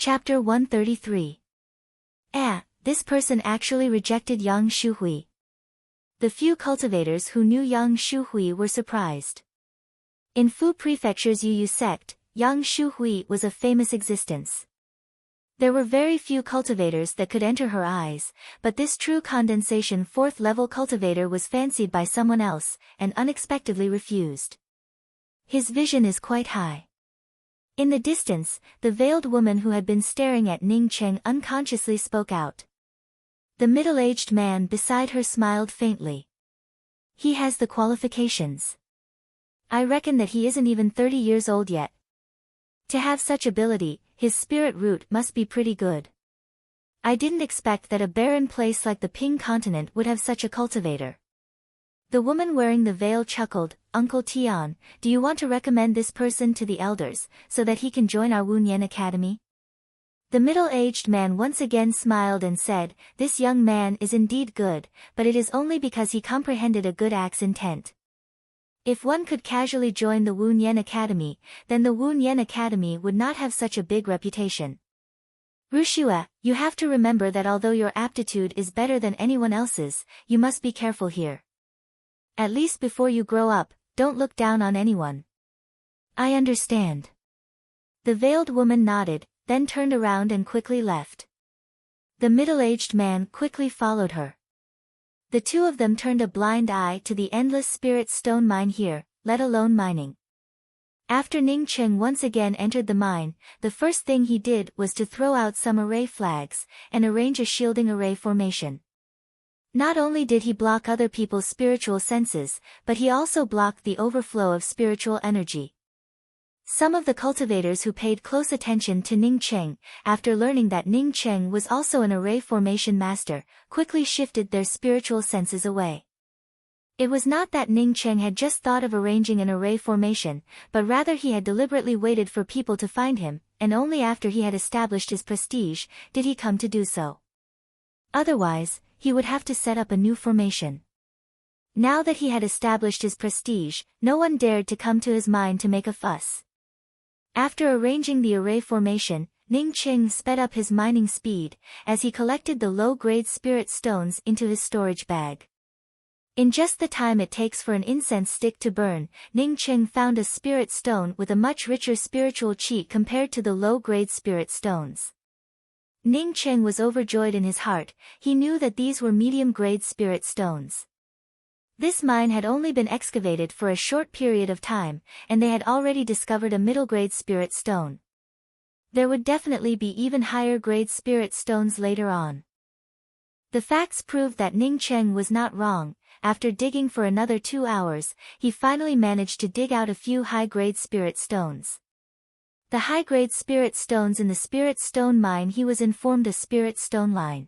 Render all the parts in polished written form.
Chapter 133. This person actually rejected Yang Shuhui. The few cultivators who knew Yang Shuhui were surprised. In Fu Prefecture's Yu sect, Yang Shuhui was of famous existence. There were very few cultivators that could enter her eyes, but this true condensation 4th level cultivator was fancied by someone else, and unexpectedly refused. His vision is quite high. In the distance, the veiled woman who had been staring at Ning Cheng unconsciously spoke out. The middle-aged man beside her smiled faintly. He has the qualifications. I reckon that he isn't even 30 years old yet. To have such ability, his spirit root must be pretty good. I didn't expect that a barren place like the Ping continent would have such a cultivator. The woman wearing the veil chuckled, Uncle Tian, do you want to recommend this person to the elders, so that he can join our Wunyan Academy? The middle-aged man once again smiled and said, this young man is indeed good, but it is only because he comprehended a good act's intent. If one could casually join the Wunyan Academy, then the Wunyan Academy would not have such a big reputation. Rushua, you have to remember that although your aptitude is better than anyone else's, you must be careful here. At least before you grow up, don't look down on anyone. I understand. The veiled woman nodded, then turned around and quickly left. The middle-aged man quickly followed her. The two of them turned a blind eye to the endless spirit stone mine here, let alone mining. After Ning Cheng once again entered the mine, the first thing he did was to throw out some array flags, and arrange a shielding array formation. Not only did he block other people's spiritual senses, but he also blocked the overflow of spiritual energy. Some of the cultivators who paid close attention to Ning Cheng, after learning that Ning Cheng was also an array formation master, quickly shifted their spiritual senses away. It was not that Ning Cheng had just thought of arranging an array formation, but rather he had deliberately waited for people to find him, and only after he had established his prestige, did he come to do so. Otherwise, he would have to set up a new formation. Now that he had established his prestige, no one dared to come to his mind to make a fuss. After arranging the array formation, Ning Cheng sped up his mining speed, as he collected the low-grade spirit stones into his storage bag. In just the time it takes for an incense stick to burn, Ning Cheng found a spirit stone with a much richer spiritual chi compared to the low-grade spirit stones. Ning Cheng was overjoyed in his heart. He knew that these were medium-grade spirit stones. This mine had only been excavated for a short period of time, and they had already discovered a middle-grade spirit stone. There would definitely be even higher-grade spirit stones later on. The facts proved that Ning Cheng was not wrong. After digging for another 2 hours, he finally managed to dig out a few high-grade spirit stones. The high-grade spirit stones in the spirit stone mine he was informed a spirit stone line.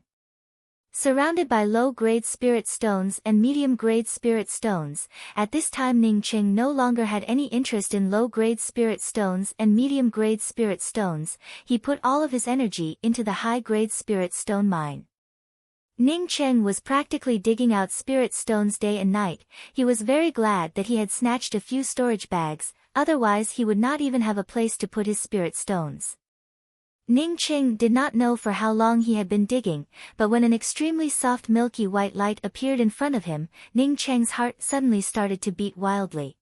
Surrounded by low-grade spirit stones and medium-grade spirit stones, at this time Ning Cheng no longer had any interest in low-grade spirit stones and medium-grade spirit stones. He put all of his energy into the high-grade spirit stone mine. Ning Cheng was practically digging out spirit stones day and night. He was very glad that he had snatched a few storage bags, otherwise he would not even have a place to put his spirit stones. Ning Cheng did not know for how long he had been digging, but when an extremely soft milky white light appeared in front of him, Ning Cheng's heart suddenly started to beat wildly.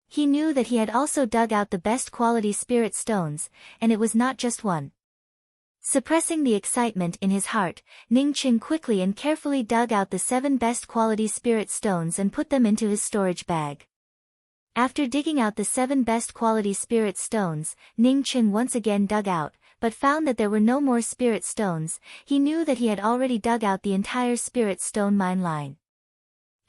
He knew that he had also dug out the best quality spirit stones, and it was not just one. Suppressing the excitement in his heart, Ning Cheng quickly and carefully dug out the 7 best quality spirit stones and put them into his storage bag. After digging out the 7 best quality spirit stones, Ning Cheng once again dug out, but found that there were no more spirit stones. He knew that he had already dug out the entire spirit stone mine line.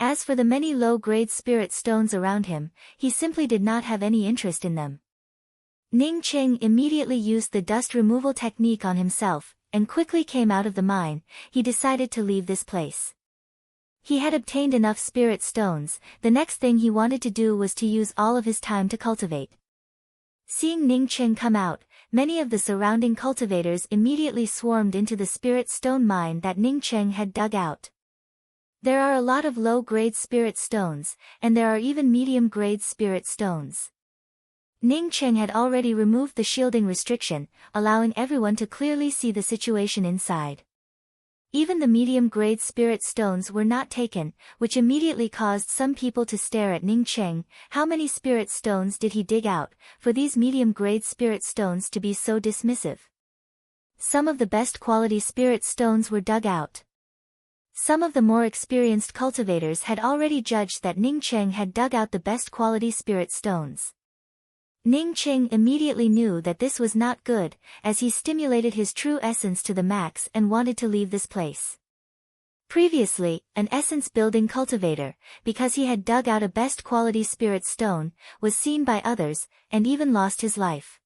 As for the many low-grade spirit stones around him, he simply did not have any interest in them. Ning Cheng immediately used the dust removal technique on himself, and quickly came out of the mine. He decided to leave this place. He had obtained enough spirit stones. The next thing he wanted to do was to use all of his time to cultivate. Seeing Ning Cheng come out, many of the surrounding cultivators immediately swarmed into the spirit stone mine that Ning Cheng had dug out. There are a lot of low-grade spirit stones, and there are even medium-grade spirit stones. Ning Cheng had already removed the shielding restriction, allowing everyone to clearly see the situation inside. Even the medium-grade spirit stones were not taken, which immediately caused some people to stare at Ning Cheng. How many spirit stones did he dig out, for these medium-grade spirit stones to be so dismissive? Some of the best quality spirit stones were dug out. Some of the more experienced cultivators had already judged that Ning Cheng had dug out the best quality spirit stones. Ning Cheng immediately knew that this was not good, as he stimulated his true essence to the max and wanted to leave this place. Previously, an essence-building cultivator, because he had dug out a best quality spirit stone, was seen by others, and even lost his life.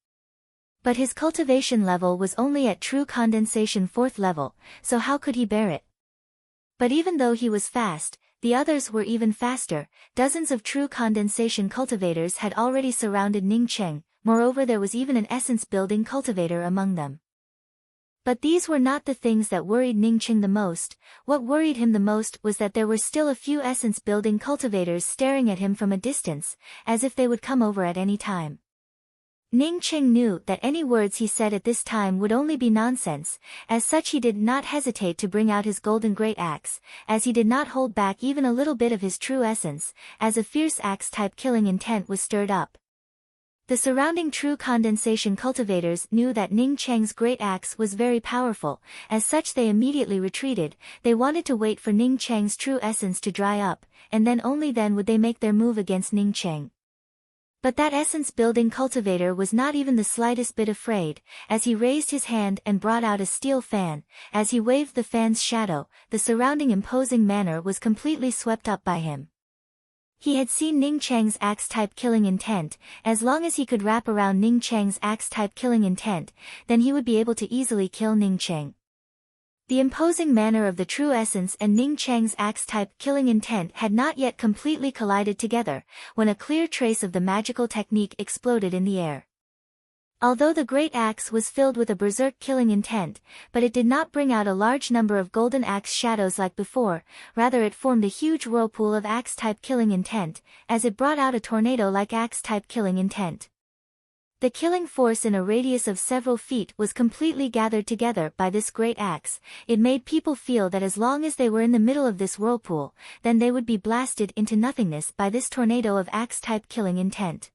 But his cultivation level was only at true condensation 4th level, so how could he bear it? But even though he was fast, the others were even faster. Dozens of true condensation cultivators had already surrounded Ning Cheng, moreover there was even an essence-building cultivator among them. But these were not the things that worried Ning Cheng the most. What worried him the most was that there were still a few essence-building cultivators staring at him from a distance, as if they would come over at any time. Ning Cheng knew that any words he said at this time would only be nonsense. As such he did not hesitate to bring out his golden great axe, as he did not hold back even a little bit of his true essence, as a fierce axe-type killing intent was stirred up. The surrounding true condensation cultivators knew that Ning Cheng's great axe was very powerful, as such they immediately retreated. They wanted to wait for Ning Cheng's true essence to dry up, and then only then would they make their move against Ning Cheng. But that essence-building cultivator was not even the slightest bit afraid, as he raised his hand and brought out a steel fan. As he waved the fan's shadow, the surrounding imposing manner was completely swept up by him. He had seen Ning Cheng's axe-type killing intent. As long as he could wrap around Ning Cheng's axe-type killing intent, then he would be able to easily kill Ning Cheng. The imposing manner of the true essence and Ning Cheng's axe-type killing intent had not yet completely collided together, when a clear trace of the magical technique exploded in the air. Although the great axe was filled with a berserk killing intent, but it did not bring out a large number of golden axe shadows like before, rather it formed a huge whirlpool of axe-type killing intent, as it brought out a tornado-like axe-type killing intent. The killing force in a radius of several feet was completely gathered together by this great axe. It made people feel that as long as they were in the middle of this whirlpool, then they would be blasted into nothingness by this tornado of axe-type killing intent.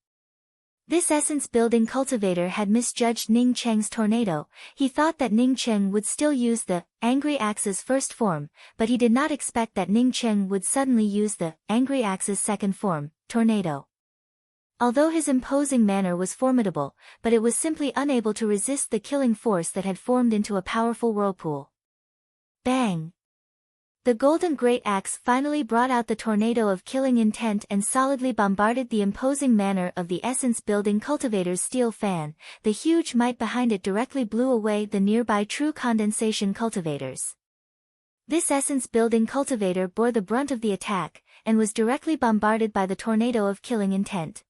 This essence-building cultivator had misjudged Ning Cheng's tornado. He thought that Ning Cheng would still use the angry axe's first form, but he did not expect that Ning Cheng would suddenly use the angry axe's second form, tornado. Although his imposing manner was formidable, but it was simply unable to resist the killing force that had formed into a powerful whirlpool. Bang! The golden great axe finally brought out the tornado of killing intent and solidly bombarded the imposing manner of the essence-building cultivator's steel fan. The huge might behind it directly blew away the nearby true condensation cultivators. This essence-building cultivator bore the brunt of the attack, and was directly bombarded by the tornado of killing intent.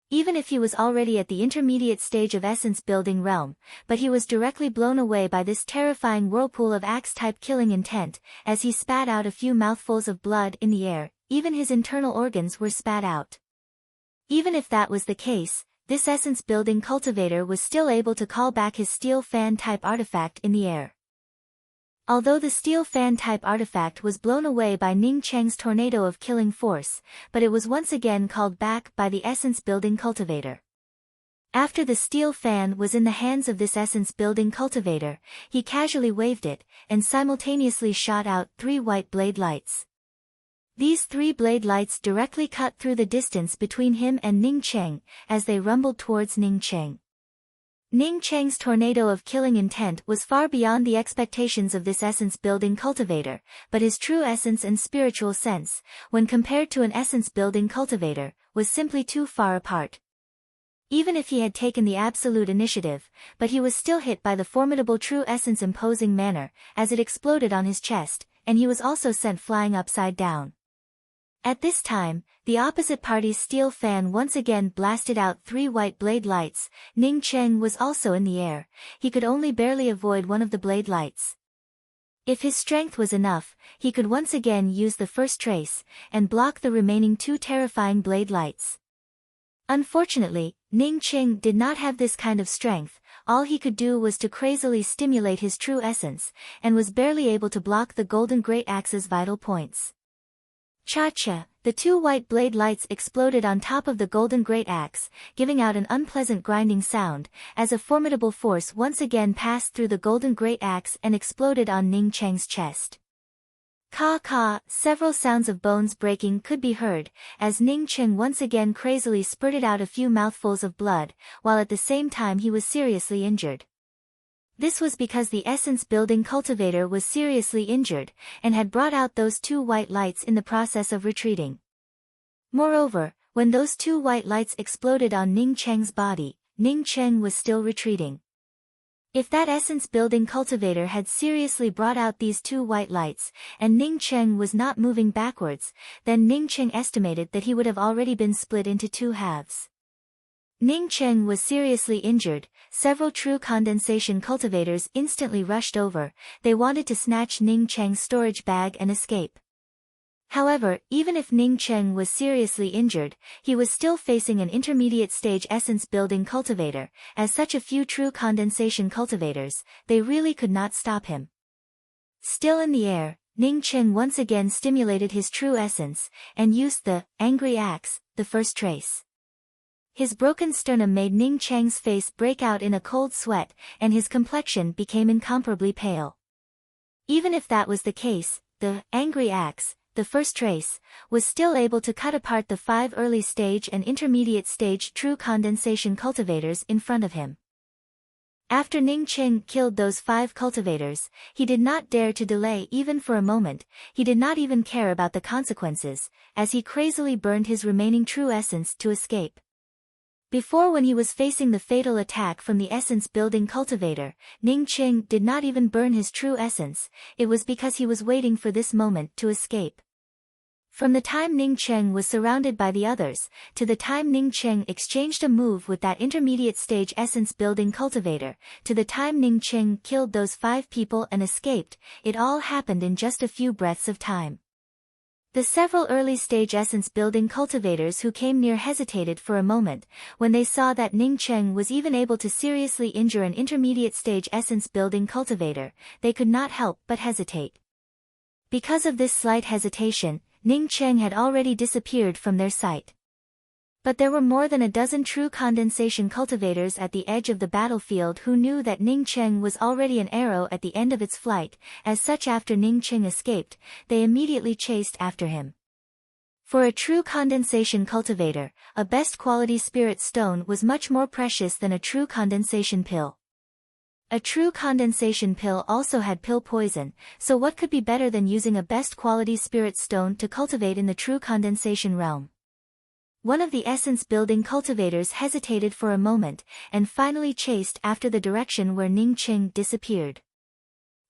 Even if he was already at the intermediate stage of essence-building realm, but he was directly blown away by this terrifying whirlpool of axe-type killing intent. As he spat out a few mouthfuls of blood in the air, even his internal organs were spat out. Even if that was the case, this essence-building cultivator was still able to call back his steel fan-type artifact in the air. Although the steel fan-type artifact was blown away by Ning Cheng's tornado of killing force, but it was once again called back by the essence-building cultivator. After the steel fan was in the hands of this essence-building cultivator, he casually waved it, and simultaneously shot out 3 white blade lights. These 3 blade lights directly cut through the distance between him and Ning Cheng, as they rumbled towards Ning Cheng. Ning Cheng's tornado of killing intent was far beyond the expectations of this essence-building cultivator, but his true essence and spiritual sense, when compared to an essence-building cultivator, was simply too far apart. Even if he had taken the absolute initiative, but he was still hit by the formidable true essence imposing manner, as it exploded on his chest, and he was also sent flying upside down. At this time, the opposite party's steel fan once again blasted out 3 white blade lights. Ning Cheng was also in the air. He could only barely avoid one of the blade lights. If his strength was enough, he could once again use the first trace, and block the remaining 2 terrifying blade lights. Unfortunately, Ning Qing did not have this kind of strength. All he could do was to crazily stimulate his true essence, and was barely able to block the golden great axe's vital points. Cha-cha, the two white blade lights exploded on top of the golden great axe, giving out an unpleasant grinding sound, as a formidable force once again passed through the golden great axe and exploded on Ning Cheng's chest. Ka-ka, several sounds of bones breaking could be heard, as Ning Cheng once again crazily spurted out a few mouthfuls of blood, while at the same time he was seriously injured. This was because the essence-building cultivator was seriously injured, and had brought out those two white lights in the process of retreating. Moreover, when those two white lights exploded on Ning Cheng's body, Ning Cheng was still retreating. If that essence-building cultivator had seriously brought out these two white lights, and Ning Cheng was not moving backwards, then Ning Cheng estimated that he would have already been split into two halves. Ning Cheng was seriously injured. Several true condensation cultivators instantly rushed over. They wanted to snatch Ning Cheng's storage bag and escape. However, even if Ning Cheng was seriously injured, he was still facing an intermediate stage essence-building cultivator. As such a few true condensation cultivators, they really could not stop him. Still in the air, Ning Cheng once again stimulated his true essence, and used the angry axe, the first trace. His broken sternum made Ning Cheng's face break out in a cold sweat, and his complexion became incomparably pale. Even if that was the case, the angry axe, the first trace, was still able to cut apart the 5 early stage and intermediate stage true condensation cultivators in front of him. After Ning Cheng killed those 5 cultivators, he did not dare to delay even for a moment. He did not even care about the consequences, as he crazily burned his remaining true essence to escape. Before, when he was facing the fatal attack from the essence-building cultivator, Ning Cheng did not even burn his true essence. It was because he was waiting for this moment to escape. From the time Ning Cheng was surrounded by the others, to the time Ning Cheng exchanged a move with that intermediate stage essence-building cultivator, to the time Ning Cheng killed those 5 people and escaped, it all happened in just a few breaths of time. The several early-stage essence-building cultivators who came near hesitated for a moment. When they saw that Ning Cheng was even able to seriously injure an intermediate-stage essence-building cultivator, they could not help but hesitate. Because of this slight hesitation, Ning Cheng had already disappeared from their sight. But there were more than a dozen true condensation cultivators at the edge of the battlefield who knew that Ning Cheng was already an arrow at the end of its flight. As such, after Ning Cheng escaped, they immediately chased after him. For a true condensation cultivator, a best quality spirit stone was much more precious than a true condensation pill. A true condensation pill also had pill poison, so what could be better than using a best quality spirit stone to cultivate in the true condensation realm? One of the essence-building cultivators hesitated for a moment, and finally chased after the direction where Ning Cheng disappeared.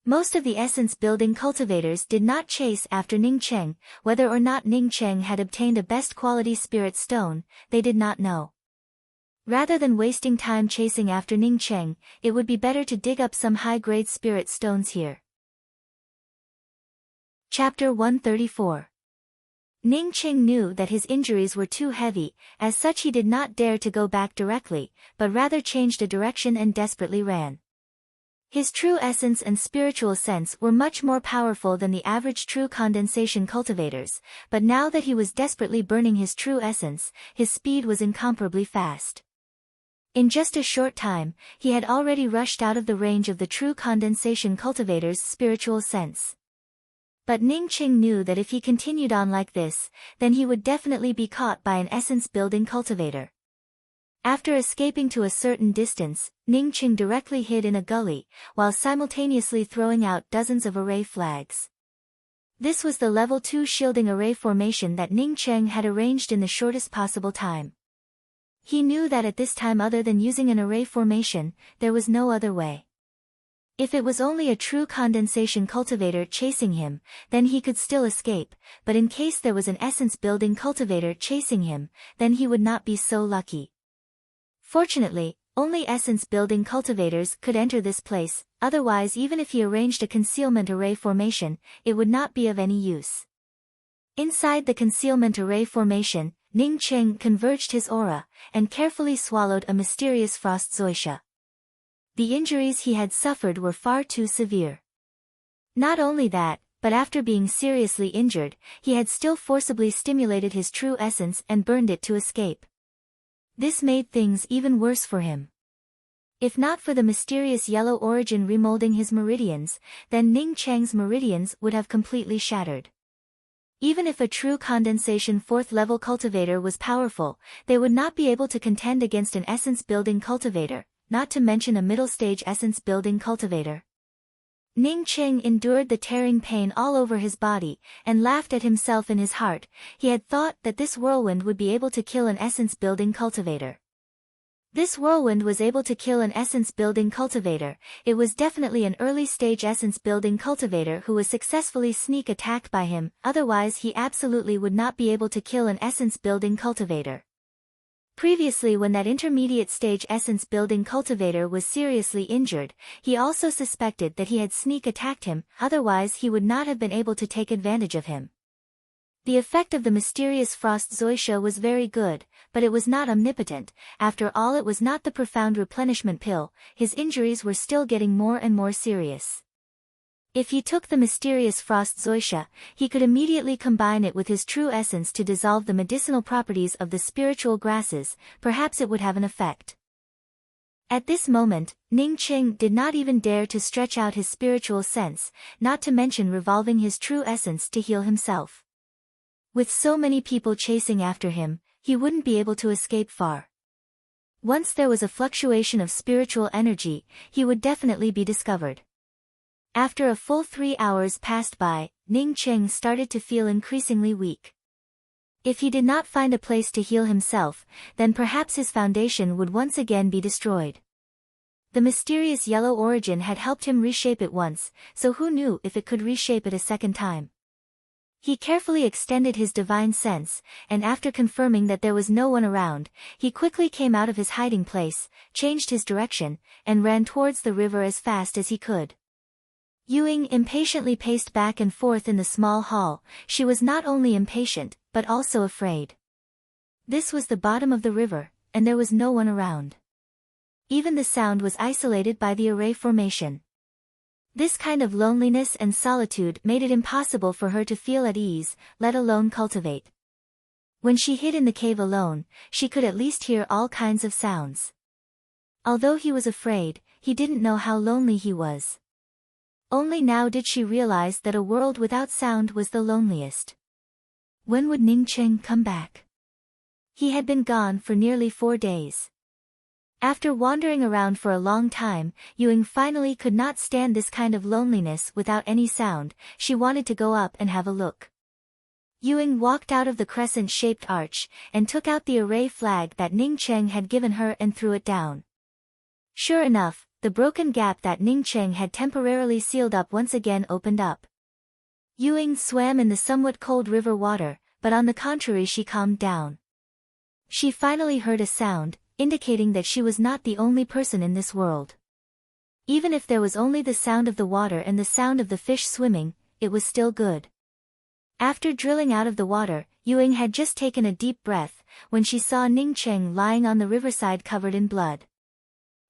Most of the essence-building cultivators did not chase after Ning Cheng. Whether or not Ning Cheng had obtained a best-quality spirit stone, they did not know. Rather than wasting time chasing after Ning Cheng, it would be better to dig up some high-grade spirit stones here. Chapter 134. Ning Cheng knew that his injuries were too heavy. As such, he did not dare to go back directly, but rather changed a direction and desperately ran. His true essence and spiritual sense were much more powerful than the average true condensation cultivators, but now that he was desperately burning his true essence, his speed was incomparably fast. In just a short time, he had already rushed out of the range of the true condensation cultivator's spiritual sense. But Ning Cheng knew that if he continued on like this, then he would definitely be caught by an essence-building cultivator. After escaping to a certain distance, Ning Cheng directly hid in a gully, while simultaneously throwing out dozens of array flags. This was the level 2 shielding array formation that Ning Cheng had arranged in the shortest possible time. He knew that at this time, other than using an array formation, there was no other way. If it was only a true condensation cultivator chasing him, then he could still escape, but in case there was an essence-building cultivator chasing him, then he would not be so lucky. Fortunately, only essence-building cultivators could enter this place, otherwise even if he arranged a concealment array formation, it would not be of any use. Inside the concealment array formation, Ning Cheng converged his aura, and carefully swallowed a mysterious frost zoisha. The injuries he had suffered were far too severe. Not only that, but after being seriously injured, he had still forcibly stimulated his true essence and burned it to escape. This made things even worse for him. If not for the mysterious yellow origin remolding his meridians, then Ning Cheng's meridians would have completely shattered. Even if a true condensation 4th level cultivator was powerful, they would not be able to contend against an essence-building cultivator, not to mention a middle-stage essence-building cultivator. Ning Cheng endured the tearing pain all over his body, and laughed at himself in his heart. He had thought that this whirlwind would be able to kill an essence-building cultivator. This whirlwind was able to kill an essence-building cultivator. It was definitely an early-stage essence-building cultivator who was successfully sneak attacked by him, otherwise he absolutely would not be able to kill an essence-building cultivator. Previously, when that intermediate-stage essence-building cultivator was seriously injured, he also suspected that he had sneak attacked him, otherwise he would not have been able to take advantage of him. The effect of the mysterious frost zoisha was very good, but it was not omnipotent. After all, it was not the profound replenishment pill. His injuries were still getting more and more serious. If he took the mysterious frost zoisha, he could immediately combine it with his true essence to dissolve the medicinal properties of the spiritual grasses. Perhaps it would have an effect. At this moment, Ning Cheng did not even dare to stretch out his spiritual sense, not to mention revolving his true essence to heal himself. With so many people chasing after him, he wouldn't be able to escape far. Once there was a fluctuation of spiritual energy, he would definitely be discovered. After a full 3 hours passed by, Ning Cheng started to feel increasingly weak. If he did not find a place to heal himself, then perhaps his foundation would once again be destroyed. The mysterious yellow origin had helped him reshape it once, so who knew if it could reshape it a second time. He carefully extended his divine sense, and after confirming that there was no one around, he quickly came out of his hiding place, changed his direction, and ran towards the river as fast as he could. Ying impatiently paced back and forth in the small hall. She was not only impatient, but also afraid. This was the bottom of the river, and there was no one around. Even the sound was isolated by the array formation. This kind of loneliness and solitude made it impossible for her to feel at ease, let alone cultivate. When she hid in the cave alone, she could at least hear all kinds of sounds. Although he was afraid, he didn't know how lonely he was. Only now did she realize that a world without sound was the loneliest. When would Ning Cheng come back? He had been gone for nearly 4 days. After wandering around for a long time, Ying finally could not stand this kind of loneliness without any sound. She wanted to go up and have a look. Ying walked out of the crescent-shaped arch, and took out the array flag that Ning Cheng had given her and threw it down. Sure enough, the broken gap that Ning Cheng had temporarily sealed up once again opened up. Ying swam in the somewhat cold river water, but on the contrary she calmed down. She finally heard a sound, indicating that she was not the only person in this world. Even if there was only the sound of the water and the sound of the fish swimming, it was still good. After drilling out of the water, Ying had just taken a deep breath, when she saw Ning Cheng lying on the riverside covered in blood.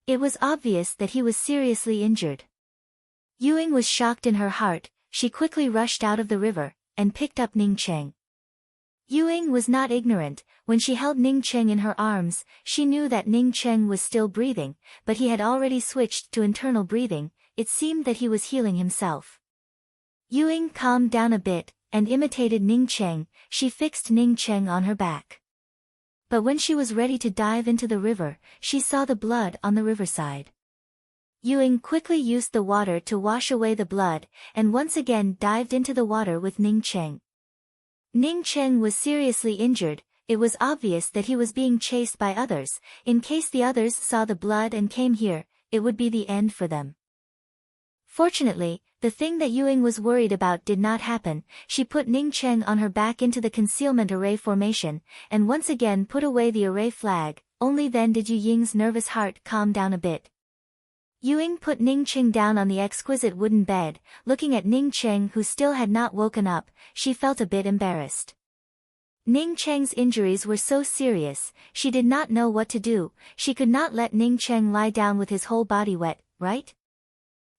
It was obvious that he was seriously injured. Ying was shocked in her heart. She quickly rushed out of the river, and picked up Ning Cheng. Ying was not ignorant. When she held Ning Cheng in her arms, she knew that Ning Cheng was still breathing, but he had already switched to internal breathing. It seemed that he was healing himself. Ying calmed down a bit, and imitated Ning Cheng. She fixed Ning Cheng on her back. But when she was ready to dive into the river, she saw the blood on the riverside. Ying quickly used the water to wash away the blood, and once again dived into the water with Ning Cheng. Ning Cheng was seriously injured. It was obvious that he was being chased by others. In case the others saw the blood and came here, it would be the end for them. Fortunately, the thing that Ying was worried about did not happen. She put Ning Cheng on her back into the concealment array formation, and once again put away the array flag. Only then did Ying's nervous heart calm down a bit. Ying put Ning Cheng down on the exquisite wooden bed. Looking at Ning Cheng, who still had not woken up, she felt a bit embarrassed. Ning Cheng's injuries were so serious, she did not know what to do. She could not let Ning Cheng lie down with his whole body wet, right?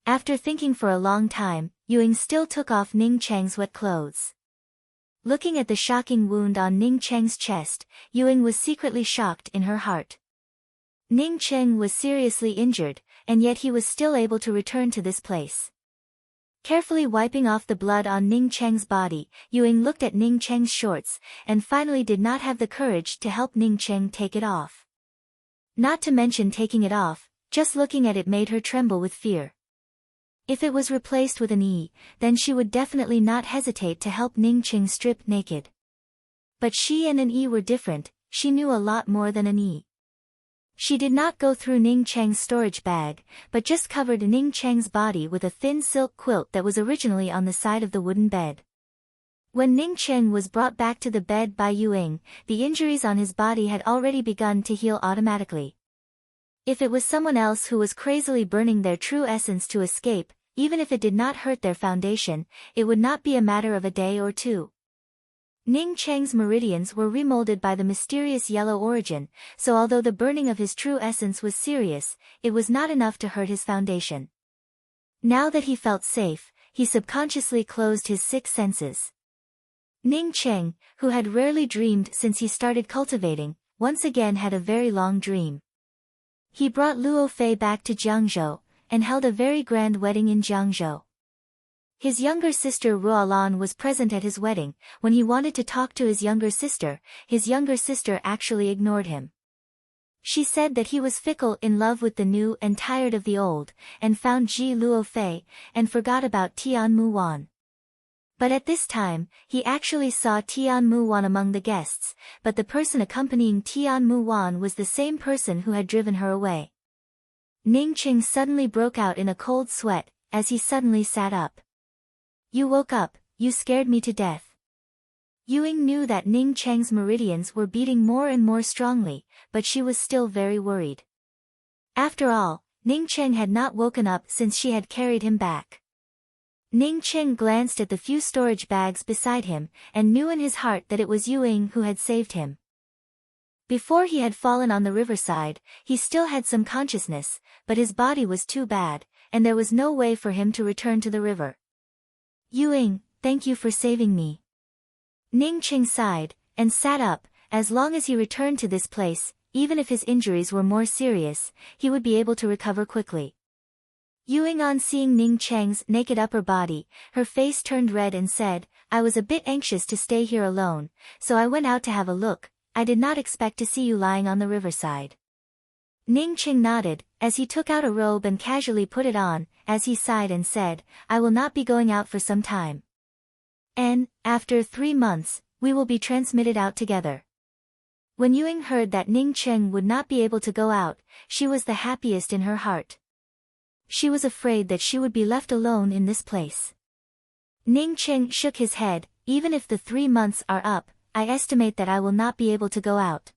After thinking for a long time, Ying still took off Ning Cheng's wet clothes. Looking at the shocking wound on Ning Cheng's chest, Ying was secretly shocked in her heart. Ning Cheng was seriously injured, and yet he was still able to return to this place. Carefully wiping off the blood on Ning Cheng's body, Ying looked at Ning Cheng's shorts, and finally did not have the courage to help Ning Cheng take it off. Not to mention taking it off, just looking at it made her tremble with fear. If it was replaced with an E, then she would definitely not hesitate to help Ning Cheng strip naked. But she and an E were different, she knew a lot more than an E. She did not go through Ning Cheng's storage bag, but just covered Ning Cheng's body with a thin silk quilt that was originally on the side of the wooden bed. When Ning Cheng was brought back to the bed by Ying, the injuries on his body had already begun to heal automatically. If it was someone else who was crazily burning their true essence to escape, even if it did not hurt their foundation, it would not be a matter of a day or two. Ning Cheng's meridians were remolded by the mysterious yellow origin, so although the burning of his true essence was serious, it was not enough to hurt his foundation. Now that he felt safe, he subconsciously closed his six senses. Ning Cheng, who had rarely dreamed since he started cultivating, once again had a very long dream. He brought Luo Fei back to Jiangzhou, and held a very grand wedding in Jiangzhou. His younger sister Ruolan was present at his wedding. When he wanted to talk to his younger sister actually ignored him. She said that he was fickle, in love with the new and tired of the old, and found Ji Luo Fei, and forgot about Tian Mu Wan. But at this time, he actually saw Tian Mu Wan among the guests, but the person accompanying Tian Mu Wan was the same person who had driven her away. Ning Cheng suddenly broke out in a cold sweat, as he suddenly sat up. "You woke up, you scared me to death." Ying knew that Ning Cheng's meridians were beating more and more strongly, but she was still very worried. After all, Ning Cheng had not woken up since she had carried him back. Ning Cheng glanced at the few storage bags beside him, and knew in his heart that it was Ying who had saved him. Before he had fallen on the riverside, he still had some consciousness, but his body was too bad, and there was no way for him to return to the river. "Ying, thank you for saving me." Ning Cheng sighed, and sat up. As long as he returned to this place, even if his injuries were more serious, he would be able to recover quickly. Ying, on seeing Ning Cheng's naked upper body, her face turned red and said, "I was a bit anxious to stay here alone, so I went out to have a look. I did not expect to see you lying on the riverside." Ning Cheng nodded, as he took out a robe and casually put it on, as he sighed and said, "I will not be going out for some time. And, after 3 months, we will be transmitted out together." When Ying heard that Ning Cheng would not be able to go out, she was the happiest in her heart. She was afraid that she would be left alone in this place. Ning Cheng shook his head. "Even if the 3 months are up, I estimate that I will not be able to go out.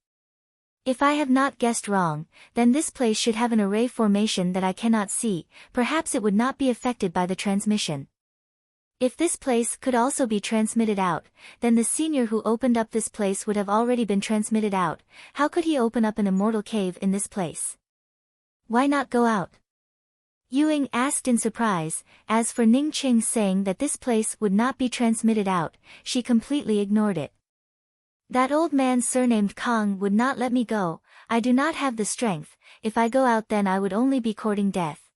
If I have not guessed wrong, then this place should have an array formation that I cannot see. Perhaps it would not be affected by the transmission. If this place could also be transmitted out, then the senior who opened up this place would have already been transmitted out. How could he open up an immortal cave in this place? Why not go out?" Ying asked in surprise. As for Ning Cheng saying that this place would not be transmitted out, she completely ignored it. "That old man surnamed Kong would not let me go. I do not have the strength. If I go out then I would only be courting death."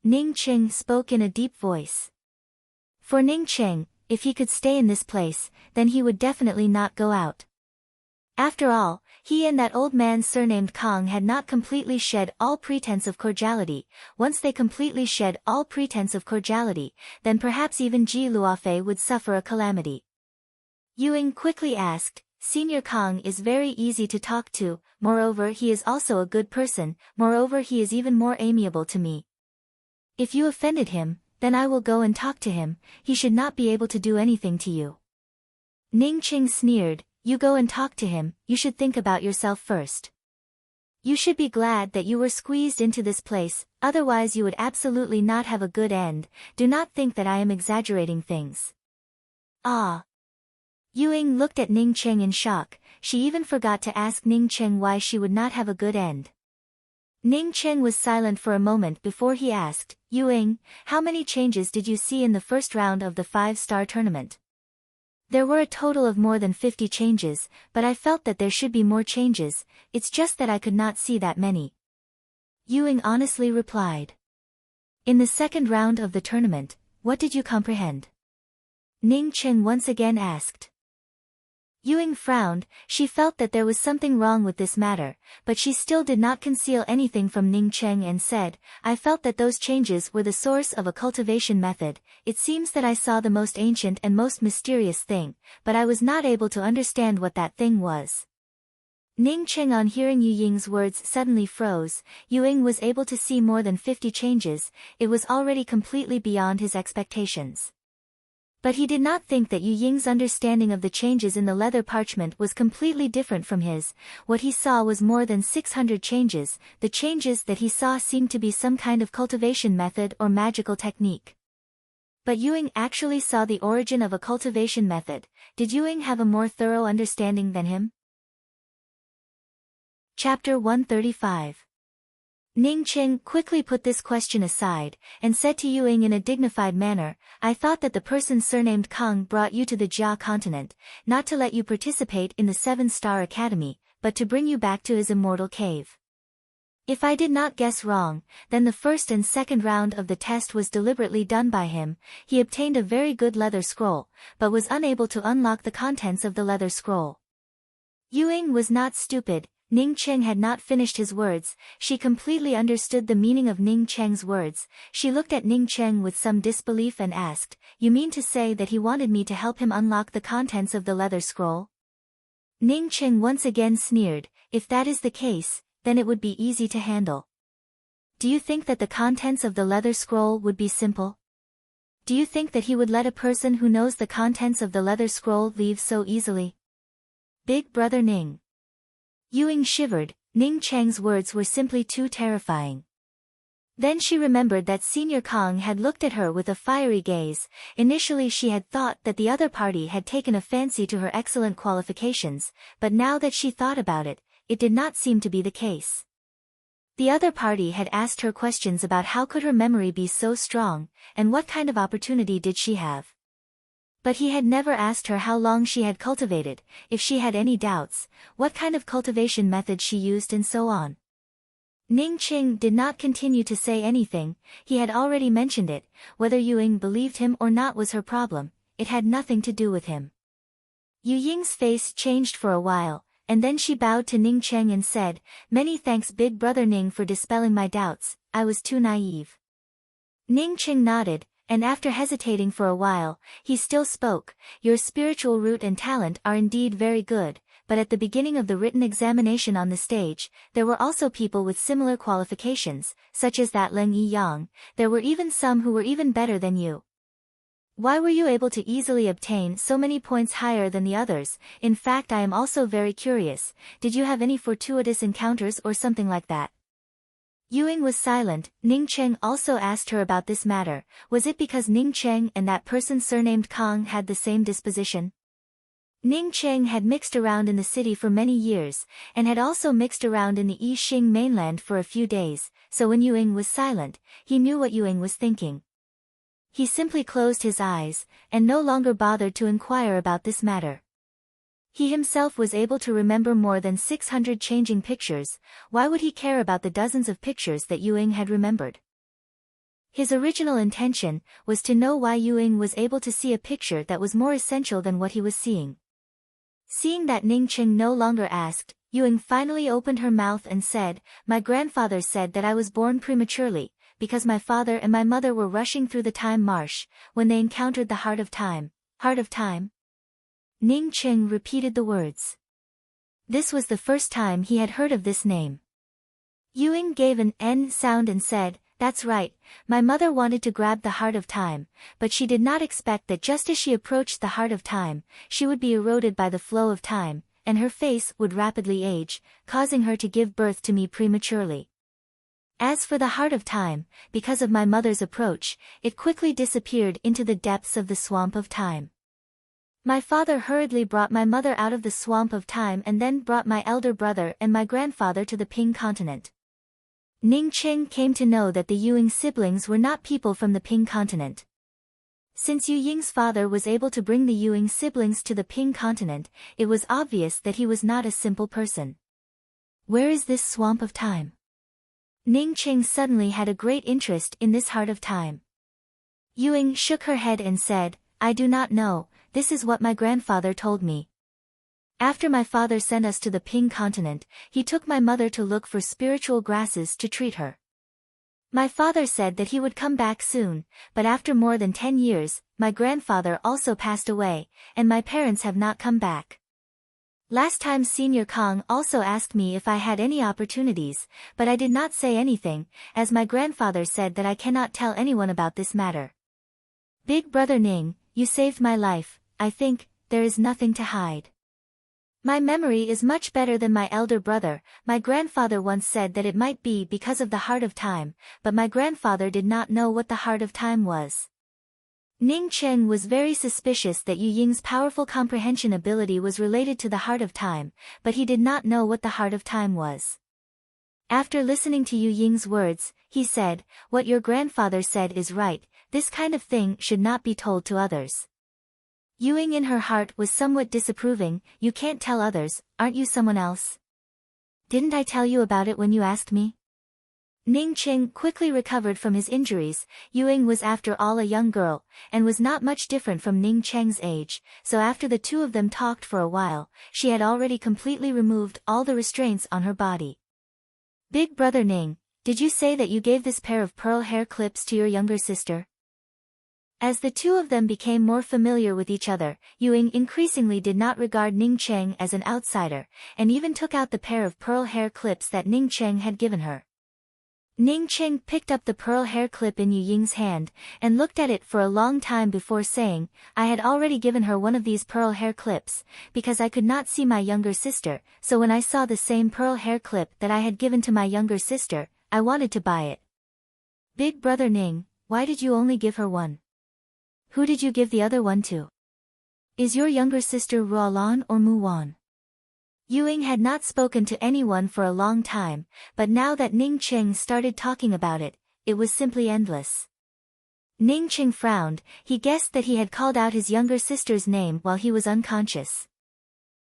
Ning Cheng spoke in a deep voice. For Ning Cheng, if he could stay in this place, then he would definitely not go out. After all, he and that old man surnamed Kong had not completely shed all pretense of cordiality. Once they completely shed all pretense of cordiality, then perhaps even Ji Luofei would suffer a calamity. Ying quickly asked, "Senior Kong is very easy to talk to, moreover he is also a good person, moreover he is even more amiable to me. If you offended him, then I will go and talk to him. He should not be able to do anything to you." Ning Cheng sneered, "You go and talk to him, you should think about yourself first. You should be glad that you were squeezed into this place, otherwise you would absolutely not have a good end. Do not think that I am exaggerating things." "Ah." Ying looked at Ning Cheng in shock. She even forgot to ask Ning Cheng why she would not have a good end. Ning Cheng was silent for a moment before he asked, Ying, how many changes did you see in the first round of the 5-star tournament? There were a total of more than 50 changes, but I felt that there should be more changes, it's just that I could not see that many. Ying honestly replied. In the second round of the tournament, what did you comprehend? Ning Cheng once again asked. Ying frowned. She felt that there was something wrong with this matter, but she still did not conceal anything from Ning Cheng and said, I felt that those changes were the source of a cultivation method. It seems that I saw the most ancient and most mysterious thing, but I was not able to understand what that thing was. Ning Cheng, on hearing Ying's words, suddenly froze. Ying was able to see more than 50 changes. It was already completely beyond his expectations. But he did not think that Ying's understanding of the changes in the leather parchment was completely different from his. What he saw was more than 600 changes. The changes that he saw seemed to be some kind of cultivation method or magical technique. But Ying actually saw the origin of a cultivation method. Did Ying have a more thorough understanding than him? Chapter 135. Ning Cheng quickly put this question aside, and said to Ying in a dignified manner, I thought that the person surnamed Kang brought you to the Jia continent, not to let you participate in the 7-star academy, but to bring you back to his immortal cave. If I did not guess wrong, then the first and second round of the test was deliberately done by him. He obtained a very good leather scroll, but was unable to unlock the contents of the leather scroll. Ying was not stupid. Ning Cheng had not finished his words. She completely understood the meaning of Ning Cheng's words. She looked at Ning Cheng with some disbelief and asked, You mean to say that he wanted me to help him unlock the contents of the leather scroll? Ning Cheng once again sneered, If that is the case, then it would be easy to handle. Do you think that the contents of the leather scroll would be simple? Do you think that he would let a person who knows the contents of the leather scroll leave so easily? Big brother Ning. Ying shivered. Ning Cheng's words were simply too terrifying. Then she remembered that Senior Kang had looked at her with a fiery gaze. Initially she had thought that the other party had taken a fancy to her excellent qualifications, but now that she thought about it, it did not seem to be the case. The other party had asked her questions about how could her memory be so strong, and what kind of opportunity did she have. But he had never asked her how long she had cultivated, if she had any doubts, what kind of cultivation method she used and so on. Ning Cheng did not continue to say anything. He had already mentioned it. Whether Ying believed him or not was her problem. It had nothing to do with him. Ying's face changed for a while, and then she bowed to Ning Cheng and said, Many thanks big brother Ning for dispelling my doubts. I was too naive. Ning Cheng nodded. And after hesitating for a while, he still spoke, Your spiritual root and talent are indeed very good, but at the beginning of the written examination on the stage, there were also people with similar qualifications, such as that Leng Yi Yang. There were even some who were even better than you. Why were you able to easily obtain so many points higher than the others? In fact, I am also very curious. Did you have any fortuitous encounters or something like that? Ying was silent. Ning Cheng also asked her about this matter. Was it because Ning Cheng and that person surnamed Kang had the same disposition? Ning Cheng had mixed around in the city for many years, and had also mixed around in the Yixing mainland for a few days, so when Ying was silent, he knew what Ying was thinking. He simply closed his eyes, and no longer bothered to inquire about this matter. He himself was able to remember more than 600 changing pictures. Why would he care about the dozens of pictures that Ying had remembered? His original intention was to know why Ying was able to see a picture that was more essential than what he was seeing. Seeing that Ning Cheng no longer asked, Ying finally opened her mouth and said, My grandfather said that I was born prematurely, because my father and my mother were rushing through the time marsh, when they encountered the Heart of Time. Heart of Time? Ning Cheng repeated the words. This was the first time he had heard of this name. Ying gave an N sound and said, That's right, my mother wanted to grab the Heart of Time, but she did not expect that just as she approached the Heart of Time, she would be eroded by the flow of time, and her face would rapidly age, causing her to give birth to me prematurely. As for the Heart of Time, because of my mother's approach, it quickly disappeared into the depths of the swamp of time. My father hurriedly brought my mother out of the swamp of time and then brought my elder brother and my grandfather to the Ping continent. Ning Qing came to know that the Yuing siblings were not people from the Ping continent. Since Yu Ying's father was able to bring the Yuing siblings to the Ping continent, it was obvious that he was not a simple person. Where is this swamp of time? Ning Qing suddenly had a great interest in this heart of time. Yuing shook her head and said, I do not know, this is what my grandfather told me. After my father sent us to the Ping continent, he took my mother to look for spiritual grasses to treat her. My father said that he would come back soon, but after more than 10 years, my grandfather also passed away, and my parents have not come back. Last time Senior Kong also asked me if I had any opportunities, but I did not say anything, as my grandfather said that I cannot tell anyone about this matter. Big brother Ning, you saved my life. I think there is nothing to hide. My memory is much better than my elder brother. My grandfather once said that it might be because of the heart of time, but my grandfather did not know what the heart of time was. Ning Qing was very suspicious that Yu Ying's powerful comprehension ability was related to the heart of time, but he did not know what the heart of time was. After listening to Yu Ying's words, he said, what your grandfather said is right, this kind of thing should not be told to others. Yuing in her heart was somewhat disapproving, you can't tell others, aren't you someone else? Didn't I tell you about it when you asked me? Ning Qing quickly recovered from his injuries. Yuing was after all a young girl, and was not much different from Ning Cheng's age, so after the two of them talked for a while, she had already completely removed all the restraints on her body. Big brother Ning, did you say that you gave this pair of pearl hair clips to your younger sister? As the two of them became more familiar with each other, Yuing increasingly did not regard Ning Cheng as an outsider, and even took out the pair of pearl hair clips that Ning Cheng had given her. Ning Cheng picked up the pearl hair clip in Yu Ying's hand, and looked at it for a long time before saying, I had already given her one of these pearl hair clips, because I could not see my younger sister, so when I saw the same pearl hair clip that I had given to my younger sister, I wanted to buy it. Big brother Ning, why did you only give her one? Who did you give the other one to? Is your younger sister Ruolan or Muwan? Yuing had not spoken to anyone for a long time, but now that Ning Cheng started talking about it, it was simply endless. Ning Cheng frowned, he guessed that he had called out his younger sister's name while he was unconscious.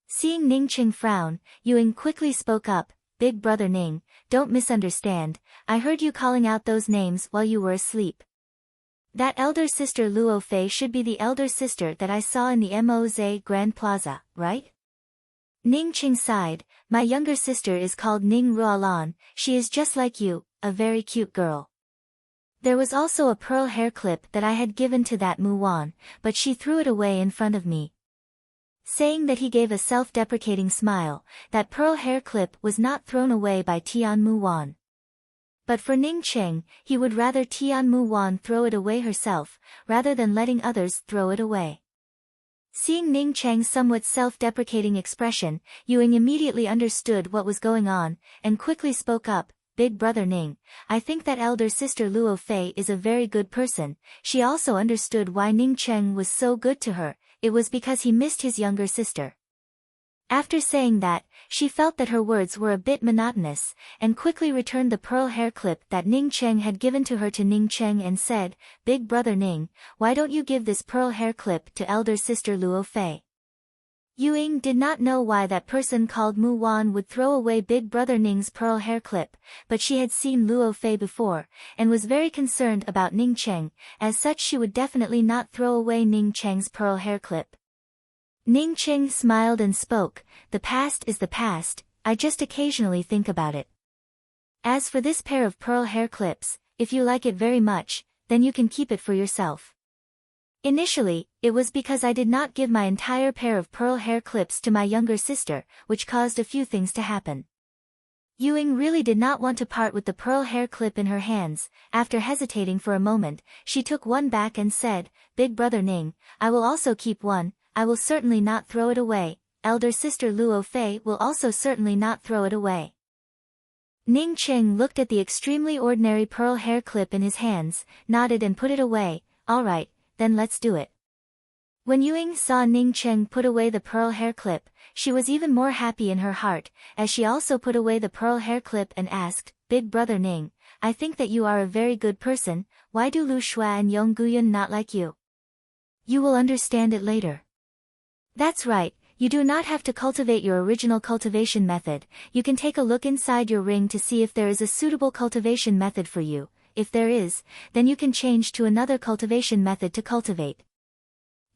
Seeing Ning Cheng frown, Yuing quickly spoke up, Big brother Ning, don't misunderstand, I heard you calling out those names while you were asleep. That elder sister Luo Fei should be the elder sister that I saw in the Moze Grand Plaza, right? Ning Qing sighed, my younger sister is called Ning Ruolan, she is just like you, a very cute girl. There was also a pearl hair clip that I had given to that Mu Wan, but she threw it away in front of me. Saying that he gave a self-deprecating smile, that pearl hair clip was not thrown away by Tian Mu Wan. But for Ning Cheng, he would rather Tian Mu Wan throw it away herself, rather than letting others throw it away. Seeing Ning Cheng's somewhat self-deprecating expression, Yuing immediately understood what was going on, and quickly spoke up, Big brother Ning, I think that elder sister Luo Fei is a very good person. She also understood why Ning Cheng was so good to her, it was because he missed his younger sister. After saying that, she felt that her words were a bit monotonous, and quickly returned the pearl hair clip that Ning Cheng had given to her to Ning Cheng and said, Big brother Ning, why don't you give this pearl hair clip to elder sister Luo Fei? Yuing did not know why that person called Mu Wan would throw away Big brother Ning's pearl hair clip, but she had seen Luo Fei before, and was very concerned about Ning Cheng, as such she would definitely not throw away Ning Cheng's pearl hair clip. Ning Cheng smiled and spoke, the past is the past, I just occasionally think about it. As for this pair of pearl hair clips, if you like it very much, then you can keep it for yourself. Initially, it was because I did not give my entire pair of pearl hair clips to my younger sister, which caused a few things to happen. Yuing really did not want to part with the pearl hair clip in her hands. After hesitating for a moment, she took one back and said, Big brother Ning, I will also keep one, I will certainly not throw it away, elder sister Luo Fei will also certainly not throw it away. Ning Cheng looked at the extremely ordinary pearl hair clip in his hands, nodded and put it away, all right, then let's do it. When Ying saw Ning Cheng put away the pearl hair clip, she was even more happy in her heart, as she also put away the pearl hair clip and asked, "Big brother Ning, I think that you are a very good person, why do Lu Shua and Yong Guyun not like you?" "You will understand it later." "That's right, you do not have to cultivate your original cultivation method, you can take a look inside your ring to see if there is a suitable cultivation method for you, if there is, then you can change to another cultivation method to cultivate."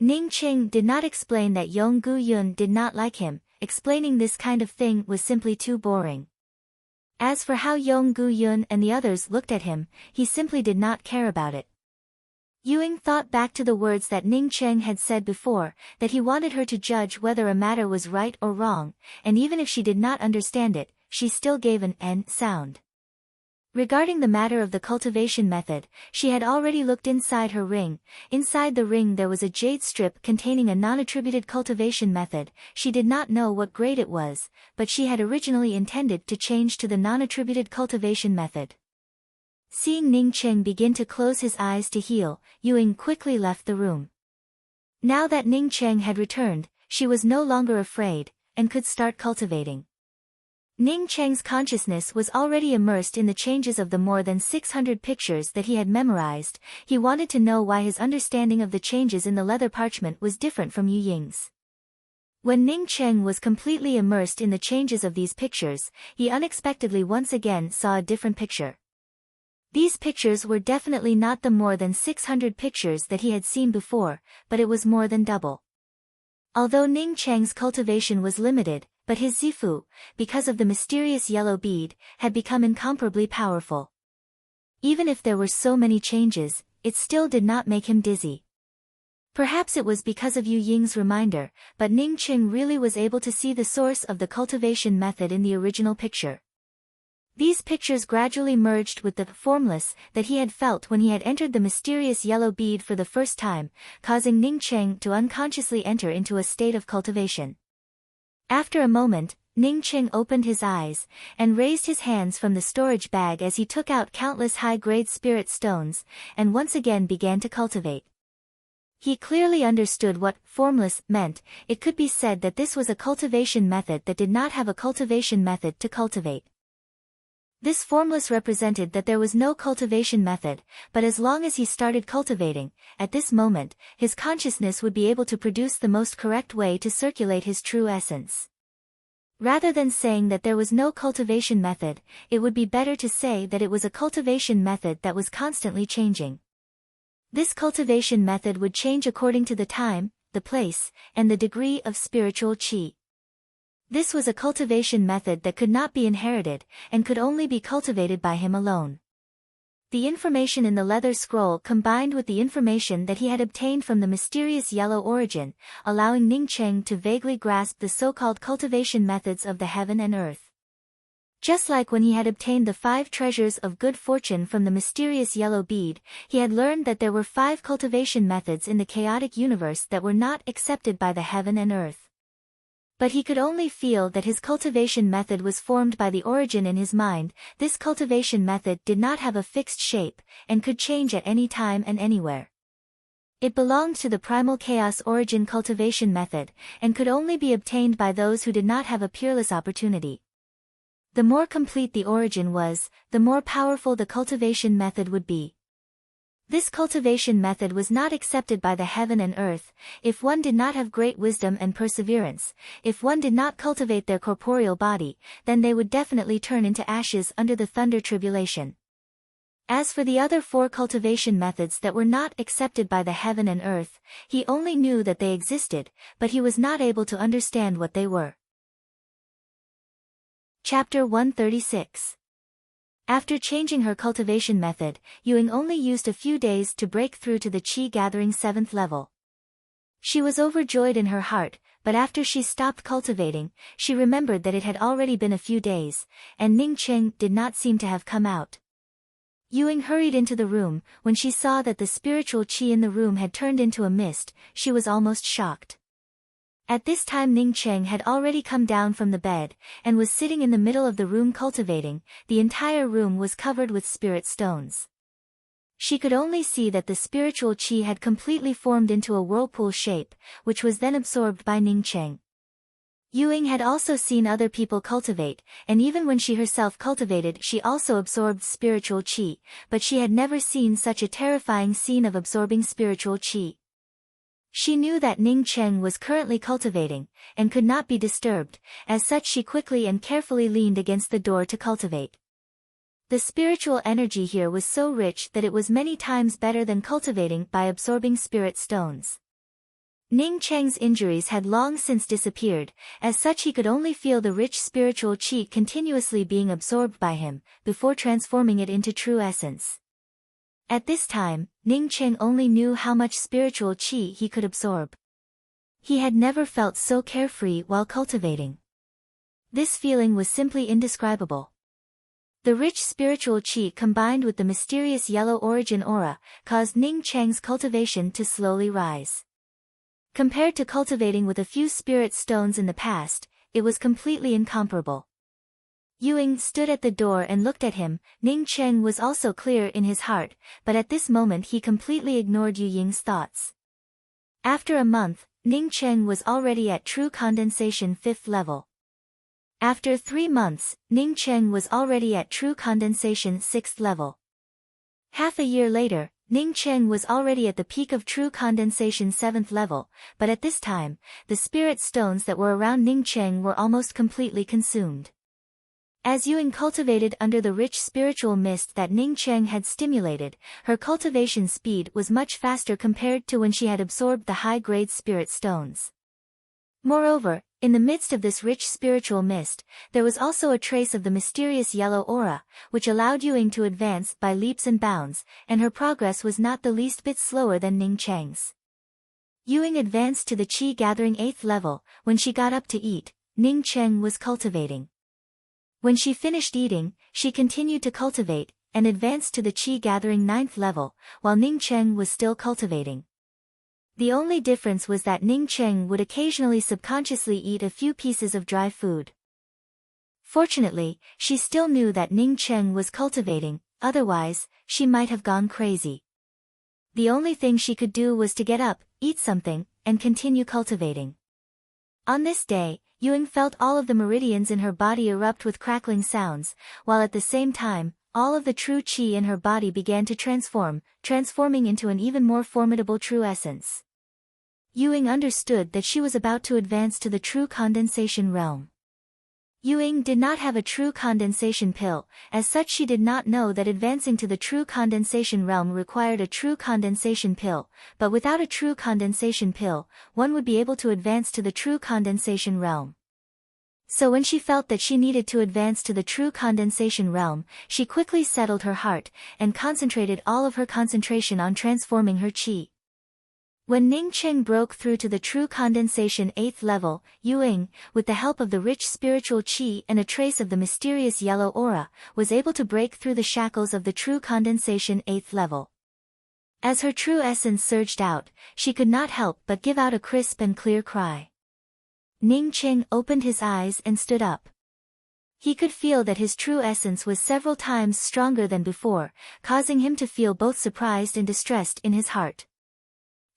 Ning Cheng did not explain that Yong Guyun did not like him, explaining this kind of thing was simply too boring. As for how Yong Guyun and the others looked at him, he simply did not care about it. Ying thought back to the words that Ning Cheng had said before, that he wanted her to judge whether a matter was right or wrong, and even if she did not understand it, she still gave an "n" sound. Regarding the matter of the cultivation method, she had already looked inside her ring. Inside the ring there was a jade strip containing a non-attributed cultivation method. She did not know what grade it was, but she had originally intended to change to the non-attributed cultivation method. Seeing Ning Cheng begin to close his eyes to heal, Ying quickly left the room. Now that Ning Cheng had returned, she was no longer afraid, and could start cultivating. Ning Cheng's consciousness was already immersed in the changes of the more than 600 pictures that he had memorized. He wanted to know why his understanding of the changes in the leather parchment was different from Ying's. When Ning Cheng was completely immersed in the changes of these pictures, he unexpectedly once again saw a different picture. These pictures were definitely not the more than 600 pictures that he had seen before, but it was more than double. Although Ning Cheng's cultivation was limited, but his Zifu, because of the mysterious yellow bead, had become incomparably powerful. Even if there were so many changes, it still did not make him dizzy. Perhaps it was because of Ying's reminder, but Ning Cheng really was able to see the source of the cultivation method in the original picture. These pictures gradually merged with the formless that he had felt when he had entered the mysterious yellow bead for the first time, causing Ning Cheng to unconsciously enter into a state of cultivation. After a moment, Ning Cheng opened his eyes, and raised his hands from the storage bag as he took out countless high-grade spirit stones, and once again began to cultivate. He clearly understood what formless meant. It could be said that this was a cultivation method that did not have a cultivation method to cultivate. This formless represented that there was no cultivation method, but as long as he started cultivating, at this moment, his consciousness would be able to produce the most correct way to circulate his true essence. Rather than saying that there was no cultivation method, it would be better to say that it was a cultivation method that was constantly changing. This cultivation method would change according to the time, the place, and the degree of spiritual qi. This was a cultivation method that could not be inherited, and could only be cultivated by him alone. The information in the leather scroll combined with the information that he had obtained from the mysterious yellow origin, allowing Ning Cheng to vaguely grasp the so-called cultivation methods of the heaven and earth. Just like when he had obtained the 5 treasures of good fortune from the mysterious yellow bead, he had learned that there were 5 cultivation methods in the chaotic universe that were not accepted by the heaven and earth. But he could only feel that his cultivation method was formed by the origin in his mind. This cultivation method did not have a fixed shape, and could change at any time and anywhere. It belonged to the primal chaos origin cultivation method, and could only be obtained by those who did not have a peerless opportunity. The more complete the origin was, the more powerful the cultivation method would be. This cultivation method was not accepted by the heaven and earth. If one did not have great wisdom and perseverance, if one did not cultivate their corporeal body, then they would definitely turn into ashes under the thunder tribulation. As for the other 4 cultivation methods that were not accepted by the heaven and earth, he only knew that they existed, but he was not able to understand what they were. Chapter 136. After changing her cultivation method, Ying only used a few days to break through to the qi-gathering 7th level. She was overjoyed in her heart, but after she stopped cultivating, she remembered that it had already been a few days, and Ning Cheng did not seem to have come out. Ying hurried into the room. When she saw that the spiritual qi in the room had turned into a mist, she was almost shocked. At this time Ning Cheng had already come down from the bed, and was sitting in the middle of the room cultivating. The entire room was covered with spirit stones. She could only see that the spiritual qi had completely formed into a whirlpool shape, which was then absorbed by Ningcheng. Yuying had also seen other people cultivate, and even when she herself cultivated she also absorbed spiritual qi, but she had never seen such a terrifying scene of absorbing spiritual qi. She knew that Ningcheng was currently cultivating, and could not be disturbed, as such she quickly and carefully leaned against the door to cultivate. The spiritual energy here was so rich that it was many times better than cultivating by absorbing spirit stones. Ningcheng's injuries had long since disappeared, as such he could only feel the rich spiritual qi continuously being absorbed by him, before transforming it into true essence. At this time, Ningcheng only knew how much spiritual qi he could absorb. He had never felt so carefree while cultivating. This feeling was simply indescribable. The rich spiritual qi combined with the mysterious yellow origin aura, caused Ningcheng's cultivation to slowly rise. Compared to cultivating with a few spirit stones in the past, it was completely incomparable. Yuying stood at the door and looked at him. Ningcheng was also clear in his heart, but at this moment he completely ignored Yuying's thoughts. After a month, Ningcheng was already at true condensation 5th level. After 3 months, Ningcheng was already at true condensation 6th level. Half a year later, Ningcheng was already at the peak of true condensation 7th level, but at this time, the spirit stones that were around Ningcheng were almost completely consumed. As Yuying cultivated under the rich spiritual mist that Ningcheng had stimulated, her cultivation speed was much faster compared to when she had absorbed the high-grade spirit stones. Moreover, in the midst of this rich spiritual mist, there was also a trace of the mysterious yellow aura, which allowed Yuying to advance by leaps and bounds, and her progress was not the least bit slower than Ningcheng's. Yuying advanced to the qi gathering 8th level. When she got up to eat, Ningcheng was cultivating. When she finished eating, she continued to cultivate, and advanced to the qi gathering 9th level, while Ningcheng was still cultivating. The only difference was that Ningcheng would occasionally subconsciously eat a few pieces of dry food. Fortunately, she still knew that Ningcheng was cultivating, otherwise, she might have gone crazy. The only thing she could do was to get up, eat something, and continue cultivating. On this day, Yuying felt all of the meridians in her body erupt with crackling sounds, while at the same time, all of the true qi in her body began to transforming into an even more formidable true essence. Yuying understood that she was about to advance to the true condensation realm. Yuying did not have a true condensation pill, as such she did not know that advancing to the true condensation realm required a true condensation pill, but without a true condensation pill, one would be able to advance to the true condensation realm. So when she felt that she needed to advance to the true condensation realm, she quickly settled her heart, and concentrated all of her concentration on transforming her qi. When Ningcheng broke through to the true condensation 8th level, Yuying, with the help of the rich spiritual qi and a trace of the mysterious yellow aura, was able to break through the shackles of the true condensation 8th level. As her true essence surged out, she could not help but give out a crisp and clear cry. Ningcheng opened his eyes and stood up. He could feel that his true essence was several times stronger than before, causing him to feel both surprised and distressed in his heart.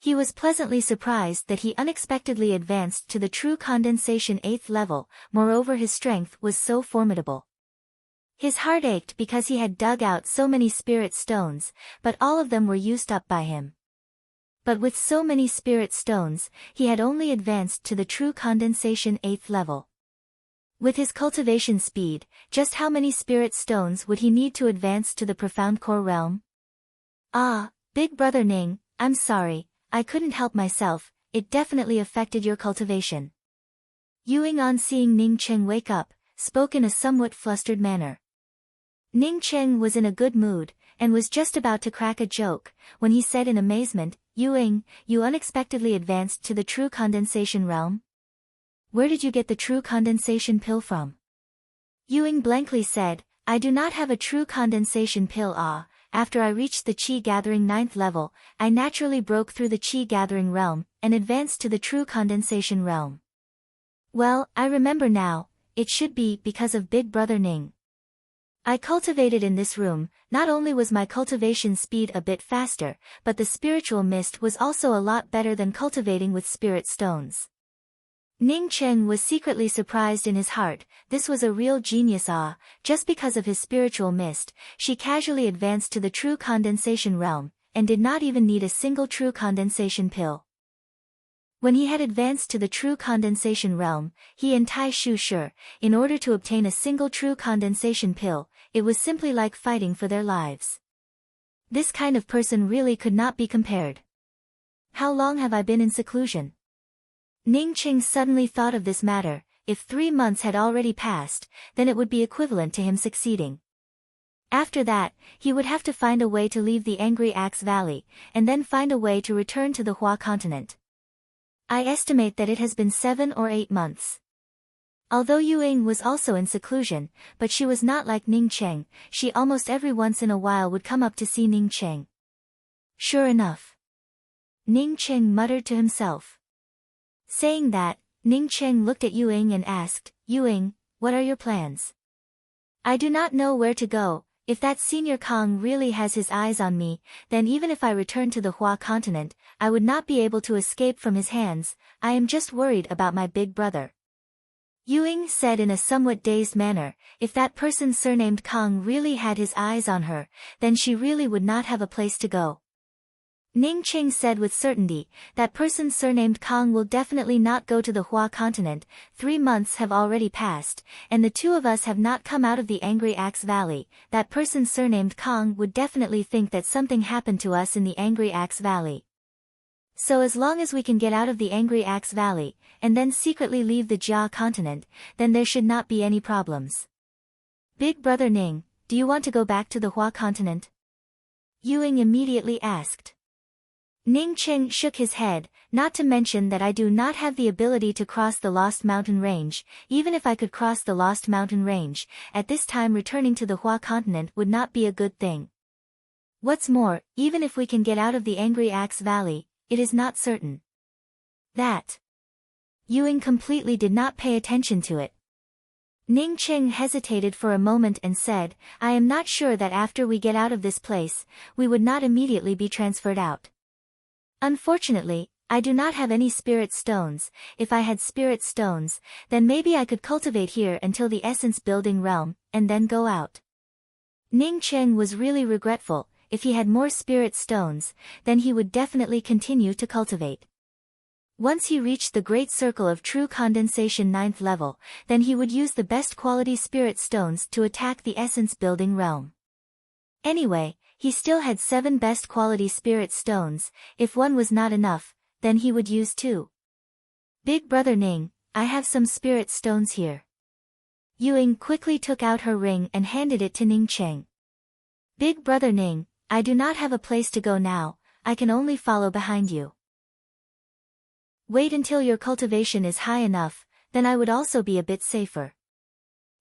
He was pleasantly surprised that he unexpectedly advanced to the true condensation 8th level, moreover his strength was so formidable. His heart ached because he had dug out so many spirit stones, but all of them were used up by him. But with so many spirit stones, he had only advanced to the true condensation 8th level. With his cultivation speed, just how many spirit stones would he need to advance to the profound core realm? Ah, Big Brother Ning, I'm sorry. I couldn't help myself, it definitely affected your cultivation. Yuying, on seeing Ningcheng wake up, spoke in a somewhat flustered manner. Ningcheng was in a good mood, and was just about to crack a joke, when he said in amazement, Yuying, you unexpectedly advanced to the true condensation realm? Where did you get the true condensation pill from? Yuying blankly said, I do not have a true condensation pill. After I reached the qi gathering 9th level, I naturally broke through the qi gathering realm, and advanced to the true condensation realm. Well, I remember now, it should be because of Big Brother Ning. I cultivated in this room. Not only was my cultivation speed a bit faster, but the spiritual mist was also a lot better than cultivating with spirit stones. Ning Cheng was secretly surprised in his heart. This was a real genius. Just because of his spiritual mist, she casually advanced to the true condensation realm, and did not even need a single true condensation pill. When he had advanced to the true condensation realm, he and Tai Shu Shi, in order to obtain a single true condensation pill, it was simply like fighting for their lives. This kind of person really could not be compared. How long have I been in seclusion? Ning Cheng suddenly thought of this matter. If 3 months had already passed, then it would be equivalent to him succeeding. After that, he would have to find a way to leave the Angry Axe Valley, and then find a way to return to the Hua continent. I estimate that it has been 7 or 8 months. Although Yu Ying was also in seclusion, but she was not like Ning Cheng. She almost every once in a while would come up to see Ning Cheng. Sure enough. Ning Cheng muttered to himself. Saying that, Ning Cheng looked at Yu Ying and asked, Yu Ying, what are your plans? I do not know where to go. If that Senior Kong really has his eyes on me, then even if I return to the Hua continent, I would not be able to escape from his hands. I am just worried about my big brother. Yu Ying said in a somewhat dazed manner. If that person surnamed Kong really had his eyes on her, then she really would not have a place to go. Ning Cheng said with certainty, that person surnamed Kong will definitely not go to the Hua continent. 3 months have already passed, and the two of us have not come out of the Angry Axe Valley. That person surnamed Kong would definitely think that something happened to us in the Angry Axe Valley. So as long as we can get out of the Angry Axe Valley, and then secretly leave the Jia continent, then there should not be any problems. Big brother Ning, do you want to go back to the Hua continent? Yu Ying immediately asked. Ning Cheng shook his head, not to mention that I do not have the ability to cross the Lost Mountain Range. Even if I could cross the Lost Mountain Range, at this time returning to the Hua continent would not be a good thing. What's more, even if we can get out of the Angry Axe Valley, it is not certain that. Yu Ying completely did not pay attention to it. Ning Cheng hesitated for a moment and said, I am not sure that after we get out of this place, we would not immediately be transferred out. Unfortunately, I do not have any spirit stones. If I had spirit stones, then maybe I could cultivate here until the essence building realm, and then go out. Ning Cheng was really regretful. If he had more spirit stones, then he would definitely continue to cultivate. Once he reached the great circle of true condensation 9th level, then he would use the best quality spirit stones to attack the essence building realm. Anyway, he still had 7 best quality spirit stones. If one was not enough, then he would use 2. Big brother Ning, I have some spirit stones here. Yu Ying quickly took out her ring and handed it to Ning Cheng. Big brother Ning, I do not have a place to go now. I can only follow behind you. Wait until your cultivation is high enough, then I would also be a bit safer.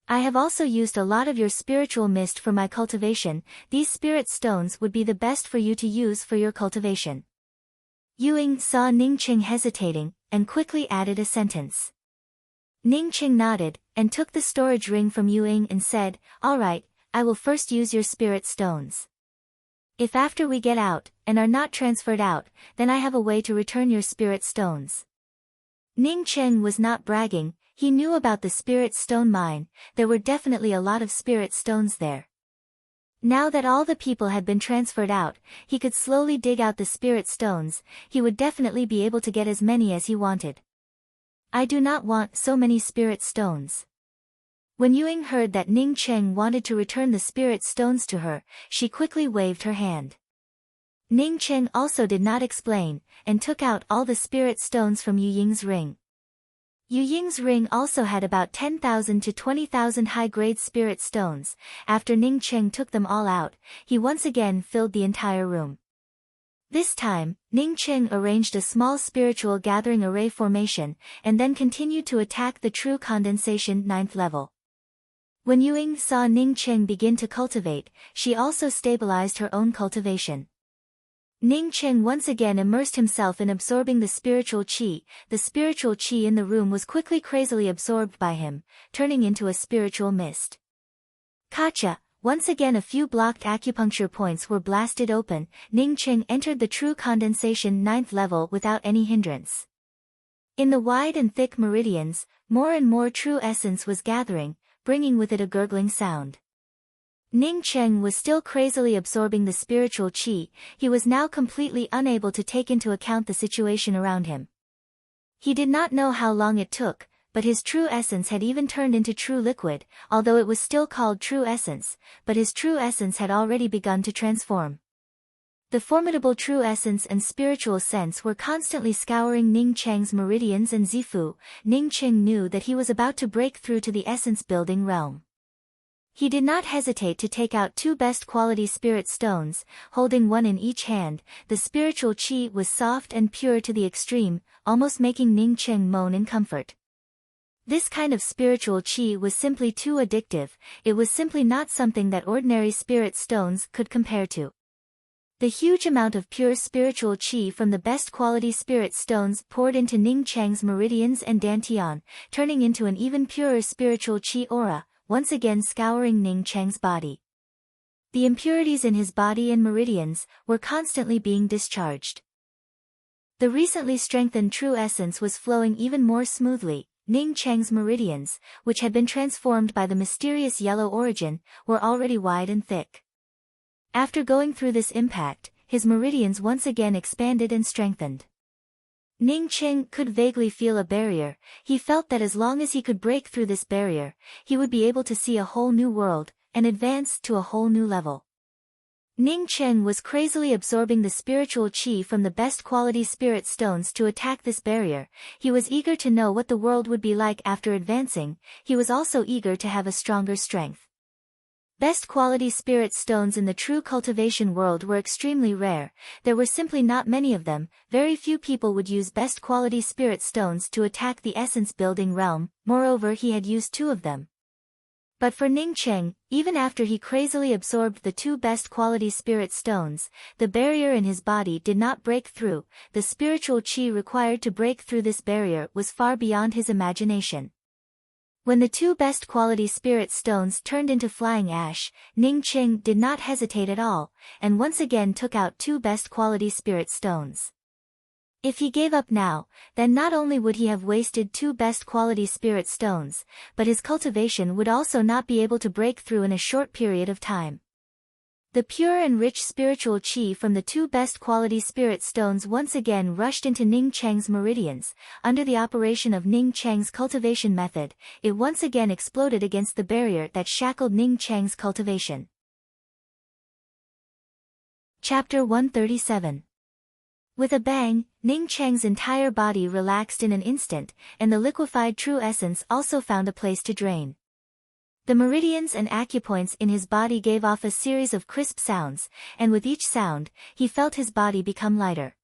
I have also used a lot of your spiritual mist for my cultivation. These spirit stones would be the best for you to use for your cultivation. Yu Ying saw Ning Cheng hesitating, and quickly added a sentence. Ning Cheng nodded, and took the storage ring from Yu Ying and said, All right, I will first use your spirit stones. If after we get out, and are not transferred out, then I have a way to return your spirit stones. Ning Cheng was not bragging. He knew about the spirit stone mine. There were definitely a lot of spirit stones there. Now that all the people had been transferred out, he could slowly dig out the spirit stones. He would definitely be able to get as many as he wanted. I do not want so many spirit stones. When Yu Ying heard that Ning Cheng wanted to return the spirit stones to her, she quickly waved her hand. Ning Cheng also did not explain, and took out all the spirit stones from Yu Ying's ring. Yu Ying's ring also had about 10,000 to 20,000 high-grade spirit stones. After Ning Cheng took them all out, he once again filled the entire room. This time, Ning Cheng arranged a small spiritual gathering array formation, and then continued to attack the true condensation 9th level. When Yu Ying saw Ning Cheng begin to cultivate, she also stabilized her own cultivation. Ning Cheng once again immersed himself in absorbing the spiritual qi. The spiritual qi in the room was quickly crazily absorbed by him, turning into a spiritual mist. Kacha, once again a few blocked acupuncture points were blasted open. Ning Qing entered the true condensation 9th level without any hindrance. In the wide and thick meridians, more and more true essence was gathering, bringing with it a gurgling sound. Ning Qing was still crazily absorbing the spiritual qi. He was now completely unable to take into account the situation around him. He did not know how long it took, but his true essence had even turned into true liquid, although it was still called true essence, but his true essence had already begun to transform. The formidable true essence and spiritual sense were constantly scouring Ning Cheng's meridians and Zifu. Ning Qing knew that he was about to break through to the essence-building realm. He did not hesitate to take out 2 best quality spirit stones, holding one in each hand. The spiritual qi was soft and pure to the extreme, almost making Ning Qing moan in comfort. This kind of spiritual qi was simply too addictive. It was simply not something that ordinary spirit stones could compare to. The huge amount of pure spiritual qi from the best quality spirit stones poured into Ning Cheng's meridians and dantian, turning into an even purer spiritual qi aura, once again scouring Ning Cheng's body. The impurities in his body and meridians were constantly being discharged. The recently strengthened true essence was flowing even more smoothly. Ning Cheng's meridians, which had been transformed by the mysterious yellow origin, were already wide and thick. After going through this impact, his meridians once again expanded and strengthened. Ning Qing could vaguely feel a barrier. He felt that as long as he could break through this barrier, he would be able to see a whole new world, and advance to a whole new level. Ning Qing was crazily absorbing the spiritual qi from the best quality spirit stones to attack this barrier. He was eager to know what the world would be like after advancing. He was also eager to have a stronger strength. Best quality spirit stones in the true cultivation world were extremely rare. There were simply not many of them. Very few people would use best quality spirit stones to attack the essence building realm. Moreover, he had used 2 of them. But for Ning Qing, even after he crazily absorbed the 2 best quality spirit stones, the barrier in his body did not break through. The spiritual qi required to break through this barrier was far beyond his imagination. When the 2 best quality spirit stones turned into flying ash, Ning Qing did not hesitate at all, and once again took out 2 best quality spirit stones. If he gave up now, then not only would he have wasted 2 best quality spirit stones, but his cultivation would also not be able to break through in a short period of time. The pure and rich spiritual qi from the 2 best quality spirit stones once again rushed into Ning Cheng's meridians. Under the operation of Ning Cheng's cultivation method, it once again exploded against the barrier that shackled Ning Cheng's cultivation. Chapter 137. With a bang, Ning Cheng's entire body relaxed in an instant, and the liquefied true essence also found a place to drain. The meridians and acupoints in his body gave off a series of crisp sounds, and with each sound, he felt his body become lighter.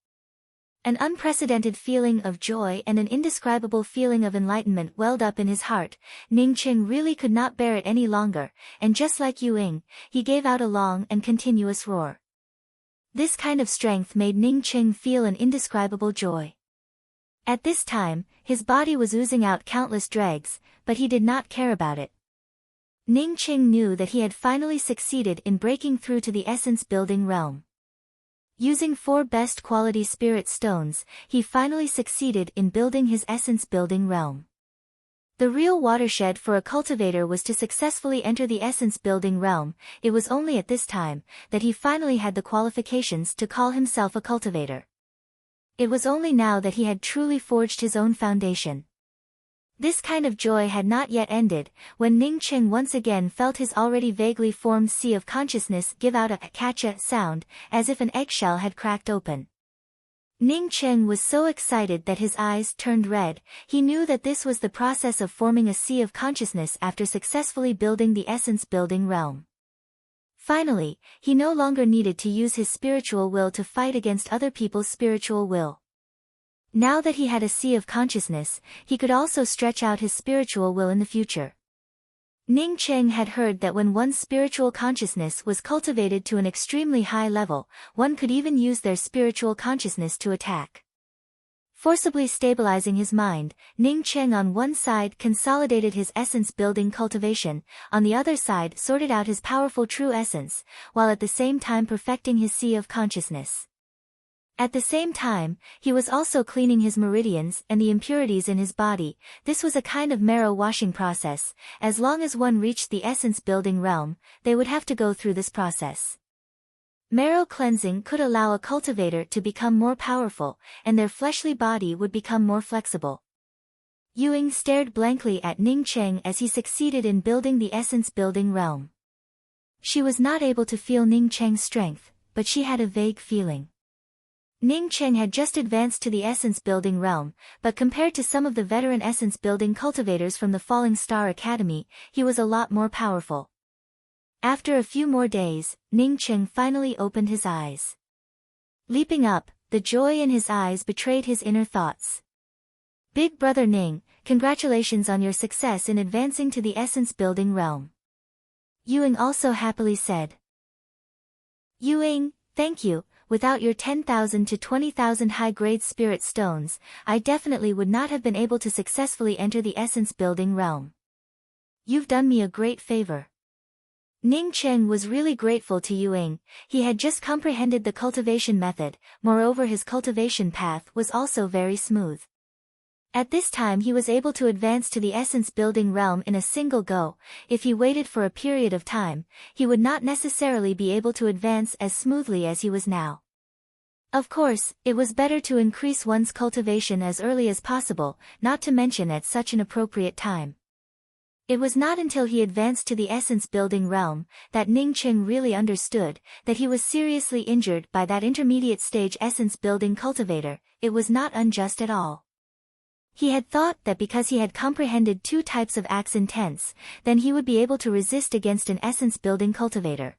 An unprecedented feeling of joy and an indescribable feeling of enlightenment welled up in his heart. Ning Qing really could not bear it any longer, and just like Yu Ying, he gave out a long and continuous roar. This kind of strength made Ning Qing feel an indescribable joy. At this time, his body was oozing out countless dregs, but he did not care about it. Ning Qing knew that he had finally succeeded in breaking through to the essence-building realm. Using 4 best quality spirit stones, he finally succeeded in building his essence-building realm. The real watershed for a cultivator was to successfully enter the essence-building realm. It was only at this time that he finally had the qualifications to call himself a cultivator. It was only now that he had truly forged his own foundation. This kind of joy had not yet ended, when Ning Qing once again felt his already vaguely formed sea of consciousness give out a kacha sound, as if an eggshell had cracked open. Ning Qing was so excited that his eyes turned red. He knew that this was the process of forming a sea of consciousness after successfully building the essence-building realm. Finally, he no longer needed to use his spiritual will to fight against other people's spiritual will. Now that he had a sea of consciousness, he could also stretch out his spiritual will in the future. Ning Qing had heard that when one's spiritual consciousness was cultivated to an extremely high level, one could even use their spiritual consciousness to attack. Forcibly stabilizing his mind, Ning Cheng on one side consolidated his essence-building cultivation, on the other side sorted out his powerful true essence, while at the same time perfecting his sea of consciousness. At the same time, he was also cleaning his meridians and the impurities in his body. This was a kind of marrow washing process. As long as one reached the essence-building realm, they would have to go through this process. Marrow cleansing could allow a cultivator to become more powerful, and their fleshly body would become more flexible. Ewing stared blankly at Ning Cheng as he succeeded in building the essence-building realm. She was not able to feel Ning Cheng's strength, but she had a vague feeling. Ning Cheng had just advanced to the essence-building realm, but compared to some of the veteran essence-building cultivators from the Falling Star Academy, he was a lot more powerful. After a few more days, Ning Cheng finally opened his eyes. Leaping up, the joy in his eyes betrayed his inner thoughts. Big brother Ning, congratulations on your success in advancing to the essence-building realm. Ewing also happily said. Ewing, thank you. Without your 10,000 to 20,000 high-grade spirit stones, I definitely would not have been able to successfully enter the essence-building realm. You've done me a great favor. Ning Cheng was really grateful to Ewing. He had just comprehended the cultivation method, moreover his cultivation path was also very smooth. At this time he was able to advance to the essence-building realm in a single go. If he waited for a period of time, he would not necessarily be able to advance as smoothly as he was now. Of course, it was better to increase one's cultivation as early as possible, not to mention at such an appropriate time. It was not until he advanced to the essence-building realm that Ning Cheng really understood that he was seriously injured by that intermediate-stage essence-building cultivator. It was not unjust at all. He had thought that because he had comprehended two types of axe intents, then he would be able to resist against an essence-building cultivator.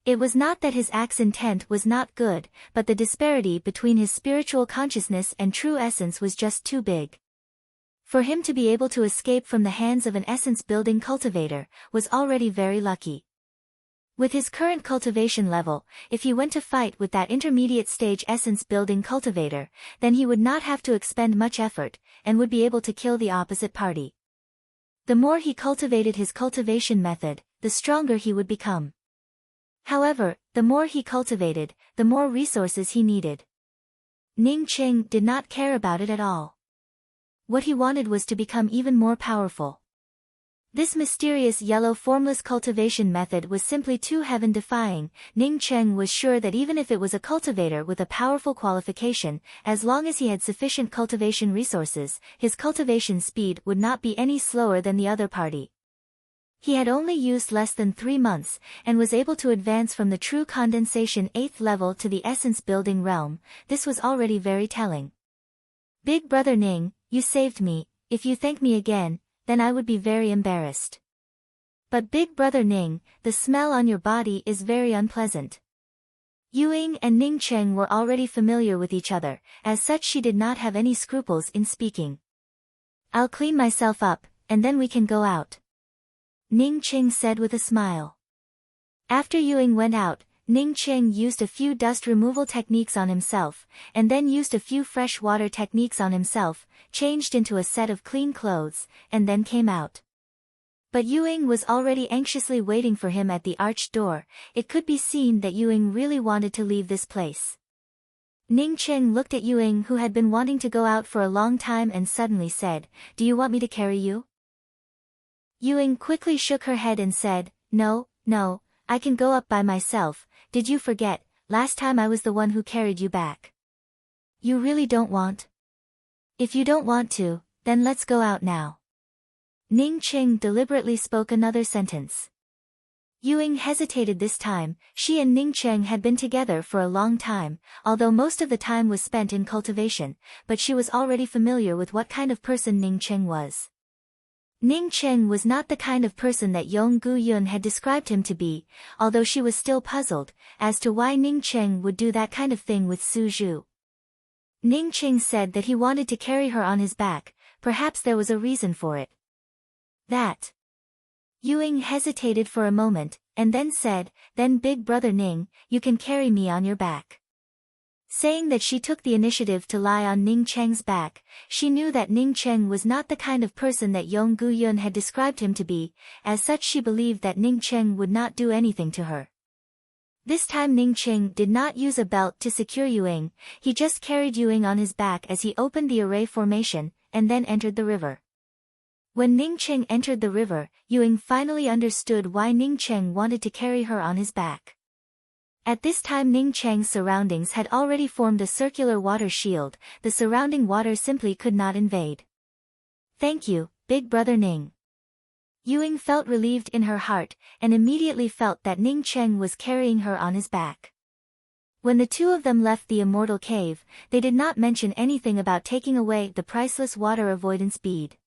It was not that his axe intent was not good, but the disparity between his spiritual consciousness and true essence was just too big. For him to be able to escape from the hands of an essence-building cultivator was already very lucky. With his current cultivation level, if he went to fight with that intermediate-stage essence-building cultivator, then he would not have to expend much effort, and would be able to kill the opposite party. The more he cultivated his cultivation method, the stronger he would become. However, the more he cultivated, the more resources he needed. Ning Cheng did not care about it at all. What he wanted was to become even more powerful. This mysterious yellow formless cultivation method was simply too heaven-defying. Ning Cheng was sure that even if it was a cultivator with a powerful qualification, as long as he had sufficient cultivation resources, his cultivation speed would not be any slower than the other party. He had only used less than 3 months, and was able to advance from the true condensation 8th level to the essence-building realm. This was already very telling. Big brother Ning, you saved me. If you thank me again, then I would be very embarrassed. But Big brother Ning, the smell on your body is very unpleasant. Ewing and Ning Cheng were already familiar with each other, as such she did not have any scruples in speaking. I'll clean myself up, and then we can go out. Ning Cheng said with a smile. After Ewing went out, Ning Cheng used a few dust removal techniques on himself, and then used a few fresh water techniques on himself, changed into a set of clean clothes, and then came out. But Ewing was already anxiously waiting for him at the arched door. It could be seen that Ewing really wanted to leave this place. Ning Cheng looked at Ewing, who had been wanting to go out for a long time, and suddenly said, "Do you want me to carry you?" Ewing quickly shook her head and said, No, I can go up by myself. Did you forget, last time I was the one who carried you back? You really don't want? If you don't want to, then let's go out now. Ning Cheng deliberately spoke another sentence. Ewing hesitated this time. She and Ning Cheng had been together for a long time, although most of the time was spent in cultivation, but she was already familiar with what kind of person Ning Cheng was. Ning Cheng was not the kind of person that Yong Gu Yun had described him to be, although she was still puzzled as to why Ning Cheng would do that kind of thing with Su Zhu. Ning Cheng said that he wanted to carry her on his back. Perhaps there was a reason for it. That. Ewing hesitated for a moment, and then said, "Then Big Brother Ning, you can carry me on your back." Saying that she took the initiative to lie on Ning Cheng's back, she knew that Ning Cheng was not the kind of person that Yong Gu-yun had described him to be, as such she believed that Ning Cheng would not do anything to her. This time Ning Cheng did not use a belt to secure Yuing, he just carried Yuing on his back as he opened the array formation, and then entered the river. When Ning Cheng entered the river, Yuing finally understood why Ning Cheng wanted to carry her on his back. At this time Ning Cheng's surroundings had already formed a circular water shield, the surrounding water simply could not invade. Thank you, big brother Ning. Yuing felt relieved in her heart, and immediately felt that Ning Cheng was carrying her on his back. When the two of them left the immortal cave, they did not mention anything about taking away the priceless water avoidance bead.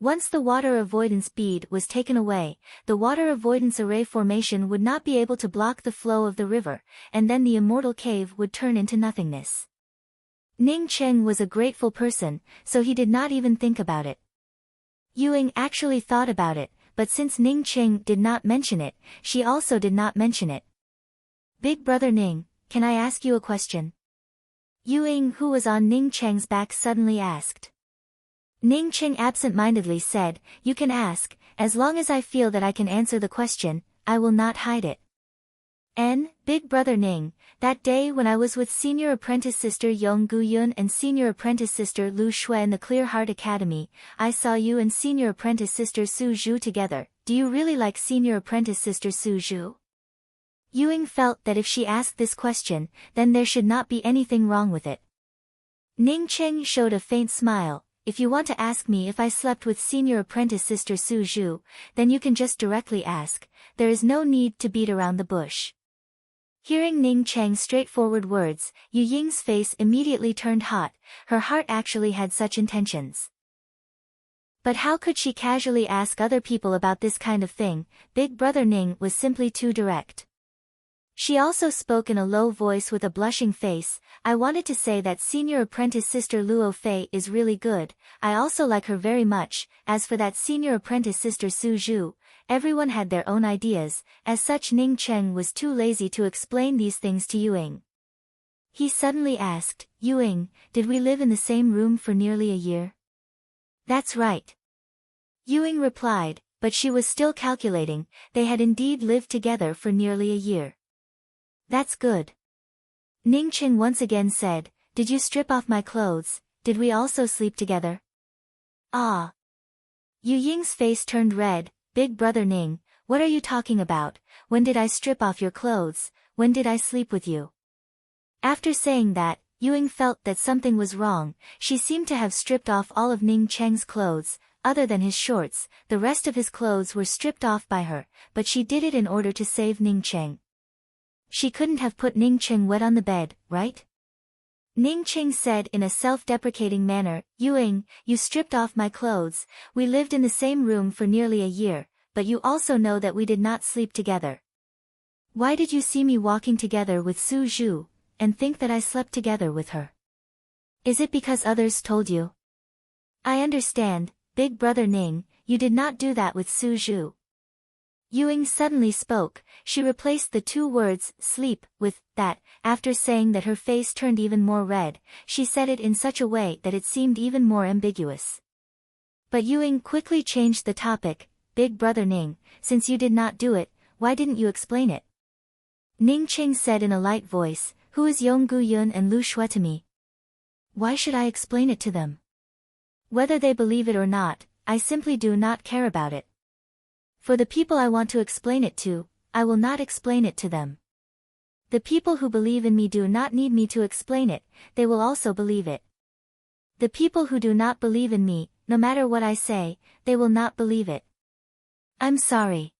Once the water avoidance bead was taken away, the water avoidance array formation would not be able to block the flow of the river, and then the immortal cave would turn into nothingness. Ning Cheng was a grateful person, so he did not even think about it. Yuing actually thought about it, but since Ning Cheng did not mention it, she also did not mention it. Big brother Ning, can I ask you a question? Yuing, who was on Ning Cheng's back, suddenly asked. Ning Cheng absent-mindedly said, you can ask, as long as I feel that I can answer the question, I will not hide it. Big brother Ning, that day when I was with senior apprentice sister Yong Gu-yun and senior apprentice sister Lu Shui in the Clear Heart Academy, I saw you and senior apprentice sister Su Zhu together. Do you really like senior apprentice sister Su Zhu? Yuing felt that if she asked this question, then there should not be anything wrong with it. Ning Cheng showed a faint smile. If you want to ask me if I slept with senior apprentice sister Su Zhu, then you can just directly ask, there is no need to beat around the bush. Hearing Ning Cheng's straightforward words, Yu Ying's face immediately turned hot, her heart actually had such intentions. But how could she casually ask other people about this kind of thing? Big brother Ning was simply too direct. She also spoke in a low voice with a blushing face, I wanted to say that senior apprentice sister Luo Fei is really good, I also like her very much. As for that senior apprentice sister Su Zhu, everyone had their own ideas, as such Ning Cheng was too lazy to explain these things to Yuing. He suddenly asked, Yuing, did we live in the same room for nearly a year? That's right. Yuing replied, but she was still calculating, they had indeed lived together for nearly a year. That's good. Ning Cheng once again said, did you strip off my clothes, did we also sleep together? Ah. Yu Ying's face turned red, big brother Ning, what are you talking about, when did I strip off your clothes, when did I sleep with you? After saying that, Yuing felt that something was wrong, she seemed to have stripped off all of Ning Cheng's clothes, other than his shorts, the rest of his clothes were stripped off by her, but she did it in order to save Ning Cheng. She couldn't have put Ning Cheng wet on the bed, right? Ning Cheng said in a self-deprecating manner, Yuing, you stripped off my clothes, we lived in the same room for nearly a year, but you also know that we did not sleep together. Why did you see me walking together with Su Zhu, and think that I slept together with her? Is it because others told you? I understand, big brother Ning, you did not do that with Su Zhu. Yuing suddenly spoke, she replaced the two words, sleep, with, that, after saying that her face turned even more red, she said it in such a way that it seemed even more ambiguous. But Yuing quickly changed the topic, big brother Ning, since you did not do it, why didn't you explain it? Ning Cheng said in a light voice, who is Yong Gu-yun and Lu Shui to me? Why should I explain it to them? Whether they believe it or not, I simply do not care about it. For the people I want to explain it to, I will not explain it to them. The people who believe in me do not need me to explain it, they will also believe it. The people who do not believe in me, no matter what I say, they will not believe it. I'm sorry.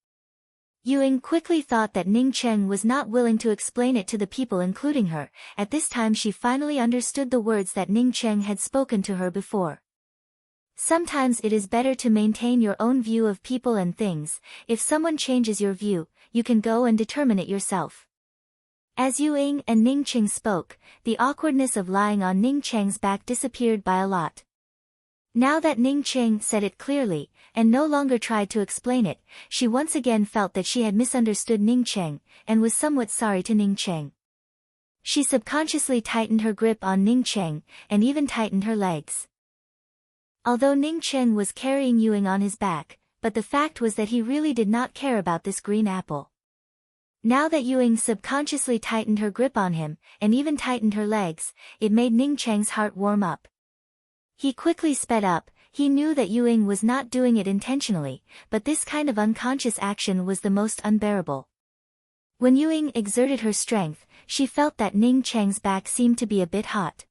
Yuing quickly thought that Ning Cheng was not willing to explain it to the people including her, at this time she finally understood the words that Ning Cheng had spoken to her before. Sometimes it is better to maintain your own view of people and things, if someone changes your view, you can go and determine it yourself. As Yuing and Ning Cheng spoke, the awkwardness of lying on Ning Cheng's back disappeared by a lot. Now that Ning Cheng said it clearly, and no longer tried to explain it, she once again felt that she had misunderstood Ning Cheng, and was somewhat sorry to Ning Cheng. She subconsciously tightened her grip on Ning Cheng, and even tightened her legs. Although Ning Cheng was carrying Yuing on his back, but the fact was that he really did not care about this green apple. Now that Yuing subconsciously tightened her grip on him, and even tightened her legs, it made Ning Cheng's heart warm up. He quickly sped up. He knew that Yuing was not doing it intentionally, but this kind of unconscious action was the most unbearable. When Yuing exerted her strength, she felt that Ning Cheng's back seemed to be a bit hot.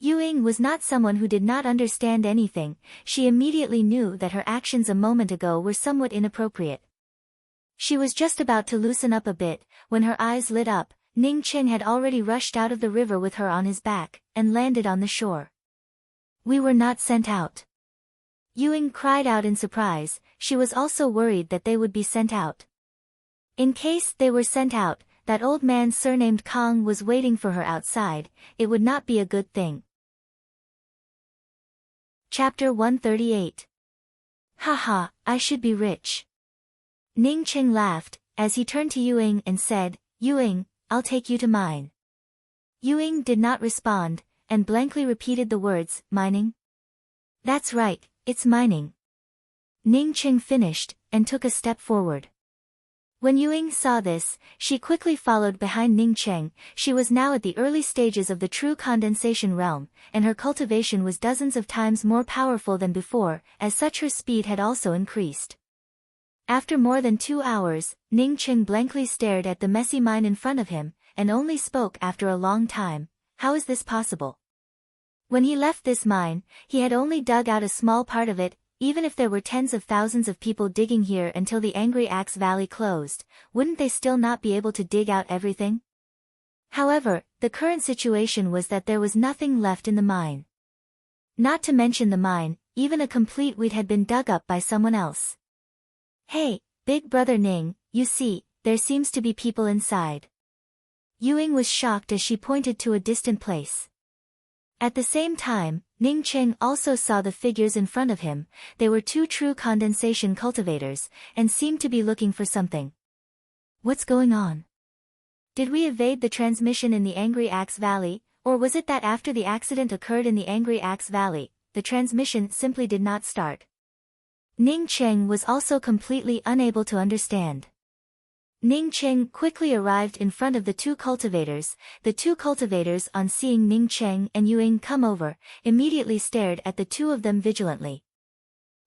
Yuing was not someone who did not understand anything. She immediately knew that her actions a moment ago were somewhat inappropriate. She was just about to loosen up a bit, when her eyes lit up. Ning Cheng had already rushed out of the river with her on his back, and landed on the shore. "We were not sent out." Yuing cried out in surprise. She was also worried that they would be sent out. In case they were sent out, that old man surnamed Kong was waiting for her outside. It would not be a good thing. Chapter 138. Haha, I should be rich. Ning Cheng laughed, as he turned to Yuing and said, "Yuing, I'll take you to mine." Yuing did not respond, and blankly repeated the words, "Mining?" "That's right, it's mining." Ning Cheng finished, and took a step forward. When Yuing saw this, she quickly followed behind Ning Cheng. She was now at the early stages of the true condensation realm, and her cultivation was dozens of times more powerful than before, as such her speed had also increased. After more than 2 hours, Ning Cheng blankly stared at the messy mine in front of him, and only spoke after a long time, "How is this possible?" When he left this mine, he had only dug out a small part of it. Even if there were tens of thousands of people digging here until the Angry Axe Valley closed, wouldn't they still not be able to dig out everything? However, the current situation was that there was nothing left in the mine. Not to mention the mine, even a complete weed had been dug up by someone else. "Hey, big brother Ning, you see, there seems to be people inside." Yuing was shocked as she pointed to a distant place. At the same time, Ning Cheng also saw the figures in front of him. They were 2 true condensation cultivators, and seemed to be looking for something. "What's going on? Did we evade the transmission in the Angry Axe Valley, or was it that after the accident occurred in the Angry Axe Valley, the transmission simply did not start?" Ning Cheng was also completely unable to understand. Ning Cheng quickly arrived in front of the 2 cultivators. The 2 cultivators, on seeing Ning Cheng and Yuing come over, immediately stared at the 2 of them vigilantly.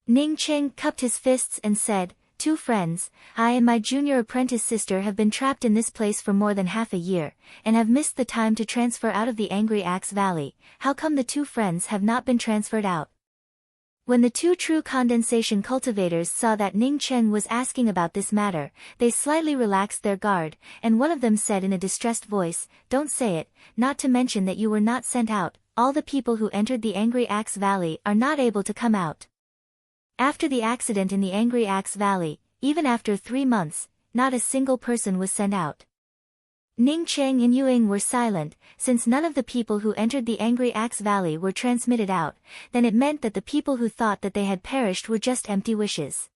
Ning Cheng cupped his fists and said, "2 friends, I and my junior apprentice sister have been trapped in this place for more than half a year, and have missed the time to transfer out of the Angry Axe Valley. How come the 2 friends have not been transferred out?" When the 2 true condensation cultivators saw that Ning Cheng was asking about this matter, they slightly relaxed their guard, and one of them said in a distressed voice, "Don't say it, not to mention that you were not sent out. All the people who entered the Angry Axe Valley are not able to come out." After the accident in the Angry Axe Valley, even after 3 months, not a single person was sent out. Ning Cheng and Yuing were silent. Since none of the people who entered the Angry Axe Valley were transmitted out, then it meant that the people who thought that they had perished were just empty wishes.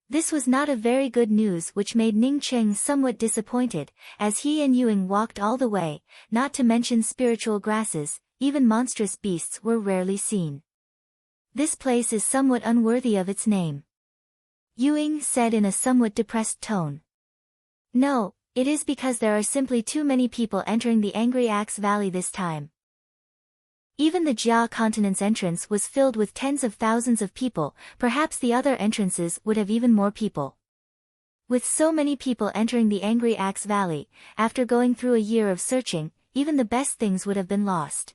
This was not a very good news, which made Ning Cheng somewhat disappointed, as he and Yuing walked all the way. Not to mention spiritual grasses, even monstrous beasts were rarely seen. "This place is somewhat unworthy of its name," Yuing said in a somewhat depressed tone. "No, it is because there are simply too many people entering the Angry Axe Valley this time." Even the Jia continent's entrance was filled with tens of thousands of people. Perhaps the other entrances would have even more people. With so many people entering the Angry Axe Valley, after going through a year of searching, even the best things would have been lost.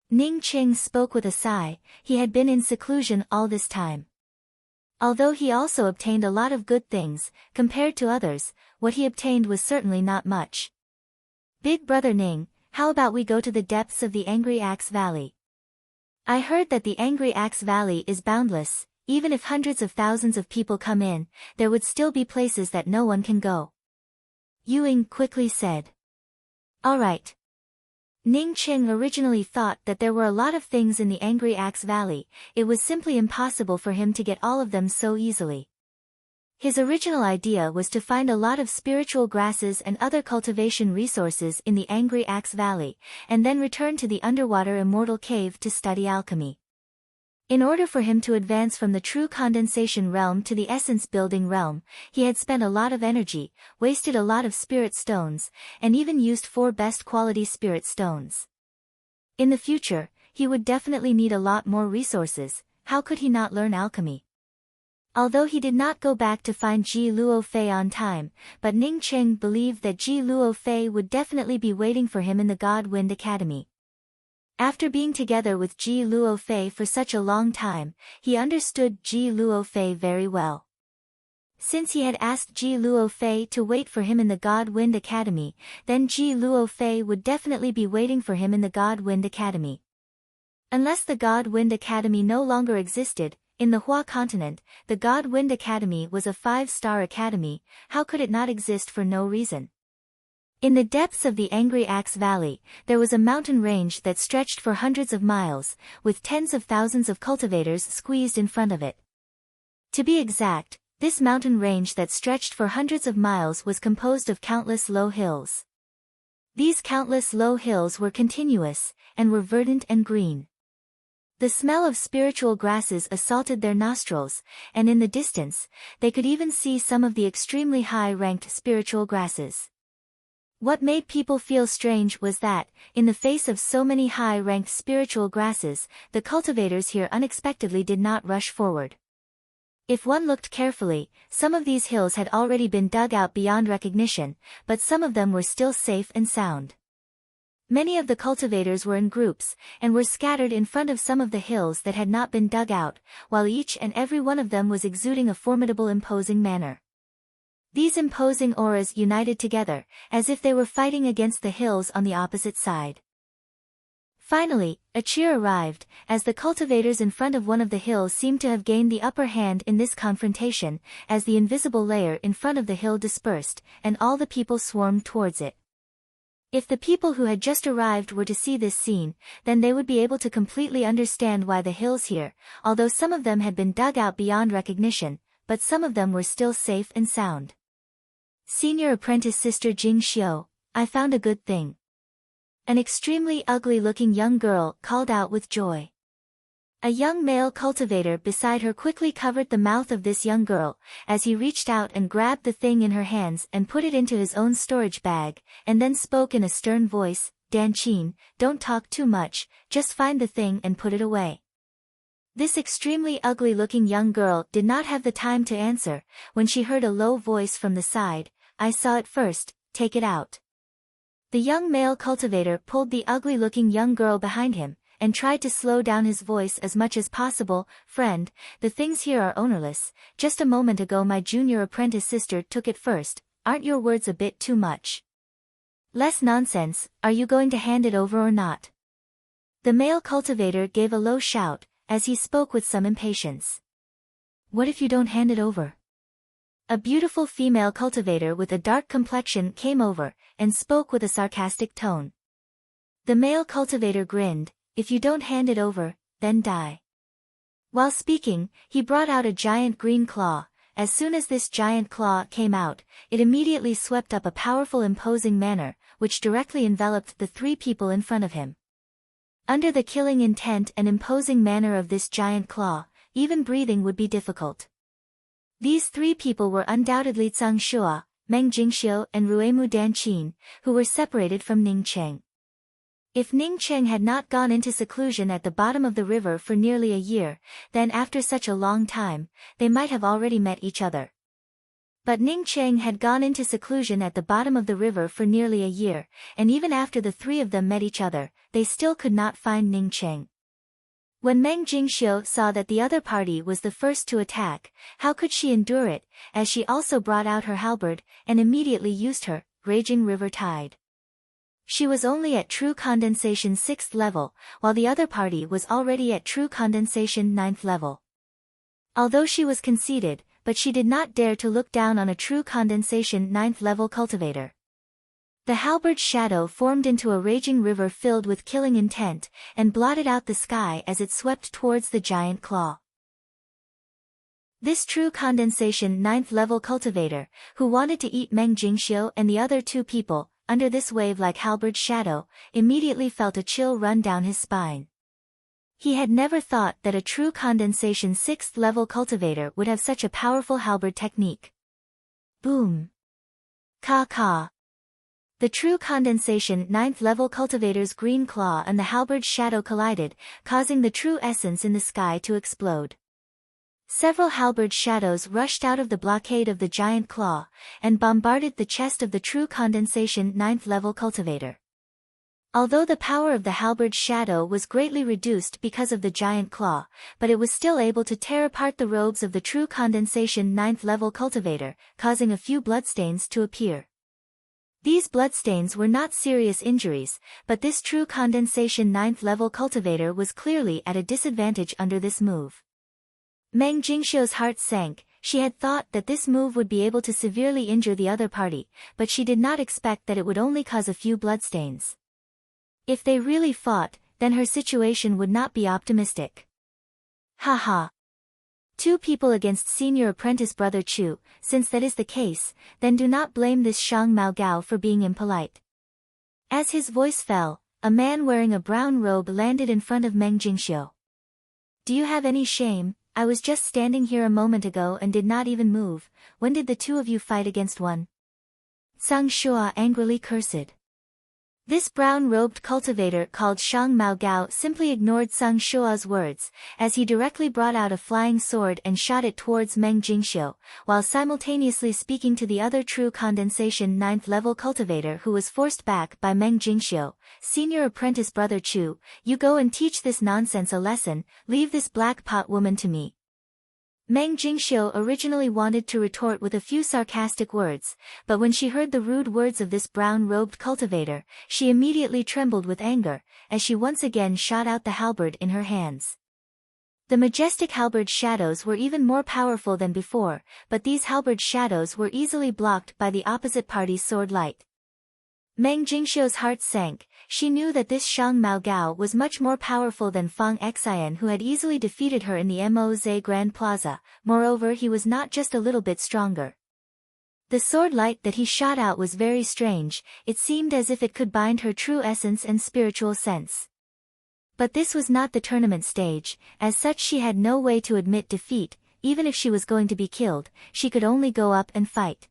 Ning Cheng spoke with a sigh. He had been in seclusion all this time. Although he also obtained a lot of good things, compared to others, what he obtained was certainly not much. "Big brother Ning, how about we go to the depths of the Angry Axe Valley? I heard that the Angry Axe Valley is boundless. Even if hundreds of thousands of people come in, there would still be places that no one can go," Yuing quickly said. "All right." Ning Cheng originally thought that there were a lot of things in the Angry Axe Valley. It was simply impossible for him to get all of them so easily. His original idea was to find a lot of spiritual grasses and other cultivation resources in the Angry Axe Valley, and then return to the underwater immortal cave to study alchemy. In order for him to advance from the true condensation realm to the essence-building realm, he had spent a lot of energy, wasted a lot of spirit stones, and even used 4 best-quality spirit stones. In the future, he would definitely need a lot more resources. How could he not learn alchemy? Although he did not go back to find Ji Luofei on time, but Ning Cheng believed that Ji Luofei would definitely be waiting for him in the God Wind Academy. After being together with Ji Luofei for such a long time, he understood Ji Luofei very well. Since he had asked Ji Luofei to wait for him in the God Wind Academy, then Ji Luofei would definitely be waiting for him in the God Wind Academy. Unless the God Wind Academy no longer existed, in the Hua continent, the God Wind Academy was a 5-star academy. How could it not exist for no reason? In the depths of the Angry Axe Valley, there was a mountain range that stretched for hundreds of miles, with tens of thousands of cultivators squeezed in front of it. To be exact, this mountain range that stretched for hundreds of miles was composed of countless low hills. These countless low hills were continuous, and were verdant and green. The smell of spiritual grasses assaulted their nostrils, and in the distance, they could even see some of the extremely high-ranked spiritual grasses. What made people feel strange was that, in the face of so many high-ranked spiritual grasses, the cultivators here unexpectedly did not rush forward. If one looked carefully, some of these hills had already been dug out beyond recognition, but some of them were still safe and sound. Many of the cultivators were in groups, and were scattered in front of some of the hills that had not been dug out, while each and every one of them was exuding a formidable imposing manner. These imposing auras united together, as if they were fighting against the hills on the opposite side. Finally, a cheer arrived, as the cultivators in front of one of the hills seemed to have gained the upper hand in this confrontation, as the invisible layer in front of the hill dispersed, and all the people swarmed towards it. If the people who had just arrived were to see this scene, then they would be able to completely understand why the hills here, although some of them had been dug out beyond recognition, but some of them were still safe and sound. Senior apprentice Sister Jing Xiu, I found a good thing. An extremely ugly-looking young girl called out with joy. A young male cultivator beside her quickly covered the mouth of this young girl, as he reached out and grabbed the thing in her hands and put it into his own storage bag, and then spoke in a stern voice, Dan Qin, don't talk too much, just find the thing and put it away. This extremely ugly-looking young girl did not have the time to answer, when she heard a low voice from the side, I saw it first, take it out. The young male cultivator pulled the ugly-looking young girl behind him, and tried to slow down his voice as much as possible, friend, the things here are ownerless, just a moment ago my junior apprentice sister took it first, aren't your words a bit too much? Less nonsense, are you going to hand it over or not? The male cultivator gave a low shout, as he spoke with some impatience. What if you don't hand it over? A beautiful female cultivator with a dark complexion came over, and spoke with a sarcastic tone. The male cultivator grinned, if you don't hand it over, then die. While speaking, he brought out a giant green claw. As soon as this giant claw came out, it immediately swept up a powerful imposing manner, which directly enveloped the 3 people in front of him. Under the killing intent and imposing manner of this giant claw, even breathing would be difficult. These 3 people were undoubtedly Zhang Shua, Meng Jingxiu and Ruemu Danqin, who were separated from Ning Cheng. If Ning Cheng had not gone into seclusion at the bottom of the river for nearly a year, then after such a long time, they might have already met each other. But Ning Cheng had gone into seclusion at the bottom of the river for nearly a year, and even after the 3 of them met each other, they still could not find Ning Cheng. When Meng Jingxiu saw that the other party was the first to attack, how could she endure it, as she also brought out her halberd, and immediately used her raging river tide. She was only at true condensation 6th level, while the other party was already at true condensation 9th level. Although she was conceited, but she did not dare to look down on a true condensation 9th level cultivator. The halberd's shadow formed into a raging river filled with killing intent, and blotted out the sky as it swept towards the giant claw. This true condensation 9th level cultivator, who wanted to eat Meng Jingxiu and the other two people, under this wave-like halberd shadow, immediately felt a chill run down his spine. He had never thought that a true condensation 6th level cultivator would have such a powerful halberd technique. Boom! Ka. The true condensation 9th level cultivator's green claw and the halberd shadow collided, causing the true essence in the sky to explode. Several halberd shadows rushed out of the blockade of the giant claw, and bombarded the chest of the true condensation 9th level cultivator. Although the power of the halberd shadow was greatly reduced because of the giant claw, but it was still able to tear apart the robes of the true condensation 9th level cultivator, causing a few bloodstains to appear. These bloodstains were not serious injuries, but this true condensation 9th level cultivator was clearly at a disadvantage under this move. Meng Jingxiu's heart sank. She had thought that this move would be able to severely injure the other party, but she did not expect that it would only cause a few bloodstains. If they really fought, then her situation would not be optimistic. Haha. Two people against senior apprentice brother Chu. Since that is the case, then do not blame this Shang Mao Gao for being impolite. As his voice fell, a man wearing a brown robe landed in front of Meng Jingxiu. Do you have any shame? I was just standing here a moment ago and did not even move. When did the two of you fight against one? Sang Shua angrily cursed. This brown-robed cultivator called Shang Mao Gao simply ignored Sang Shua's words, as he directly brought out a flying sword and shot it towards Meng Jingxiu, while simultaneously speaking to the other true condensation 9th level cultivator who was forced back by Meng Jingxiu. Senior apprentice brother Chu, you go and teach this nonsense a lesson, leave this black pot woman to me. Meng Jingxiu originally wanted to retort with a few sarcastic words, but when she heard the rude words of this brown-robed cultivator, she immediately trembled with anger, as she once again shot out the halberd in her hands. The majestic halberd shadows were even more powerful than before, but these halberd shadows were easily blocked by the opposite party's sword light. Meng Jingxiu's heart sank. She knew that this Shang Mao Gao was much more powerful than Fang Xian, who had easily defeated her in the Moze Grand Plaza. Moreover, he was not just a little bit stronger. The sword light that he shot out was very strange. It seemed as if it could bind her true essence and spiritual sense. But this was not the tournament stage. As such, she had no way to admit defeat. Even if she was going to be killed, she could only go up and fight.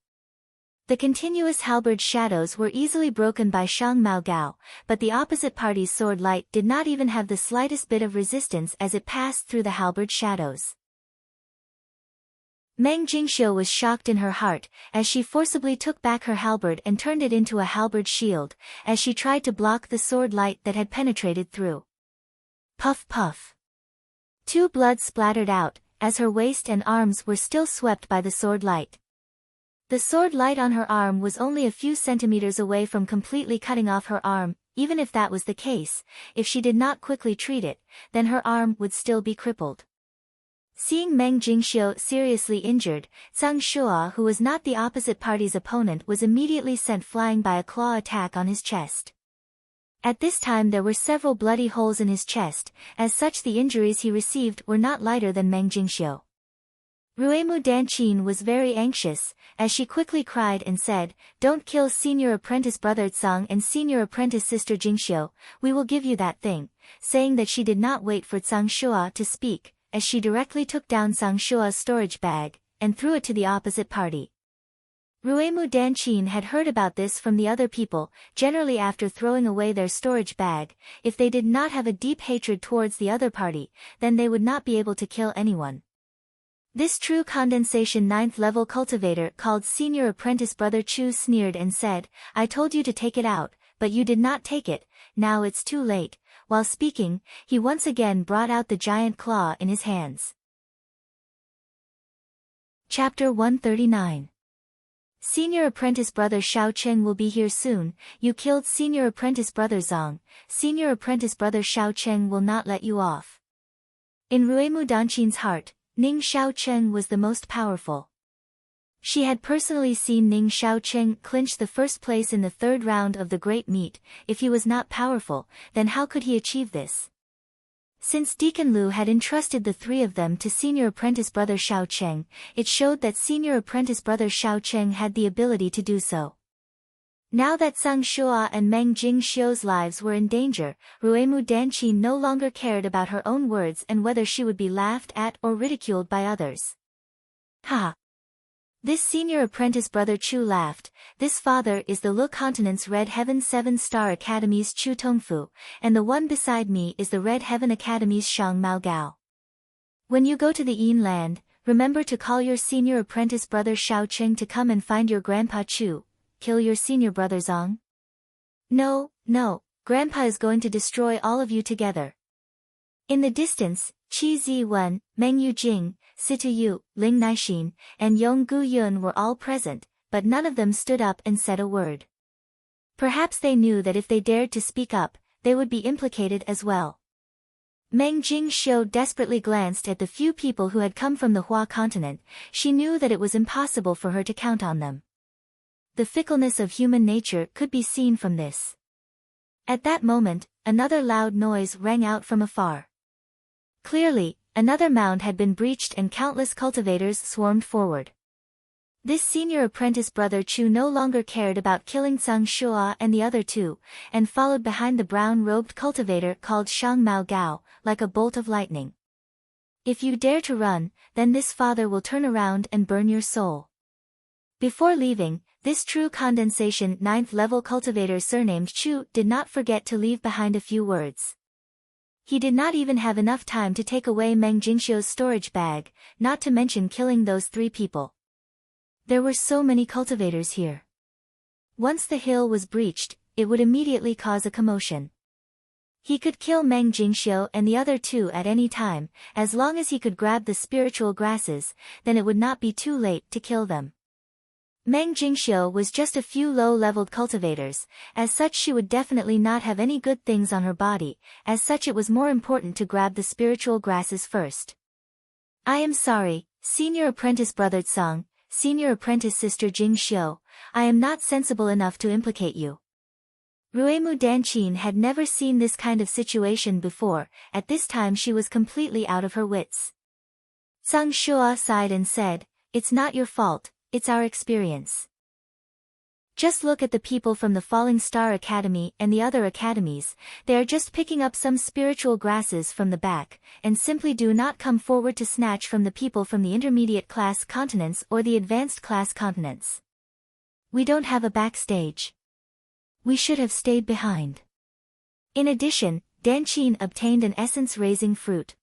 The continuous halberd shadows were easily broken by Shang Mao Gao, but the opposite party's sword light did not even have the slightest bit of resistance as it passed through the halberd shadows. Meng Jingxiu was shocked in her heart, as she forcibly took back her halberd and turned it into a halberd shield, as she tried to block the sword light that had penetrated through. Puff puff. Two blood splattered out, as her waist and arms were still swept by the sword light. The sword light on her arm was only a few centimeters away from completely cutting off her arm. Even if that was the case, if she did not quickly treat it, then her arm would still be crippled. Seeing Meng Jingxiu seriously injured, Sang Shua, who was not the opposite party's opponent, was immediately sent flying by a claw attack on his chest. At this time there were several bloody holes in his chest. As such, the injuries he received were not lighter than Meng Jingxiu. Ruemu Danqin was very anxious, as she quickly cried and said, "Don't kill senior apprentice brother Tsang and senior apprentice sister Jingxiu, we will give you that thing," saying that she did not wait for Sang Shua to speak, as she directly took down Sang Shua's storage bag, and threw it to the opposite party. Ruemu Danqin had heard about this from the other people. Generally, after throwing away their storage bag, if they did not have a deep hatred towards the other party, then they would not be able to kill anyone. This true condensation 9th level cultivator called senior apprentice brother Chu sneered and said, "I told you to take it out, but you did not take it, now it's too late." While speaking, he once again brought out the giant claw in his hands. Chapter 139. Senior apprentice brother Xiaocheng will be here soon. You killed senior apprentice brother Zhang. Senior apprentice brother Xiaocheng will not let you off. In Ruemu Danqin's heart, Ning Xiaocheng was the most powerful. She had personally seen Ning Xiaocheng clinch the first place in the third round of the Great Meet. If he was not powerful, then how could he achieve this? Since Deacon Lu had entrusted the three of them to senior apprentice brother Xiao Cheng, it showed that senior apprentice brother Xiao Cheng had the ability to do so. Now that Zhang Shua and Meng Jingxiu's lives were in danger, Ruemu Danqi no longer cared about her own words and whether she would be laughed at or ridiculed by others. Ha! This senior apprentice brother Chu laughed. This father is the Le Continent's Red Heaven 7-Star Academy's Chu Tongfu, and the one beside me is the Red Heaven Academy's Shang Mao Gao. When you go to the Yin land, remember to call your senior apprentice brother Xiao Cheng to come and find your grandpa Chu. Kill your senior brother Zhang? No, grandpa is going to destroy all of you together. In the distance, Qi Ziwen, Meng Yujing, Situ Yu, Ling Naixin, and Yong Gu Yun were all present, but none of them stood up and said a word. Perhaps they knew that if they dared to speak up, they would be implicated as well. Meng Jingxiu desperately glanced at the few people who had come from the Hua continent. She knew that it was impossible for her to count on them. The fickleness of human nature could be seen from this. At that moment, another loud noise rang out from afar. Clearly, another mound had been breached and countless cultivators swarmed forward. This senior apprentice brother Chu no longer cared about killing Zhang Shua and the other two, and followed behind the brown-robed cultivator called Shang Mao Gao, like a bolt of lightning. If you dare to run, then this father will turn around and burn your soul. Before leaving, this true condensation 9th-level cultivator surnamed Chu did not forget to leave behind a few words. He did not even have enough time to take away Meng Jingxiu's storage bag, not to mention killing those three people. There were so many cultivators here. Once the hill was breached, it would immediately cause a commotion. He could kill Meng Jingxiu and the other two at any time, as long as he could grab the spiritual grasses, then it would not be too late to kill them. Meng Jingxiu was just a few low-leveled cultivators, as such she would definitely not have any good things on her body, as such it was more important to grab the spiritual grasses first. I am sorry, senior apprentice brother Tsang, senior apprentice sister Jingxiu, I am not sensible enough to implicate you. Ruemu Danqin had never seen this kind of situation before. At this time she was completely out of her wits. Zhang Shua sighed and said, "It's not your fault. It's our experience. Just look at the people from the Falling Star Academy and the other academies, they are just picking up some spiritual grasses from the back, and simply do not come forward to snatch from the people from the intermediate class continents or the advanced class continents. We don't have a backstage. We should have stayed behind." In addition, Danqin obtained an essence-raising fruit.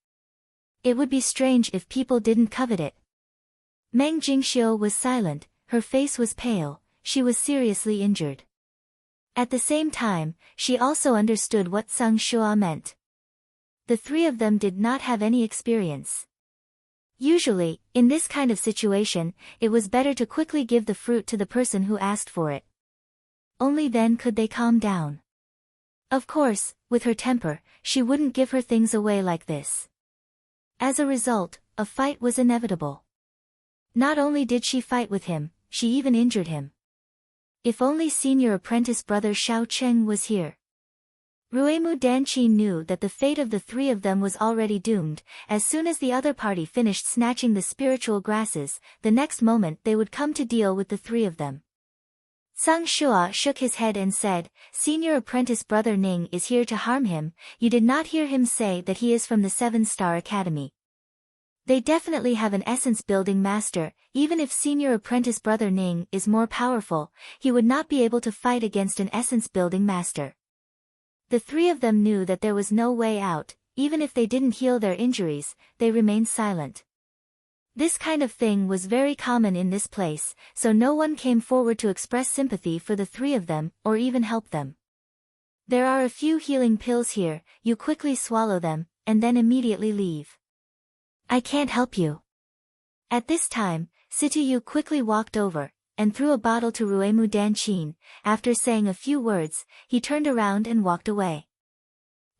It would be strange if people didn't covet it. Meng Jingxiu was silent, her face was pale, she was seriously injured. At the same time, she also understood what Zhang Shua meant. The three of them did not have any experience. Usually, in this kind of situation, it was better to quickly give the fruit to the person who asked for it. Only then could they calm down. Of course, with her temper, she wouldn't give her things away like this. As a result, a fight was inevitable. Not only did she fight with him, she even injured him. If only senior apprentice brother Xiao Cheng was here. Ruemu Danqin knew that the fate of the three of them was already doomed. As soon as the other party finished snatching the spiritual grasses, the next moment they would come to deal with the three of them. Zhang Shua shook his head and said, "Senior apprentice brother Ning is here to harm him. You did not hear him say that he is from the 7-Star Academy. They definitely have an essence-building master. Even if senior apprentice brother Ning is more powerful, he would not be able to fight against an essence-building master." The three of them knew that there was no way out. Even if they didn't heal their injuries, they remained silent. This kind of thing was very common in this place, so no one came forward to express sympathy for the three of them, or even help them. "There are a few healing pills here, you quickly swallow them, and then immediately leave. I can't help you." At this time, Situ Yu quickly walked over, and threw a bottle to Ruemu Danqin. After saying a few words, he turned around and walked away.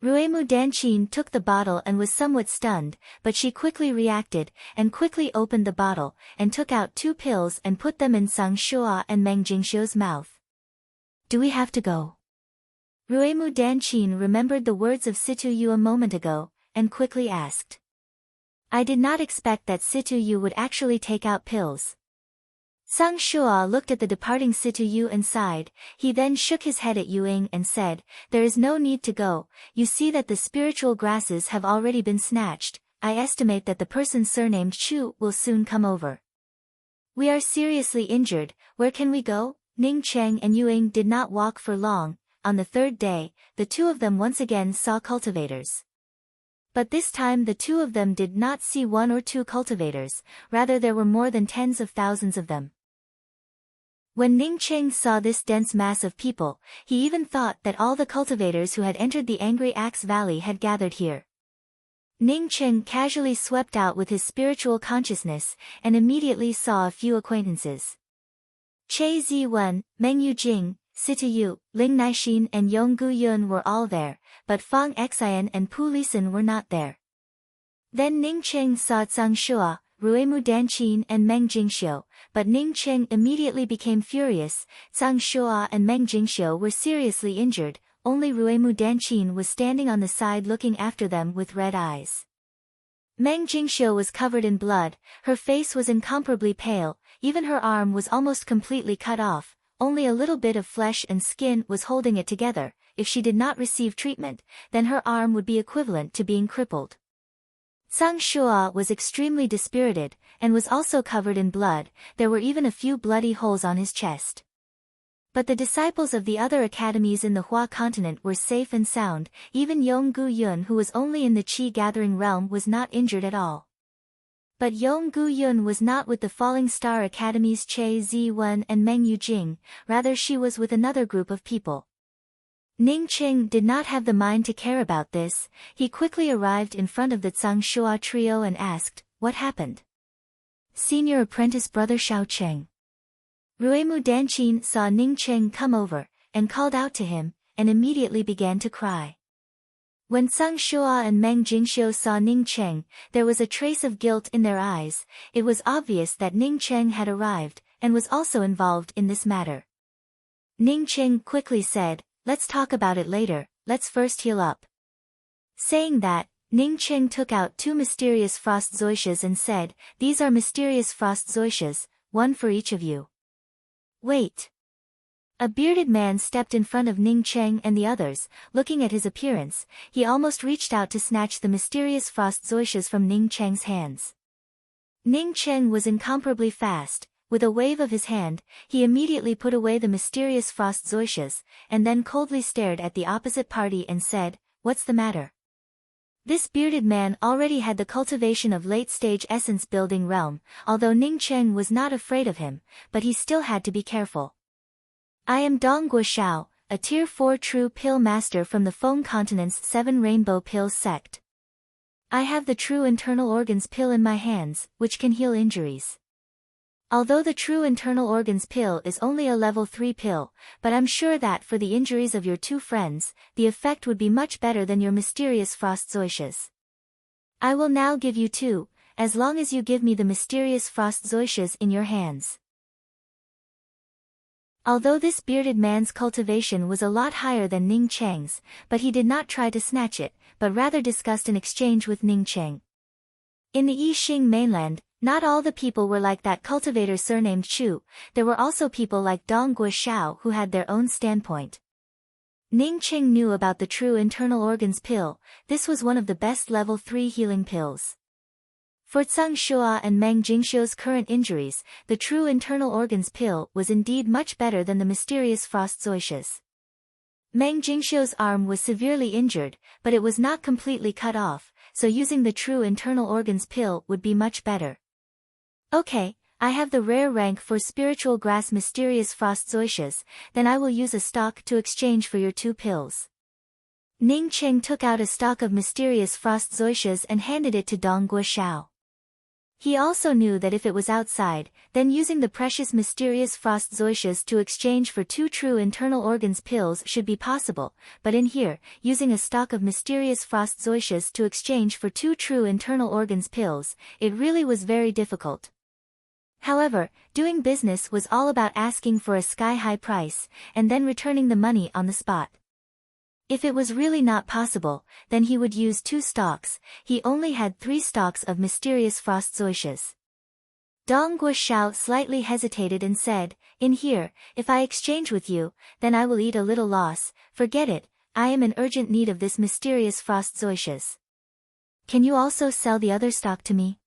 Ruemu Danqin took the bottle and was somewhat stunned, but she quickly reacted, and quickly opened the bottle, and took out 2 pills and put them in Zhang Shua and Meng Jingxiu's mouth. "Do we have to go?" Ruemu Danqin remembered the words of Situ Yu a moment ago. and quickly asked. I did not expect that Situ Yu would actually take out pills. Sang Shua looked at the departing Situ Yu and sighed. He then shook his head at Yuing and said, there is no need to go, you see that the spiritual grasses have already been snatched. I estimate that the person surnamed Chu will soon come over. We are seriously injured, where can we go? Ning Cheng and Yuing did not walk for long. On the third day, the two of them once again saw cultivators. But this time the two of them did not see one or two cultivators, rather there were more than tens of thousands of them. When Ning Cheng saw this dense mass of people, he even thought that all the cultivators who had entered the Angry Axe Valley had gathered here. Ning Cheng casually swept out with his spiritual consciousness, and immediately saw a few acquaintances. Che Ziwen, Meng Yujing, Situ Yu, Ling Naixin and Yong Gu Yun were all there, but Fang Xian and Pu Lisan were not there. Then Ning Cheng saw Tsang Shua, Ruemu Danqin and Meng Jingxiu, but Ning Cheng immediately became furious. Tsang Shua and Meng Jingxiu were seriously injured, only Ruemu Danqin was standing on the side looking after them with red eyes. Meng Jingxiu was covered in blood, her face was incomparably pale, even her arm was almost completely cut off, only a little bit of flesh and skin was holding it together. If she did not receive treatment, then her arm would be equivalent to being crippled. Tsang Shua was extremely dispirited, and was also covered in blood. There were even a few bloody holes on his chest. But the disciples of the other academies in the Hua continent were safe and sound. Even Yong Gu Yun, who was only in the Qi-gathering realm, was not injured at all. But Yong Gu Yun was not with the Falling Star Academies Che Ziwen and Meng Yujing, rather she was with another group of people. Ning Cheng did not have the mind to care about this. He quickly arrived in front of the Tsang Shua trio and asked, what happened? Senior apprentice brother Xiao Cheng. Ruemu Danqin saw Ning Cheng come over, and called out to him, and immediately began to cry. When Tsang Shua and Meng Jingxiu saw Ning Cheng, there was a trace of guilt in their eyes. It was obvious that Ning Cheng had arrived, and was also involved in this matter. Ning Cheng quickly said, let's talk about it later, let's first heal up. Saying that, Ning Cheng took out 2 mysterious frost zoishas and said, these are mysterious frost zoishas, one for each of you. Wait. A bearded man stepped in front of Ning Cheng and the others. Looking at his appearance, he almost reached out to snatch the mysterious frost zoishas from Ning Cheng's hands. Ning Cheng was incomparably fast. With a wave of his hand, he immediately put away the mysterious frost zoishas, and then coldly stared at the opposite party and said, what's the matter? This bearded man already had the cultivation of late-stage essence-building realm, although Ning Cheng was not afraid of him, but he still had to be careful. I am Dong Guoxiao, a Tier 4 True Pill Master from the Feng Continent's 7 Rainbow Pills sect. I have the True Internal Organs Pill in my hands, which can heal injuries. Although the True Internal Organs Pill is only a level 3 pill, but I'm sure that for the injuries of your 2 friends, the effect would be much better than your mysterious frost zoishas. I will now give you 2, as long as you give me the mysterious frost zoishas in your hands. Although this bearded man's cultivation was a lot higher than Ning Cheng's, but he did not try to snatch it, but rather discussed an exchange with Ning Cheng. In the Yixing mainland, not all the people were like that cultivator surnamed Chu. There were also people like Dong Guoxiao who had their own standpoint. Ning Cheng knew about the True Internal Organs Pill. This was one of the best level 3 healing pills. For Tsang Shua and Meng Jingxiu's current injuries, the True Internal Organs Pill was indeed much better than the mysterious frost zoishas. Meng Jingxiu's arm was severely injured, but it was not completely cut off, so using the True Internal Organs Pill would be much better. Okay, I have the rare rank for Spiritual Grass Mysterious Frost Zoishas, then I will use a stock to exchange for your 2 pills. Ning Cheng took out a stock of Mysterious Frost Zoishas and handed it to Dong Guoxiao. He also knew that if it was outside, then using the precious Mysterious Frost Zoishas to exchange for 2 True Internal Organs Pills should be possible, but in here, using a stock of Mysterious Frost Zoishas to exchange for 2 True Internal Organs Pills, it really was very difficult. However, doing business was all about asking for a sky-high price, and then returning the money on the spot. If it was really not possible, then he would use 2 stalks. He only had 3 stalks of mysterious frost zoysias. Dong Guoxiao slightly hesitated and said, "In here, if I exchange with you, then I will eat a little loss. Forget it, I am in urgent need of this mysterious frost zoysias. Can you also sell the other stock to me?"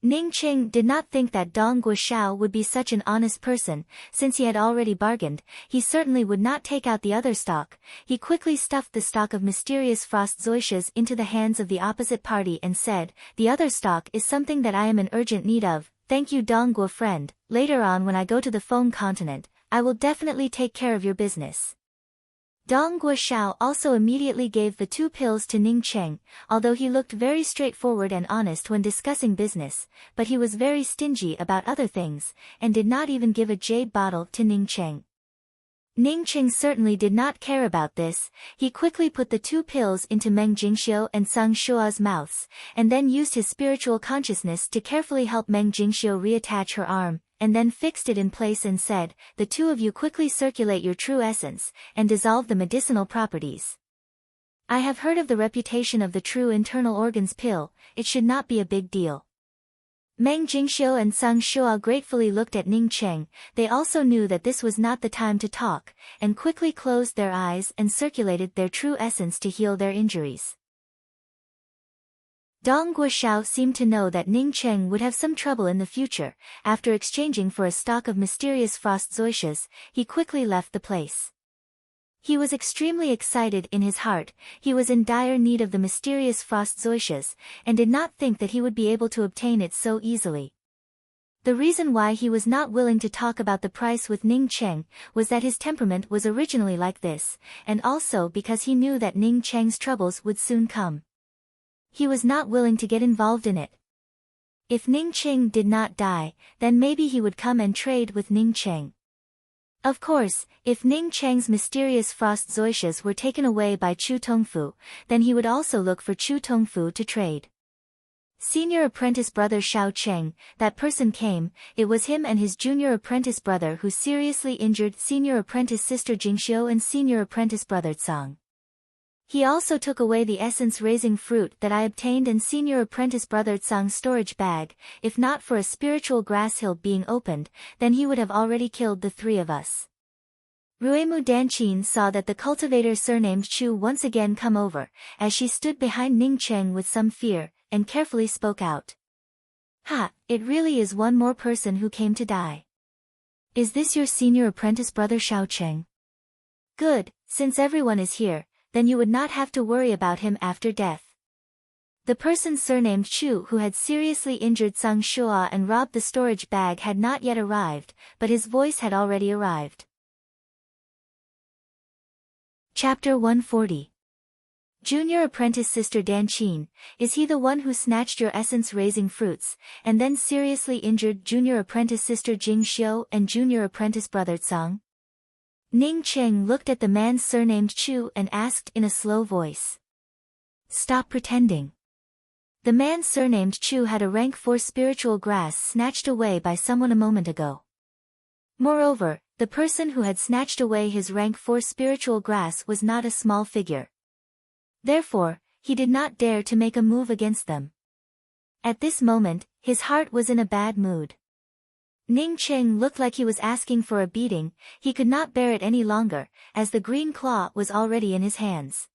Ning Qing did not think that Dong Guoxiao would be such an honest person. Since he had already bargained, he certainly would not take out the other stock. He quickly stuffed the stock of mysterious frost zoysias into the hands of the opposite party and said, "The other stock is something that I am in urgent need of. Thank you, Dong Guo friend. Later on when I go to the Feng continent, I will definitely take care of your business." Dong Guoxiao also immediately gave the 2 pills to Ning Cheng, although he looked very straightforward and honest when discussing business, but he was very stingy about other things, and did not even give a jade bottle to Ning Cheng. Ning Cheng certainly did not care about this. He quickly put the 2 pills into Meng Jingxiu and Sang Shua's mouths, and then used his spiritual consciousness to carefully help Meng Jingxiu reattach her arm, and then fixed it in place and said, "The 2 of you quickly circulate your true essence, and dissolve the medicinal properties. I have heard of the reputation of the true internal organs pill, it should not be a big deal." Meng Jingxiu and Sang Shua gratefully looked at Ning Cheng. They also knew that this was not the time to talk, and quickly closed their eyes and circulated their true essence to heal their injuries. Dong Guoxiao seemed to know that Ning Cheng would have some trouble in the future. After exchanging for a stock of mysterious frost zoysias, he quickly left the place. He was extremely excited in his heart. He was in dire need of the mysterious frost zoysias, and did not think that he would be able to obtain it so easily. The reason why he was not willing to talk about the price with Ning Cheng was that his temperament was originally like this, and also because he knew that Ning Cheng's troubles would soon come. He was not willing to get involved in it. If Ning Cheng did not die, then maybe he would come and trade with Ning Cheng. Of course, if Ning Cheng's mysterious frost zoysias were taken away by Chu Tongfu, then he would also look for Chu Tongfu to trade. Senior apprentice brother Xiao Cheng, that person came. It was him and his junior apprentice brother who seriously injured senior apprentice sister Jingxiu and senior apprentice brother Tsang. He also took away the essence-raising fruit that I obtained and senior apprentice brother Tsang's storage bag. If not for a spiritual grass hill being opened, then he would have already killed the 3 of us. Ruemu Danqin saw that the cultivator surnamed Chu once again come over, as she stood behind Ning Cheng with some fear, and carefully spoke out. "Ha, it really is one more person who came to die. Is this your senior apprentice brother Xiao Cheng? Good, since everyone is here, then you would not have to worry about him after death." The person surnamed Chu who had seriously injured Sang Shua and robbed the storage bag had not yet arrived, but his voice had already arrived. Chapter 140. Junior apprentice sister Danqin, is he the one who snatched your essence-raising fruits, and then seriously injured junior apprentice sister Jingxiu and junior apprentice brother Tsang? Ning Cheng looked at the man surnamed Chu and asked in a slow voice. "Stop pretending." The man surnamed Chu had a rank 4 spiritual grass snatched away by someone a moment ago. Moreover, the person who had snatched away his rank 4 spiritual grass was not a small figure. Therefore, he did not dare to make a move against them. At this moment, his heart was in a bad mood. Ning Cheng looked like he was asking for a beating. He could not bear it any longer, as the green claw was already in his hands.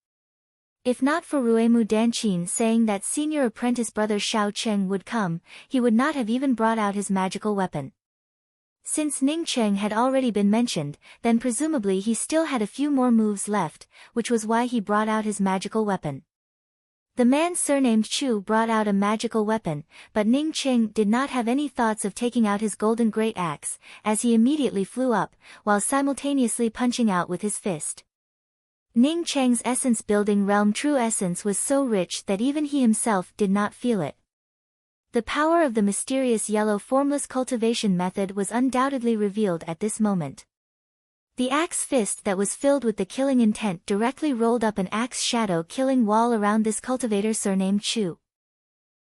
If not for Ruemu Danqin saying that senior apprentice brother Xiao Cheng would come, he would not have even brought out his magical weapon. Since Ning Cheng had already been mentioned, then presumably he still had a few more moves left, which was why he brought out his magical weapon. The man surnamed Chu brought out a magical weapon, but Ning Cheng did not have any thoughts of taking out his golden great axe, as he immediately flew up, while simultaneously punching out with his fist. Ning Cheng's essence-building realm true essence was so rich that even he himself did not feel it. The power of the mysterious yellow formless cultivation method was undoubtedly revealed at this moment. The axe fist that was filled with the killing intent directly rolled up an axe shadow killing wall around this cultivator surnamed Chu.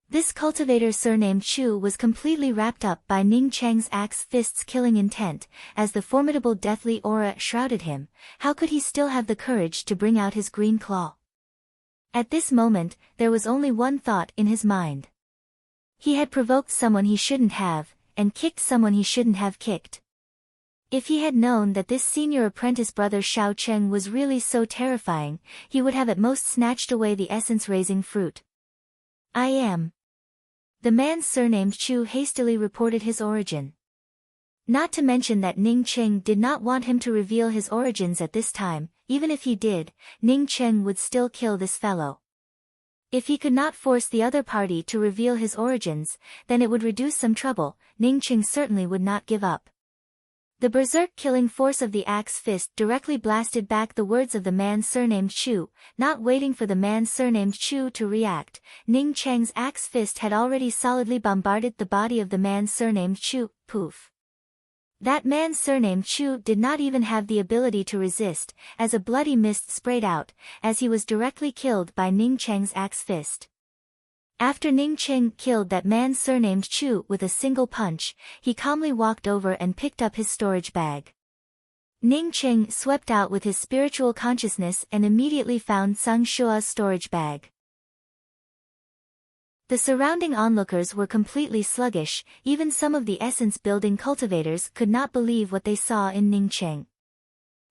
This cultivator surnamed Chu was completely wrapped up by Ning Cheng's axe fist's killing intent, as the formidable deathly aura shrouded him. How could he still have the courage to bring out his green claw? At this moment, there was only one thought in his mind. He had provoked someone he shouldn't have, and kicked someone he shouldn't have kicked. If he had known that this senior apprentice brother Xiao Cheng was really so terrifying, he would have at most snatched away the essence-raising fruit. I am. The man surnamed Chu hastily reported his origin. Not to mention that Ning Cheng did not want him to reveal his origins at this time. Even if he did, Ning Cheng would still kill this fellow. If he could not force the other party to reveal his origins, then it would reduce some trouble. Ning Cheng certainly would not give up. The berserk killing force of the axe fist directly blasted back the words of the man surnamed Chu. Not waiting for the man surnamed Chu to react, Ning Cheng's axe fist had already solidly bombarded the body of the man surnamed Chu. Poof. That man surnamed Chu did not even have the ability to resist, as a bloody mist sprayed out, as he was directly killed by Ning Cheng's axe fist. After Ning Cheng killed that man surnamed Chu with a single punch, he calmly walked over and picked up his storage bag. Ning Cheng swept out with his spiritual consciousness and immediately found Sang Shua's storage bag. The surrounding onlookers were completely sluggish. Even some of the essence-building cultivators could not believe what they saw in Ning Cheng.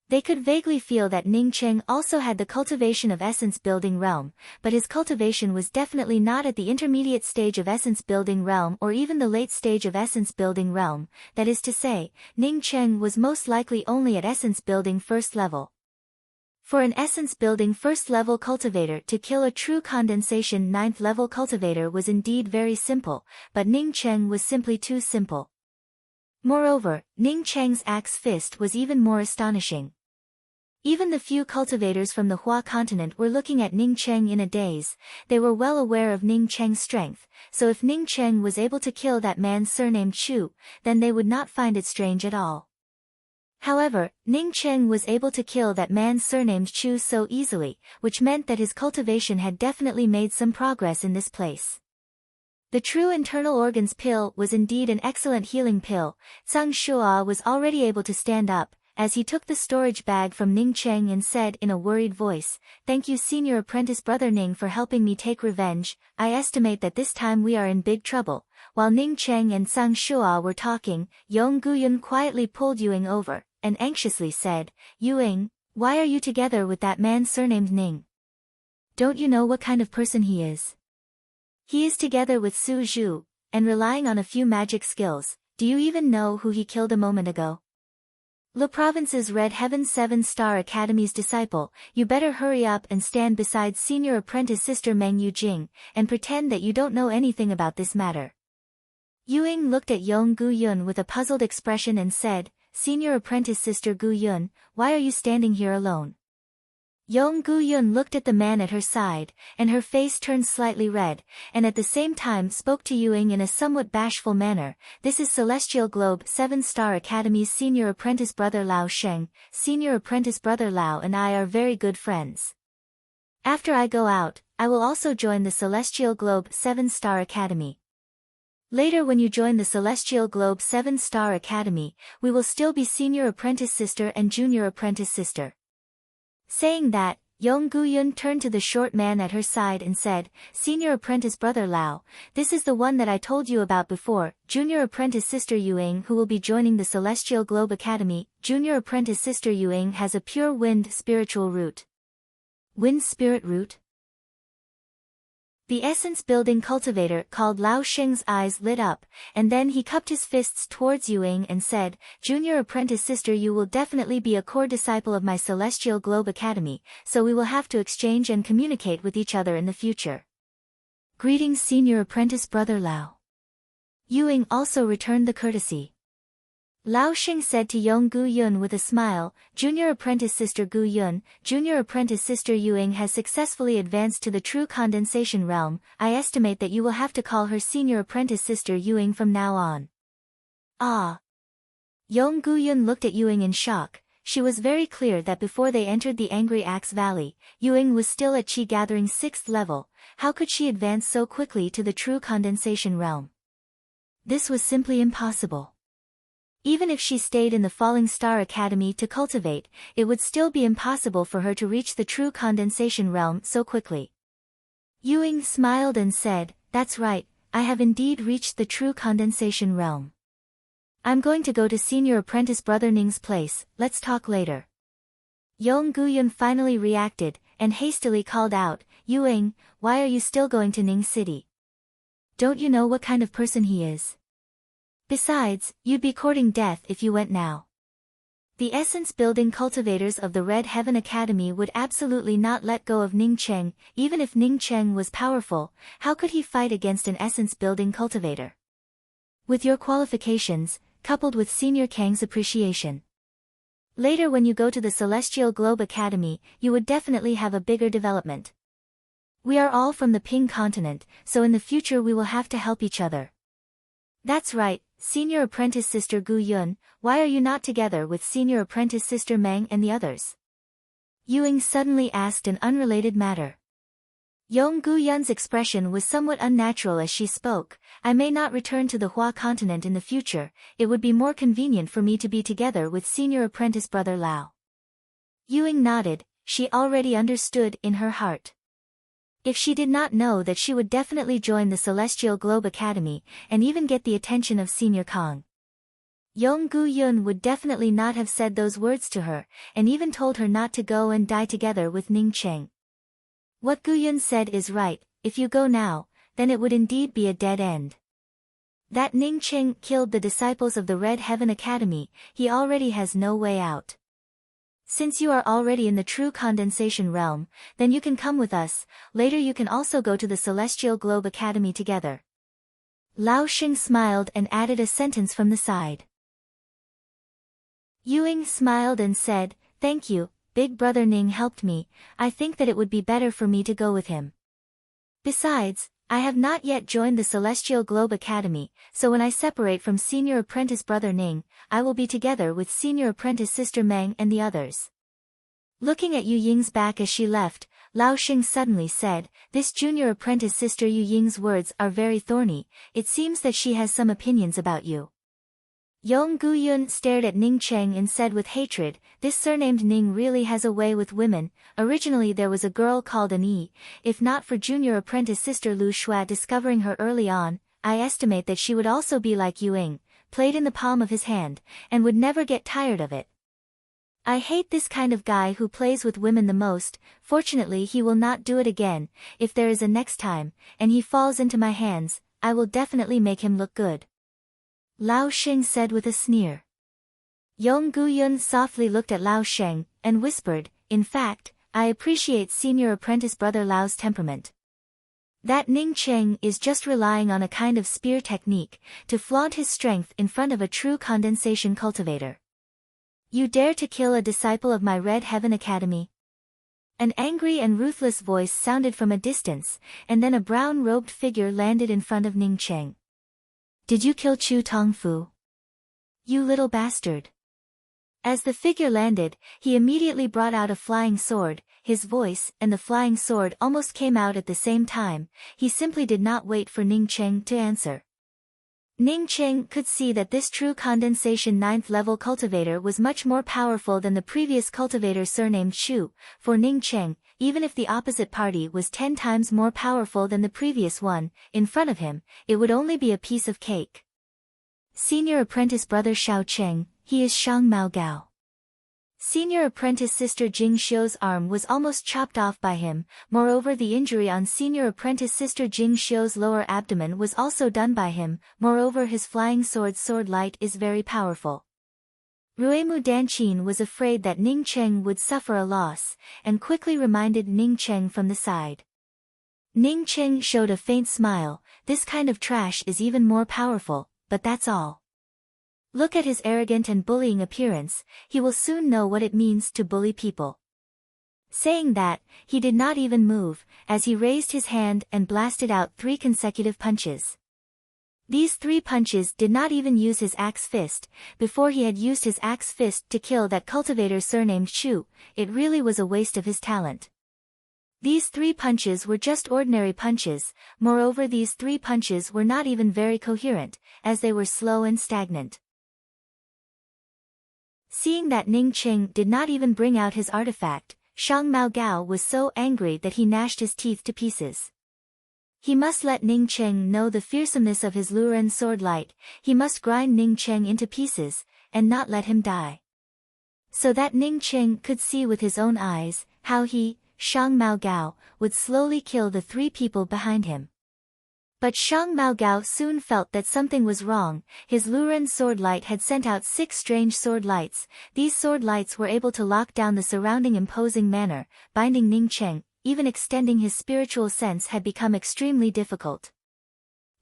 They could vaguely feel that Ning Cheng also had the cultivation of essence-building realm, but his cultivation was definitely not at the intermediate stage of essence-building realm or even the late stage of essence-building realm. That is to say, Ning Cheng was most likely only at essence-building first level. For an essence-building first-level cultivator to kill a true condensation 9th-level cultivator was indeed very simple, but Ning Cheng was simply too simple. Moreover, Ning Cheng's axe fist was even more astonishing. Even the few cultivators from the Hua continent were looking at Ning Cheng in a daze. They were well aware of Ning Cheng's strength, so if Ning Cheng was able to kill that man surnamed Chu, then they would not find it strange at all. However, Ning Cheng was able to kill that man surnamed Chu so easily, which meant that his cultivation had definitely made some progress in this place. The true internal organs pill was indeed an excellent healing pill. Sang Shua was already able to stand up, as he took the storage bag from Ning Cheng and said in a worried voice, "Thank you senior apprentice brother Ning for helping me take revenge. I estimate that this time we are in big trouble." While Ning Cheng and Sang Shua were talking, Yong Guyun quietly pulled Yuing over, and anxiously said, "Yuing, why are you together with that man surnamed Ning? Don't you know what kind of person he is? He is together with Su Zhu, and relying on a few magic skills. Do you even know who he killed a moment ago? Le Province's Red Heaven 7-Star Academy's disciple. You better hurry up and stand beside senior apprentice sister Meng Yujing, and pretend that you don't know anything about this matter." Yuing looked at Yong Guyun with a puzzled expression and said, "Senior apprentice sister Guyun, why are you standing here alone?" Yong Guyun looked at the man at her side, and her face turned slightly red, and at the same time spoke to Yuing in a somewhat bashful manner. "This is Celestial Globe 7-Star Academy's senior apprentice brother Lao Sheng. Senior apprentice brother Lao and I are very good friends. After I go out, I will also join the Celestial Globe 7-Star Academy. Later when you join the Celestial Globe 7-Star Academy, we will still be senior apprentice sister and junior apprentice sister." Saying that, Yong Guyun turned to the short man at her side and said, "Senior apprentice brother Lao, this is the one that I told you about before, junior apprentice sister Yuing who will be joining the Celestial Globe Academy. Junior apprentice sister Yuing has a pure wind spiritual root." Wind spirit root? The essence-building cultivator called Lao Sheng's eyes lit up, and then he cupped his fists towards Yuing and said, "Junior apprentice sister, you will definitely be a core disciple of my Celestial Globe Academy, so we will have to exchange and communicate with each other in the future." "Greetings senior apprentice brother Lao." Yuing also returned the courtesy. Lao Sheng said to Yong Guyun with a smile, "Junior apprentice sister Guyun, junior apprentice sister Yuing has successfully advanced to the true condensation realm. I estimate that you will have to call her senior apprentice sister Yuing from now on." "Ah." Yong Guyun looked at Yuing in shock. she was very clear that before they entered the Angry Axe Valley, Yuing was still at Qi Gathering 6th level. How could she advance so quickly to the true condensation realm? This was simply impossible. Even if she stayed in the Falling Star Academy to cultivate, it would still be impossible for her to reach the true condensation realm so quickly. Yuing smiled and said, "That's right, I have indeed reached the true condensation realm. I'm going to go to Senior Apprentice Brother Ning's place, let's talk later." Yong Guyun finally reacted, and hastily called out, "Yuing, why are you still going to Ning City? Don't you know what kind of person he is? Besides, you'd be courting death if you went now." The essence-building cultivators of the Red Heaven Academy would absolutely not let go of Ning Cheng. Even if Ning Cheng was powerful, how could he fight against an essence-building cultivator? With your qualifications, coupled with Senior Kang's appreciation, later when you go to the Celestial Globe Academy, you would definitely have a bigger development. We are all from the Ping continent, so in the future we will have to help each other. That's right, Senior Apprentice Sister Gu Yun, why are you not together with Senior Apprentice Sister Meng and the others? Yuing suddenly asked an unrelated matter. Yong Gu Yun's expression was somewhat unnatural as she spoke. "I may not return to the Hua continent in the future, it would be more convenient for me to be together with Senior Apprentice Brother Lao." Yuing nodded, she already understood in her heart. If she did not know that she would definitely join the Celestial Globe Academy, and even get the attention of Senior Kang. Yong Gu Yun would definitely not have said those words to her, and even told her not to go and die together with Ning Cheng. What Gu Yun said is right, if you go now, then it would indeed be a dead end. That Ning Cheng killed the disciples of the Red Heaven Academy, he already has no way out. Since you are already in the true condensation realm, then you can come with us, later you can also go to the Celestial Globe Academy together. Lao Xing smiled and added a sentence from the side. Yuing smiled and said, "Thank you, Big Brother Ning helped me, I think that it would be better for me to go with him. Besides, I have not yet joined the Celestial Globe Academy, so when I separate from Senior Apprentice Brother Ning, I will be together with Senior Apprentice Sister Meng and the others." Looking at Yu Ying's back as she left, Lao Xing suddenly said, "This Junior Apprentice Sister Yu Ying's words are very thorny, it seems that she has some opinions about you." Yong Gu Yun stared at Ning Cheng and said with hatred, "This surnamed Ning really has a way with women. Originally there was a girl called An. If not for Junior Apprentice Sister Lu Shua discovering her early on, I estimate that she would also be like Yuing, played in the palm of his hand, and would never get tired of it. I hate this kind of guy who plays with women the most. Fortunately he will not do it again. If there is a next time, and he falls into my hands, I will definitely make him look good." Lao Xing said with a sneer. Yong Gu Yun softly looked at Lao Sheng, and whispered, "In fact, I appreciate Senior Apprentice Brother Lao's temperament. That Ning Cheng is just relying on a kind of spear technique, to flaunt his strength in front of a true condensation cultivator. You dare to kill a disciple of my Red Heaven Academy?" An angry and ruthless voice sounded from a distance, and then a brown-robed figure landed in front of Ning Cheng. "Did you kill Chu Tongfu? You little bastard." As the figure landed, he immediately brought out a flying sword. His voice and the flying sword almost came out at the same time. He simply did not wait for Ning Cheng to answer. Ning Cheng could see that this true condensation 9th level cultivator was much more powerful than the previous cultivator surnamed Shu. For Ning Cheng, even if the opposite party was 10 times more powerful than the previous one, in front of him, it would only be a piece of cake. Senior Apprentice Brother Shao Cheng, he is Shang Mao Gao. Senior Apprentice Sister Jing Xiu's arm was almost chopped off by him. Moreover, the injury on Senior Apprentice Sister Jing Xiu's lower abdomen was also done by him. Moreover, his flying sword light is very powerful. Ruemu Danqin was afraid that Ning Cheng would suffer a loss, and quickly reminded Ning Cheng from the side. Ning Cheng showed a faint smile. "This kind of trash is even more powerful, but that's all. Look at his arrogant and bullying appearance, he will soon know what it means to bully people." Saying that, he did not even move, as he raised his hand and blasted out 3 consecutive punches. These 3 punches did not even use his axe fist. Before he had used his axe fist to kill that cultivator surnamed Shu, it really was a waste of his talent. These 3 punches were just ordinary punches. Moreover, these 3 punches were not even very coherent, as they were slow and stagnant. Seeing that Ning Qing did not even bring out his artifact, Shang Mao Gao was so angry that he gnashed his teeth to pieces. He must let Ning Qing know the fearsomeness of his Luren sword light. He must grind Ning Qing into pieces, and not let him die. So that Ning Qing could see with his own eyes, how he, Shang Mao Gao, would slowly kill the 3 people behind him. But Shang Mao Gao soon felt that something was wrong. His Luren sword light had sent out 6 strange sword lights. These sword lights were able to lock down the surrounding imposing manor, binding Ning Qing. Even extending his spiritual sense had become extremely difficult.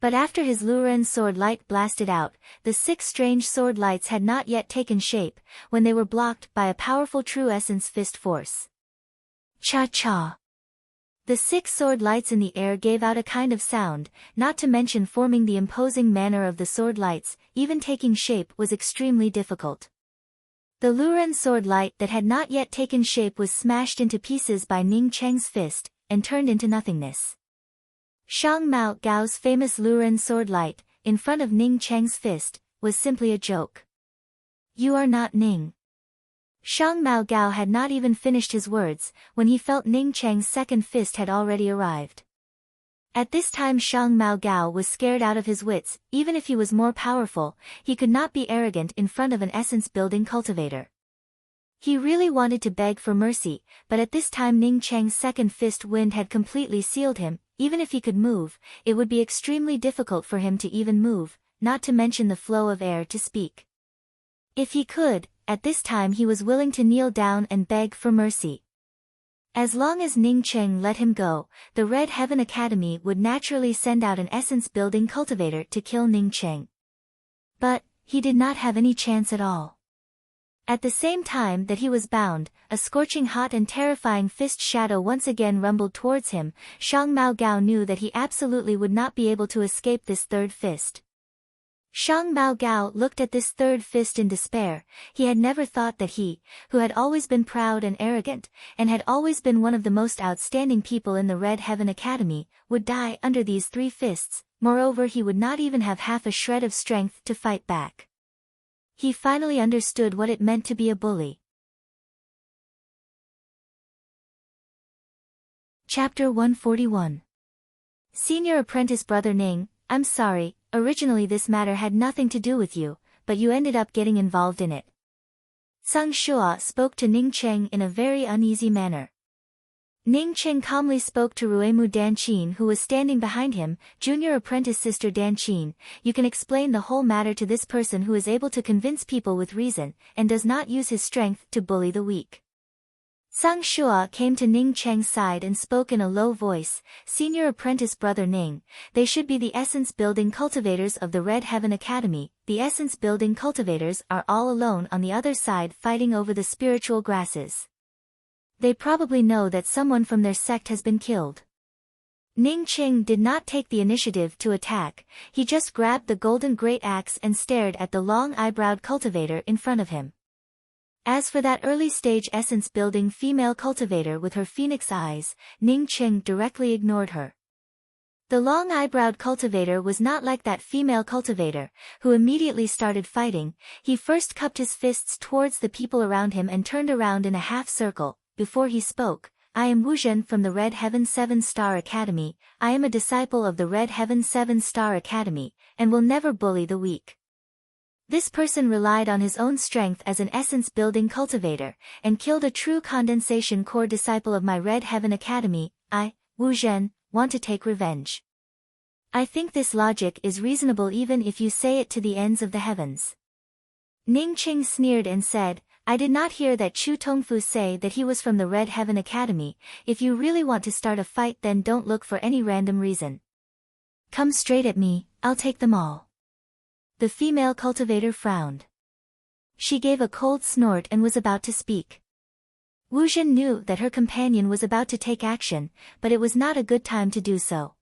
But after his Luren sword light blasted out, the 6 strange sword lights had not yet taken shape, when they were blocked by a powerful true essence fist force. Cha-cha! The 6 sword lights in the air gave out a kind of sound, not to mention forming the imposing manner of the sword lights. Even taking shape was extremely difficult. The Luren sword light that had not yet taken shape was smashed into pieces by Ning Cheng's fist, and turned into nothingness. Shang Mao Gao's famous Luren sword light, in front of Ning Cheng's fist, was simply a joke. You are not Ning. Shang Mao Gao had not even finished his words, when he felt Ning Cheng's second fist had already arrived. At this time Shang Mao Gao was scared out of his wits. Even if he was more powerful, he could not be arrogant in front of an essence-building cultivator. He really wanted to beg for mercy, but at this time Ning Cheng's second fist wind had completely sealed him. Even if he could move, it would be extremely difficult for him to even move, not to mention the flow of air to speak. If he could, at this time he was willing to kneel down and beg for mercy. As long as Ning Qing let him go, the Red Heaven Academy would naturally send out an essence-building cultivator to kill Ning Qing. But he did not have any chance at all. At the same time that he was bound, a scorching hot and terrifying fist shadow once again rumbled towards him. Shang Mao Gao knew that he absolutely would not be able to escape this third fist. Shang Mao Gao looked at this third fist in despair. He had never thought that he, who had always been proud and arrogant, and had always been one of the most outstanding people in the Red Heaven Academy, would die under these 3 fists. Moreover, he would not even have half a shred of strength to fight back. He finally understood what it meant to be a bully. Chapter 141. Senior Apprentice Brother Ning, I'm sorry, originally this matter had nothing to do with you, but you ended up getting involved in it. Sang Shua spoke to Ning Cheng in a very uneasy manner. Ning Cheng calmly spoke to Ruemu Danqin, who was standing behind him. Junior Apprentice Sister Danqin, you can explain the whole matter to this person who is able to convince people with reason, and does not use his strength to bully the weak. Sang Shua came to Ning Cheng's side and spoke in a low voice. Senior Apprentice Brother Ning, they should be the essence-building cultivators of the Red Heaven Academy. The essence-building cultivators are all alone on the other side fighting over the spiritual grasses. They probably know that someone from their sect has been killed. Ning Qing did not take the initiative to attack. He just grabbed the golden great axe and stared at the long-eyebrowed cultivator in front of him. As for that early-stage essence-building female cultivator with her phoenix eyes, Ning Qing directly ignored her. The long-eyebrowed cultivator was not like that female cultivator, who immediately started fighting. He first cupped his fists towards the people around him and turned around in a half-circle. Before he spoke, I am Wu Zhen from the Red Heaven 7-Star Academy. I am a disciple of the Red Heaven 7-Star Academy, and will never bully the weak. This person relied on his own strength as an essence-building cultivator, and killed a true condensation core disciple of my Red Heaven Academy. I, Wu Zhen, want to take revenge. I think this logic is reasonable even if you say it to the ends of the heavens. Ning Qing sneered and said, I did not hear that Chu Tongfu say that he was from the Red Heaven Academy. If you really want to start a fight, then don't look for any random reason. Come straight at me, I'll take them all. The female cultivator frowned. She gave a cold snort and was about to speak. Wu Zhen knew that her companion was about to take action, but it was not a good time to do so.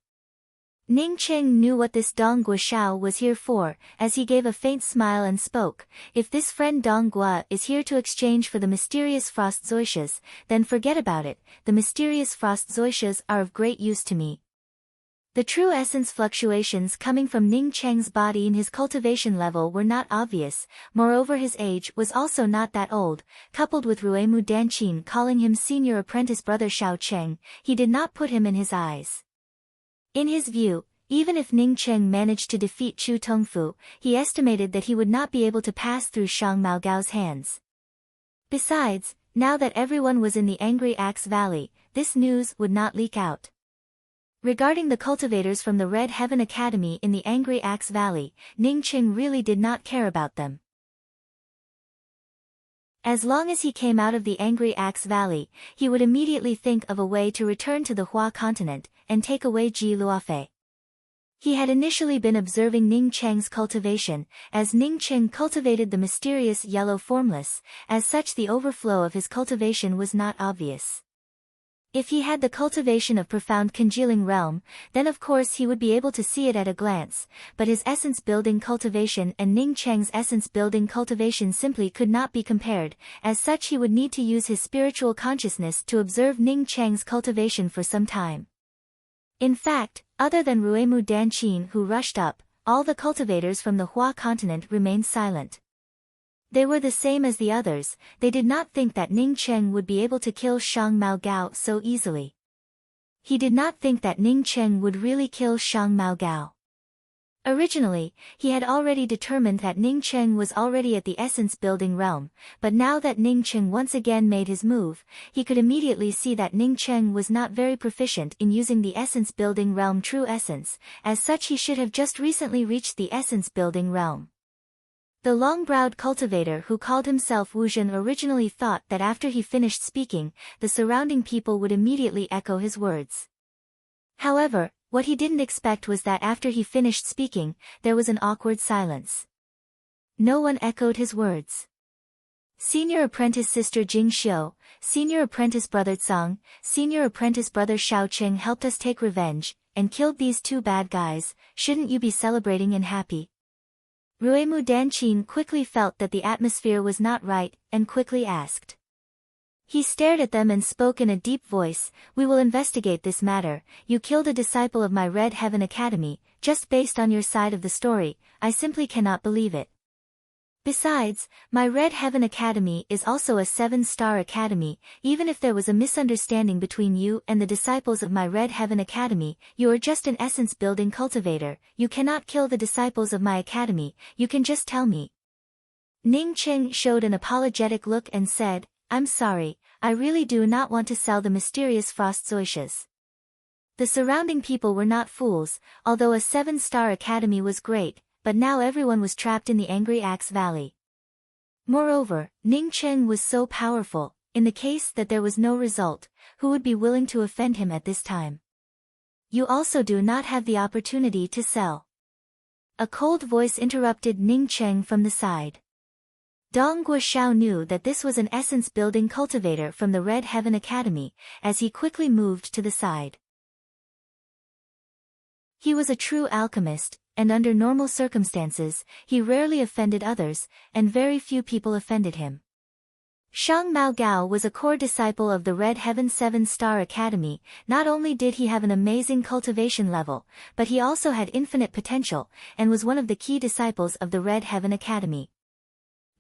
Ning Cheng knew what this Dong Guoxiao was here for, as he gave a faint smile and spoke, "If this friend Dong Gua is here to exchange for the mysterious frost zoysias, then forget about it, the mysterious frost zoysias are of great use to me." The true essence fluctuations coming from Ning Cheng's body and his cultivation level were not obvious, moreover his age was also not that old, coupled with Ruemu Danqin calling him senior apprentice brother Xiao Cheng, he did not put him in his eyes. In his view, even if Ning Cheng managed to defeat Chu Tongfu, he estimated that he would not be able to pass through Shang Maogao's hands. Besides, now that everyone was in the Angry Axe Valley, this news would not leak out. Regarding the cultivators from the Red Heaven Academy in the Angry Axe Valley, Ning Cheng really did not care about them. As long as he came out of the Angry Axe Valley, he would immediately think of a way to return to the Hua continent, and take away Ji Luofei. He had initially been observing Ning Cheng's cultivation, as Ning Cheng cultivated the mysterious yellow formless, as such the overflow of his cultivation was not obvious. If he had the cultivation of profound congealing realm, then of course he would be able to see it at a glance, but his essence-building cultivation and Ning Cheng's essence-building cultivation simply could not be compared, as such he would need to use his spiritual consciousness to observe Ning Cheng's cultivation for some time. In fact, other than Ruemu Danqin who rushed up, all the cultivators from the Hua continent remained silent. They were the same as the others, they did not think that Ning Cheng would be able to kill Shang Maogao so easily. He did not think that Ning Cheng would really kill Shang Maogao. Originally, he had already determined that Ning Cheng was already at the essence-building realm, but now that Ning Cheng once again made his move, he could immediately see that Ning Cheng was not very proficient in using the essence-building realm true essence, as such he should have just recently reached the essence-building realm. The long-browed cultivator who called himself Wu Zhen originally thought that after he finished speaking, the surrounding people would immediately echo his words. However, what he didn't expect was that after he finished speaking, there was an awkward silence. No one echoed his words. Senior apprentice sister Jing Xiu, senior apprentice brother Tsang, senior apprentice brother Xiao Qing helped us take revenge, and killed these two bad guys, shouldn't you be celebrating and happy? Ruemu Danqin quickly felt that the atmosphere was not right, and quickly asked. He stared at them and spoke in a deep voice, "We will investigate this matter. You killed a disciple of my Red Heaven Academy, just based on your side of the story, I simply cannot believe it. Besides, my Red Heaven Academy is also a 7-star academy, even if there was a misunderstanding between you and the disciples of my Red Heaven Academy, you are just an essence-building cultivator, you cannot kill the disciples of my academy, you can just tell me." Ning Cheng showed an apologetic look and said, "I'm sorry, I really do not want to sell the mysterious frost zoysias." The surrounding people were not fools, although a 7-star academy was great, but now everyone was trapped in the Angry Axe Valley. Moreover, Ning Cheng was so powerful, in the case that there was no result, who would be willing to offend him at this time? You also do not have the opportunity to sell. A cold voice interrupted Ning Cheng from the side. Dong Guoxiao knew that this was an essence-building cultivator from the Red Heaven Academy, as he quickly moved to the side. He was a true alchemist, and under normal circumstances, he rarely offended others, and very few people offended him. Shang Maogao was a core disciple of the Red Heaven 7-star Academy. Not only did he have an amazing cultivation level, but he also had infinite potential, and was one of the key disciples of the Red Heaven Academy.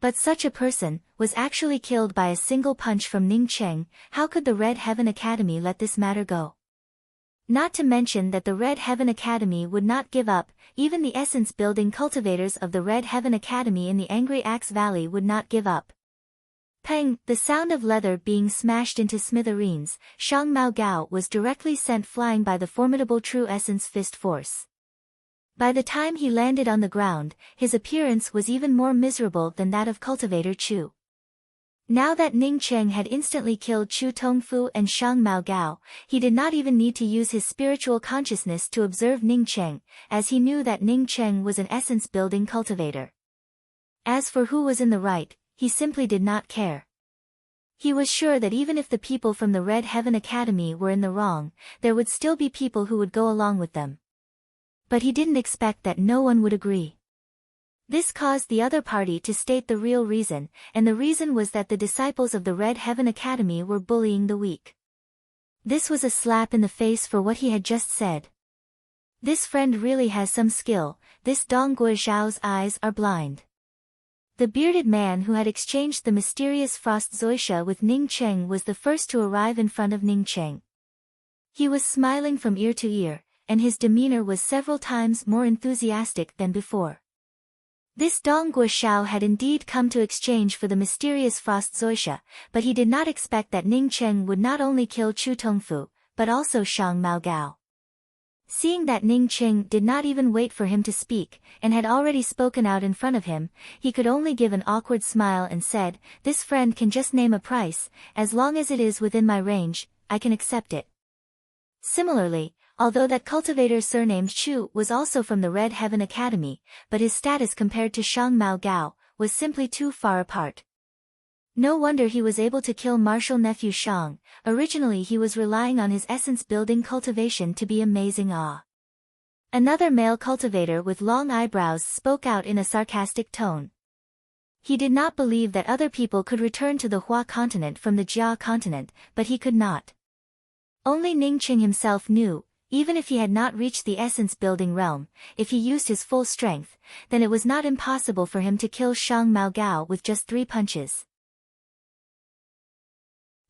But such a person was actually killed by a single punch from Ning Cheng. How could the Red Heaven Academy let this matter go? Not to mention that the Red Heaven Academy would not give up, even the essence-building cultivators of the Red Heaven Academy in the Angry Axe Valley would not give up. Peng, the sound of leather being smashed into smithereens, Shang Maogao was directly sent flying by the formidable True Essence Fist Force. By the time he landed on the ground, his appearance was even more miserable than that of cultivator Chu. Now that Ning Cheng had instantly killed Chu Tongfu and Shang Maogao, he did not even need to use his spiritual consciousness to observe Ning Cheng, as he knew that Ning Cheng was an essence-building cultivator. As for who was in the right, he simply did not care. He was sure that even if the people from the Red Heaven Academy were in the wrong, there would still be people who would go along with them. But he didn't expect that no one would agree. This caused the other party to state the real reason, and the reason was that the disciples of the Red Heaven Academy were bullying the weak. This was a slap in the face for what he had just said. This friend really has some skill, this Dong Guizhao's eyes are blind. The bearded man who had exchanged the mysterious frost zoisha with Ning Cheng was the first to arrive in front of Ning Cheng. He was smiling from ear to ear, and his demeanor was several times more enthusiastic than before. This Dong Guizhao had indeed come to exchange for the mysterious frost zoisha, but he did not expect that Ning Cheng would not only kill Chu Tongfu, but also Shang Mao Gao. Seeing that Ning Cheng did not even wait for him to speak, and had already spoken out in front of him, he could only give an awkward smile and said, "This friend can just name a price, as long as it is within my range, I can accept it." Similarly, although that cultivator surnamed Chu was also from the Red Heaven Academy, but his status compared to Shang Mao Gao was simply too far apart. No wonder he was able to kill martial nephew Shang. Originally he was relying on his essence-building cultivation to be amazing awe. Another male cultivator with long eyebrows spoke out in a sarcastic tone. He did not believe that other people could return to the Hua continent from the Jia continent, but he could not. Only Ning Cheng himself knew, even if he had not reached the essence-building realm, if he used his full strength, then it was not impossible for him to kill Shang Mao Gao with just 3 punches.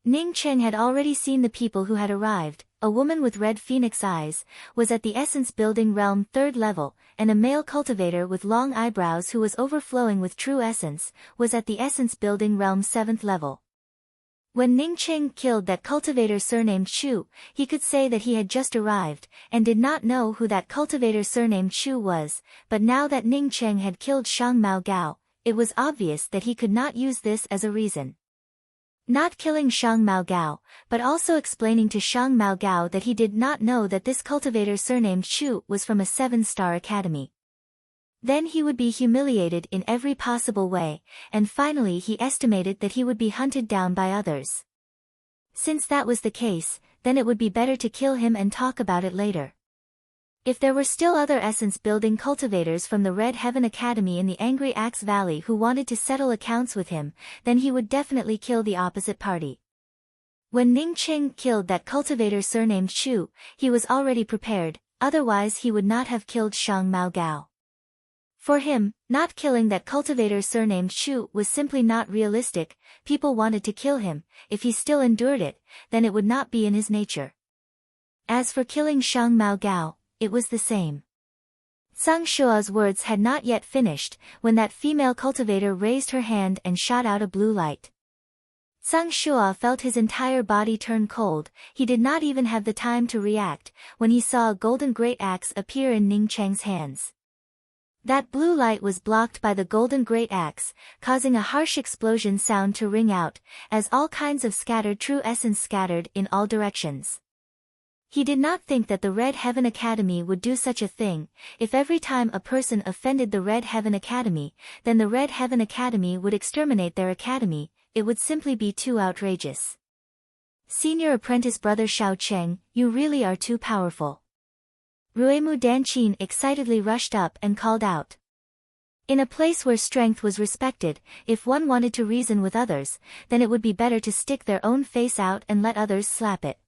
Ning Cheng had already seen the people who had arrived. A woman with red phoenix eyes was at the essence-building realm 3rd level, and a male cultivator with long eyebrows who was overflowing with true essence was at the essence-building realm 7th level. When Ning Cheng killed that cultivator surnamed Chu, he could say that he had just arrived, and did not know who that cultivator surnamed Chu was, but now that Ning Cheng had killed Shang Mao Gao, it was obvious that he could not use this as a reason. Not killing Shang Mao Gao, but also explaining to Shang Mao Gao that he did not know that this cultivator surnamed Chu was from a 7-star academy. Then he would be humiliated in every possible way, and finally he estimated that he would be hunted down by others. Since that was the case, then it would be better to kill him and talk about it later. If there were still other essence-building cultivators from the Red Heaven Academy in the Angry Axe Valley who wanted to settle accounts with him, then he would definitely kill the opposite party. When Ning Cheng killed that cultivator surnamed Chu, he was already prepared, otherwise he would not have killed Shang Mao Gao. For him, not killing that cultivator surnamed Chu was simply not realistic. People wanted to kill him. If he still endured it, then it would not be in his nature. As for killing Shang Mao Gao, it was the same. Sang Shua's words had not yet finished, when that female cultivator raised her hand and shot out a blue light. Sang Shua felt his entire body turn cold. He did not even have the time to react, when he saw a golden great axe appear in Ning Cheng's hands. That blue light was blocked by the golden great axe, causing a harsh explosion sound to ring out, as all kinds of scattered true essence scattered in all directions. He did not think that the Red Heaven Academy would do such a thing. If every time a person offended the Red Heaven Academy, then the Red Heaven Academy would exterminate their academy, it would simply be too outrageous. Senior apprentice brother Xiao Cheng, you really are too powerful. Ruemu Danqin excitedly rushed up and called out. In a place where strength was respected, if one wanted to reason with others, then it would be better to stick their own face out and let others slap it.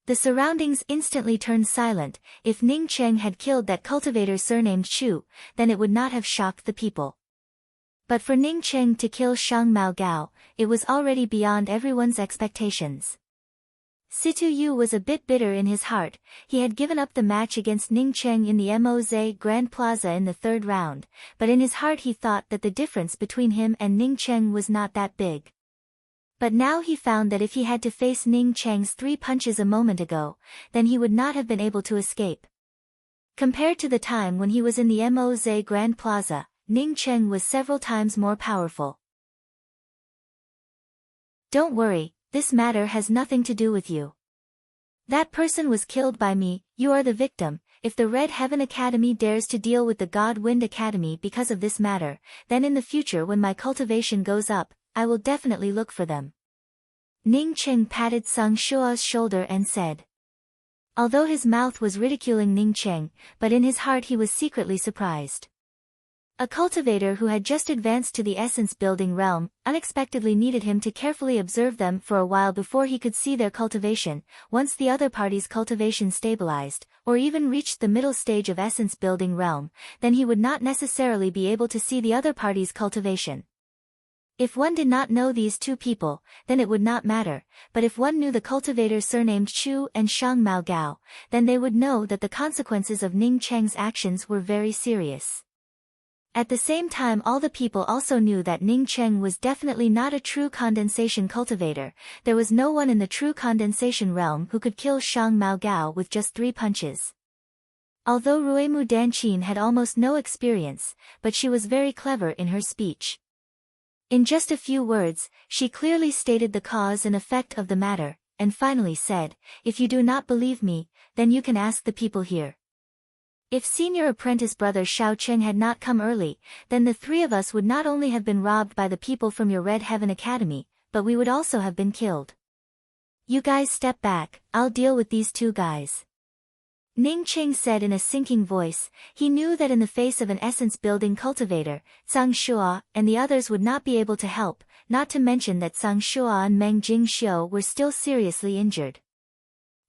The surroundings instantly turned silent. If Ning Cheng had killed that cultivator surnamed Chu, then it would not have shocked the people. But for Ning Cheng to kill Shang Mao Gao, it was already beyond everyone's expectations. Situ Yu was a bit bitter in his heart. He had given up the match against Ning Cheng in the Moze Grand Plaza in the 3rd round, but in his heart he thought that the difference between him and Ning Cheng was not that big. But now he found that if he had to face Ning Cheng's 3 punches a moment ago, then he would not have been able to escape. Compared to the time when he was in the Moze Grand Plaza, Ning Cheng was several times more powerful. Don't worry, this matter has nothing to do with you. That person was killed by me, you are the victim. If the Red Heaven Academy dares to deal with the God Wind Academy because of this matter, then in the future when my cultivation goes up, I will definitely look for them. Ning Cheng patted Sang Shua's shoulder and said. Although his mouth was ridiculing Ning Cheng, but in his heart he was secretly surprised. A cultivator who had just advanced to the essence-building realm, unexpectedly needed him to carefully observe them for a while before he could see their cultivation. Once the other party's cultivation stabilized, or even reached the middle stage of essence-building realm, then he would not necessarily be able to see the other party's cultivation. If one did not know these two people, then it would not matter, but if one knew the cultivators surnamed Chu and Shang Mao Gao, then they would know that the consequences of Ning Cheng's actions were very serious. At the same time, all the people also knew that Ning Cheng was definitely not a true condensation cultivator. There was no one in the true condensation realm who could kill Shang Mao Gao with just 3 punches. Although Ruimu Danqin had almost no experience, but she was very clever in her speech. In just a few words, she clearly stated the cause and effect of the matter, and finally said, "If you do not believe me, then you can ask the people here." If senior apprentice brother Xiao Cheng had not come early, then the 3 of us would not only have been robbed by the people from your Red Heaven Academy, but we would also have been killed. You guys step back, I'll deal with these 2 guys. Ning Cheng said in a sinking voice. He knew that in the face of an essence-building cultivator, Zhang Shua and the others would not be able to help, not to mention that Zhang Shua and Meng Jingxiu were still seriously injured.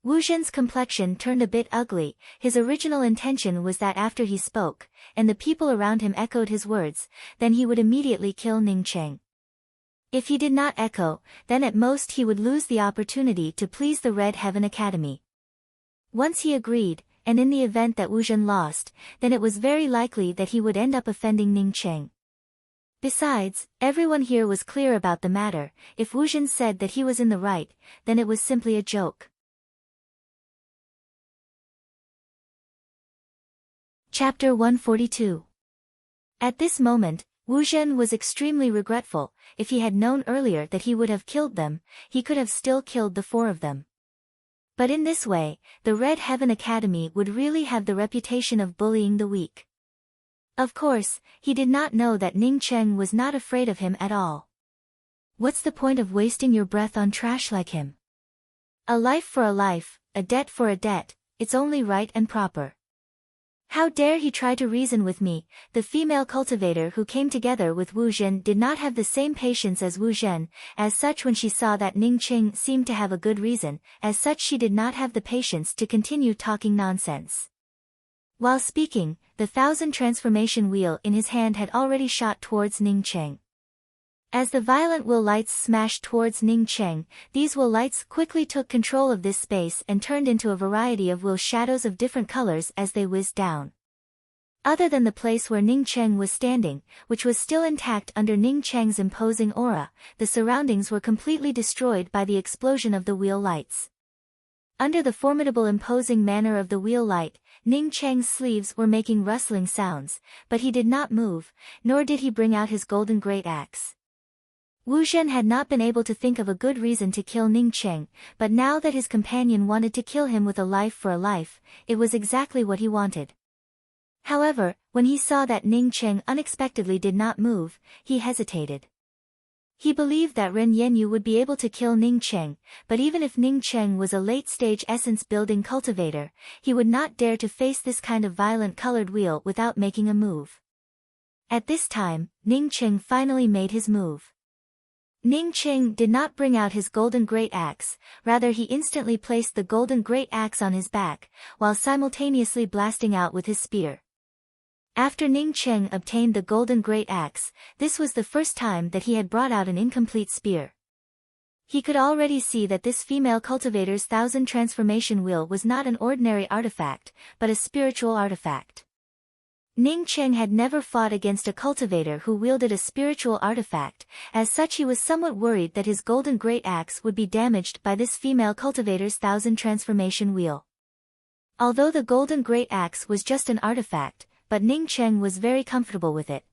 Wu Zhen's complexion turned a bit ugly. His original intention was that after he spoke, and the people around him echoed his words, then he would immediately kill Ning Cheng. If he did not echo, then at most he would lose the opportunity to please the Red Heaven Academy. Once he agreed, and in the event that Wu Zhen lost, then it was very likely that he would end up offending Ning Cheng. Besides, everyone here was clear about the matter. If Wu Zhen said that he was in the right, then it was simply a joke. Chapter 142. At this moment, Wu Zhen was extremely regretful. If he had known earlier that he would have killed them, he could have still killed the 4 of them. But in this way, the Red Heaven Academy would really have the reputation of bullying the weak. Of course, he did not know that Ning Cheng was not afraid of him at all. What's the point of wasting your breath on trash like him? A life for a life, a debt for a debt, it's only right and proper. How dare he try to reason with me? The female cultivator who came together with Wu Zhen did not have the same patience as Wu Zhen. As such, when she saw that Ning Cheng seemed to have a good reason, as such she did not have the patience to continue talking nonsense. While speaking, the 1,000 transformation wheel in his hand had already shot towards Ning Cheng. As the violent will lights smashed towards Ning Cheng, these will lights quickly took control of this space and turned into a variety of will shadows of different colors as they whizzed down. Other than the place where Ning Cheng was standing, which was still intact under Ning Cheng's imposing aura, the surroundings were completely destroyed by the explosion of the wheel lights. Under the formidable imposing manner of the wheel light, Ning Cheng's sleeves were making rustling sounds, but he did not move, nor did he bring out his golden great axe. Wu Zhen had not been able to think of a good reason to kill Ning Cheng, but now that his companion wanted to kill him with a life for a life, it was exactly what he wanted. However, when he saw that Ning Cheng unexpectedly did not move, he hesitated. He believed that Ren Yanyu would be able to kill Ning Cheng, but even if Ning Cheng was a late-stage essence-building cultivator, he would not dare to face this kind of violent colored wheel without making a move. At this time, Ning Cheng finally made his move. Ning Cheng did not bring out his golden great axe, rather he instantly placed the golden great axe on his back, while simultaneously blasting out with his spear. After Ning Cheng obtained the golden great axe, this was the first time that he had brought out an incomplete spear. He could already see that this female cultivator's 1,000 transformation wheel was not an ordinary artifact, but a spiritual artifact. Ning Cheng had never fought against a cultivator who wielded a spiritual artifact, as such he was somewhat worried that his golden great axe would be damaged by this female cultivator's 1,000 transformation wheel. Although the golden great axe was just an artifact, but Ning Cheng was very comfortable with it.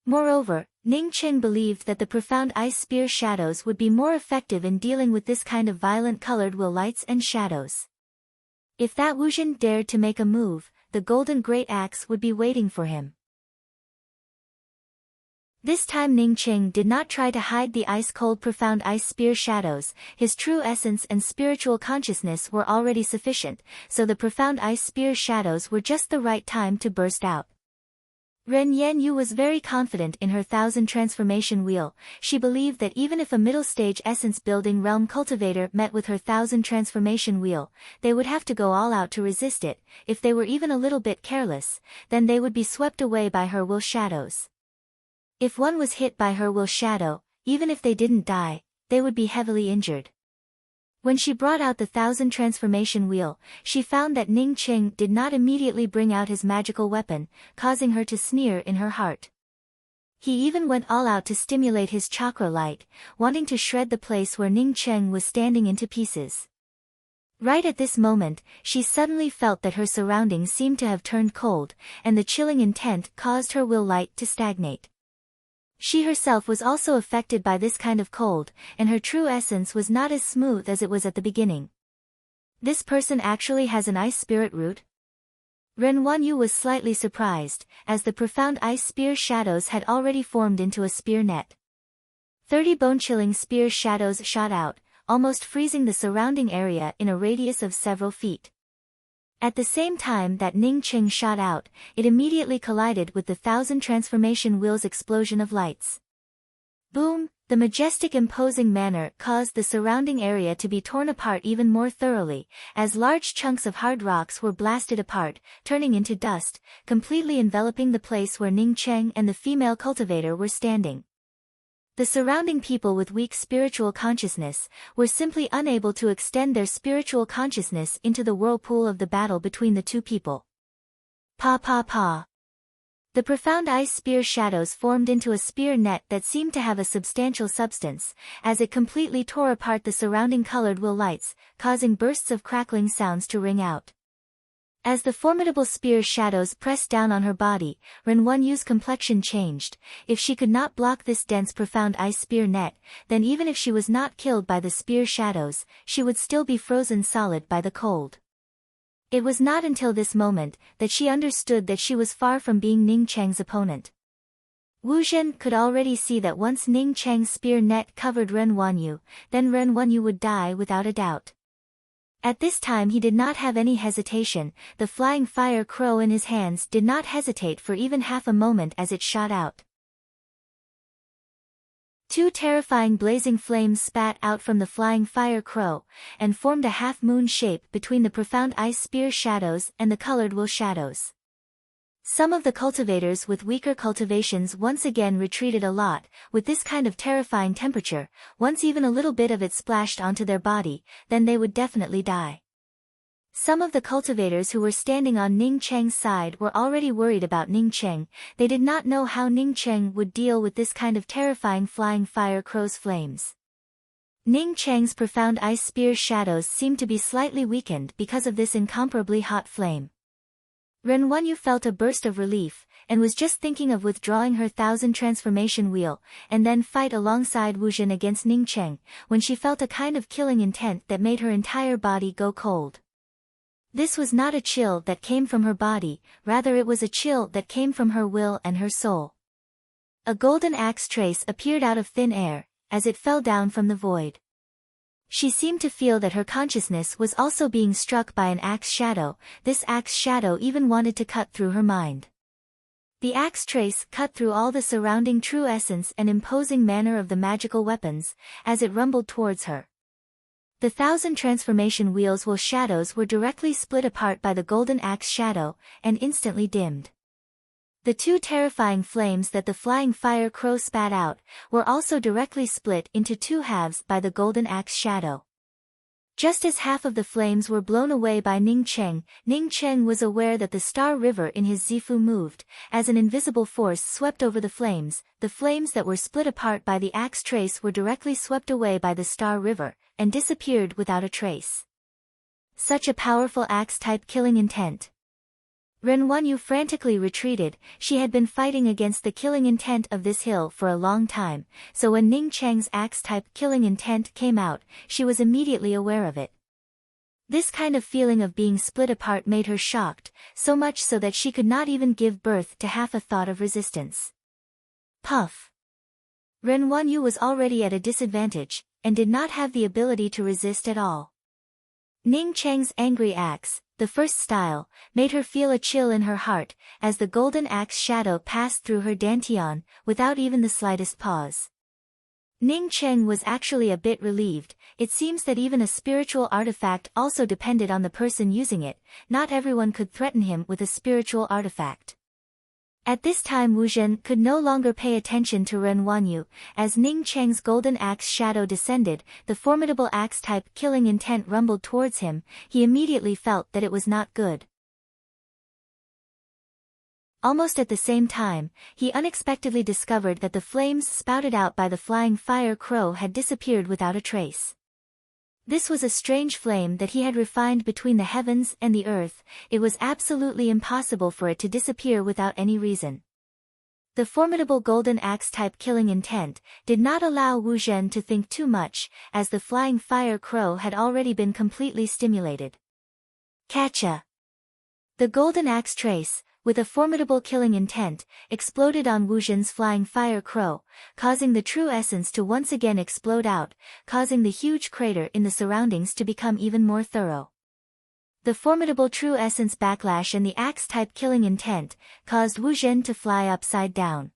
Moreover, Ning Cheng believed that the profound ice spear shadows would be more effective in dealing with this kind of violent colored will lights and shadows. If that Wu Zhen dared to make a move, the golden great axe would be waiting for him. This time Ning Qing did not try to hide the ice-cold profound ice spear shadows. His true essence and spiritual consciousness were already sufficient, so the profound ice spear shadows were just the right time to burst out. Ren Yanyu was very confident in her thousand transformation wheel. She believed that even if a middle-stage essence-building realm cultivator met with her thousand transformation wheel, they would have to go all out to resist it. If they were even a little bit careless, then they would be swept away by her will shadows. If one was hit by her will shadow, even if they didn't die, they would be heavily injured. When she brought out the thousand transformation wheel, she found that Ning Qing did not immediately bring out his magical weapon, causing her to sneer in her heart. He even went all out to stimulate his chakra light, wanting to shred the place where Ning Qing was standing into pieces. Right at this moment, she suddenly felt that her surroundings seemed to have turned cold, and the chilling intent caused her will light to stagnate. She herself was also affected by this kind of cold, and her true essence was not as smooth as it was at the beginning. This person actually has an ice spirit root? Ren Wanyu was slightly surprised, as the profound ice spear shadows had already formed into a spear net. 30 bone-chilling spear shadows shot out, almost freezing the surrounding area in a radius of several feet. At the same time that Ning Qing shot out, it immediately collided with the thousand transformation wheel's explosion of lights. Boom! The majestic imposing manner caused the surrounding area to be torn apart even more thoroughly, as large chunks of hard rocks were blasted apart, turning into dust, completely enveloping the place where Ning Qing and the female cultivator were standing. The surrounding people with weak spiritual consciousness were simply unable to extend their spiritual consciousness into the whirlpool of the battle between the two people. Pa pa pa. The profound ice spear shadows formed into a spear net that seemed to have a substantial substance, as it completely tore apart the surrounding colored will lights, causing bursts of crackling sounds to ring out. As the formidable spear shadows pressed down on her body, Ren Wanyu's complexion changed. If she could not block this dense profound ice spear net, then even if she was not killed by the spear shadows, she would still be frozen solid by the cold. It was not until this moment that she understood that she was far from being Ning Cheng's opponent. Wu Zhen could already see that once Ning Cheng's spear net covered Ren Wanyu, then Ren Wanyu would die without a doubt. At this time he did not have any hesitation. The flying fire crow in his hands did not hesitate for even half a moment as it shot out. Two terrifying blazing flames spat out from the flying fire crow, and formed a half-moon shape between the profound ice spear shadows and the colored will shadows. Some of the cultivators with weaker cultivations once again retreated a lot. With this kind of terrifying temperature, once even a little bit of it splashed onto their body, then they would definitely die. Some of the cultivators who were standing on Ning Cheng's side were already worried about Ning Cheng. They did not know how Ning Cheng would deal with this kind of terrifying flying fire crow's flames. Ning Cheng's profound ice spear shadows seemed to be slightly weakened because of this incomparably hot flame. Ren Wanyu felt a burst of relief, and was just thinking of withdrawing her thousand transformation wheel, and then fight alongside Wu Zhen against Ning Cheng, when she felt a kind of killing intent that made her entire body go cold. This was not a chill that came from her body, rather it was a chill that came from her will and her soul. A golden axe trace appeared out of thin air, as it fell down from the void. She seemed to feel that her consciousness was also being struck by an axe shadow. This axe shadow even wanted to cut through her mind. The axe trace cut through all the surrounding true essence and imposing manner of the magical weapons, as it rumbled towards her. The thousand transformation wheels will shadows were directly split apart by the golden axe shadow, and instantly dimmed. The two terrifying flames that the flying fire crow spat out were also directly split into two halves by the golden axe shadow. Just as half of the flames were blown away by Ning Cheng was aware that the star river in his Zifu moved, as an invisible force swept over the flames that were split apart by the axe trace were directly swept away by the star river, and disappeared without a trace. Such a powerful axe-type killing intent. Ren Wanyu frantically retreated. She had been fighting against the killing intent of this hill for a long time, so when Ning Cheng's axe-type killing intent came out, she was immediately aware of it. This kind of feeling of being split apart made her shocked, so much so that she could not even give birth to half a thought of resistance. Puff! Ren Wanyu was already at a disadvantage, and did not have the ability to resist at all. Ning Cheng's angry axe, the first style, made her feel a chill in her heart, as the golden axe shadow passed through her dantian, without even the slightest pause. Ning Cheng was actually a bit relieved. It seems that even a spiritual artifact also depended on the person using it. Not everyone could threaten him with a spiritual artifact. At this time Wu Zhen could no longer pay attention to Ren Wanyu. As Ning Cheng's golden axe shadow descended, the formidable axe-type killing intent rumbled towards him. He immediately felt that it was not good. Almost at the same time, he unexpectedly discovered that the flames spouted out by the flying fire crow had disappeared without a trace. This was a strange flame that he had refined between the heavens and the earth. It was absolutely impossible for it to disappear without any reason. The formidable golden axe-type killing intent did not allow Wu Zhen to think too much, as the flying fire crow had already been completely stimulated. Catcha! The golden axe trace, with a formidable killing intent, exploded on Wu Zhen's flying fire crow, causing the true essence to once again explode out, causing the huge crater in the surroundings to become even more thorough. The formidable true essence backlash and the axe-type killing intent caused Wu Zhen to fly upside down.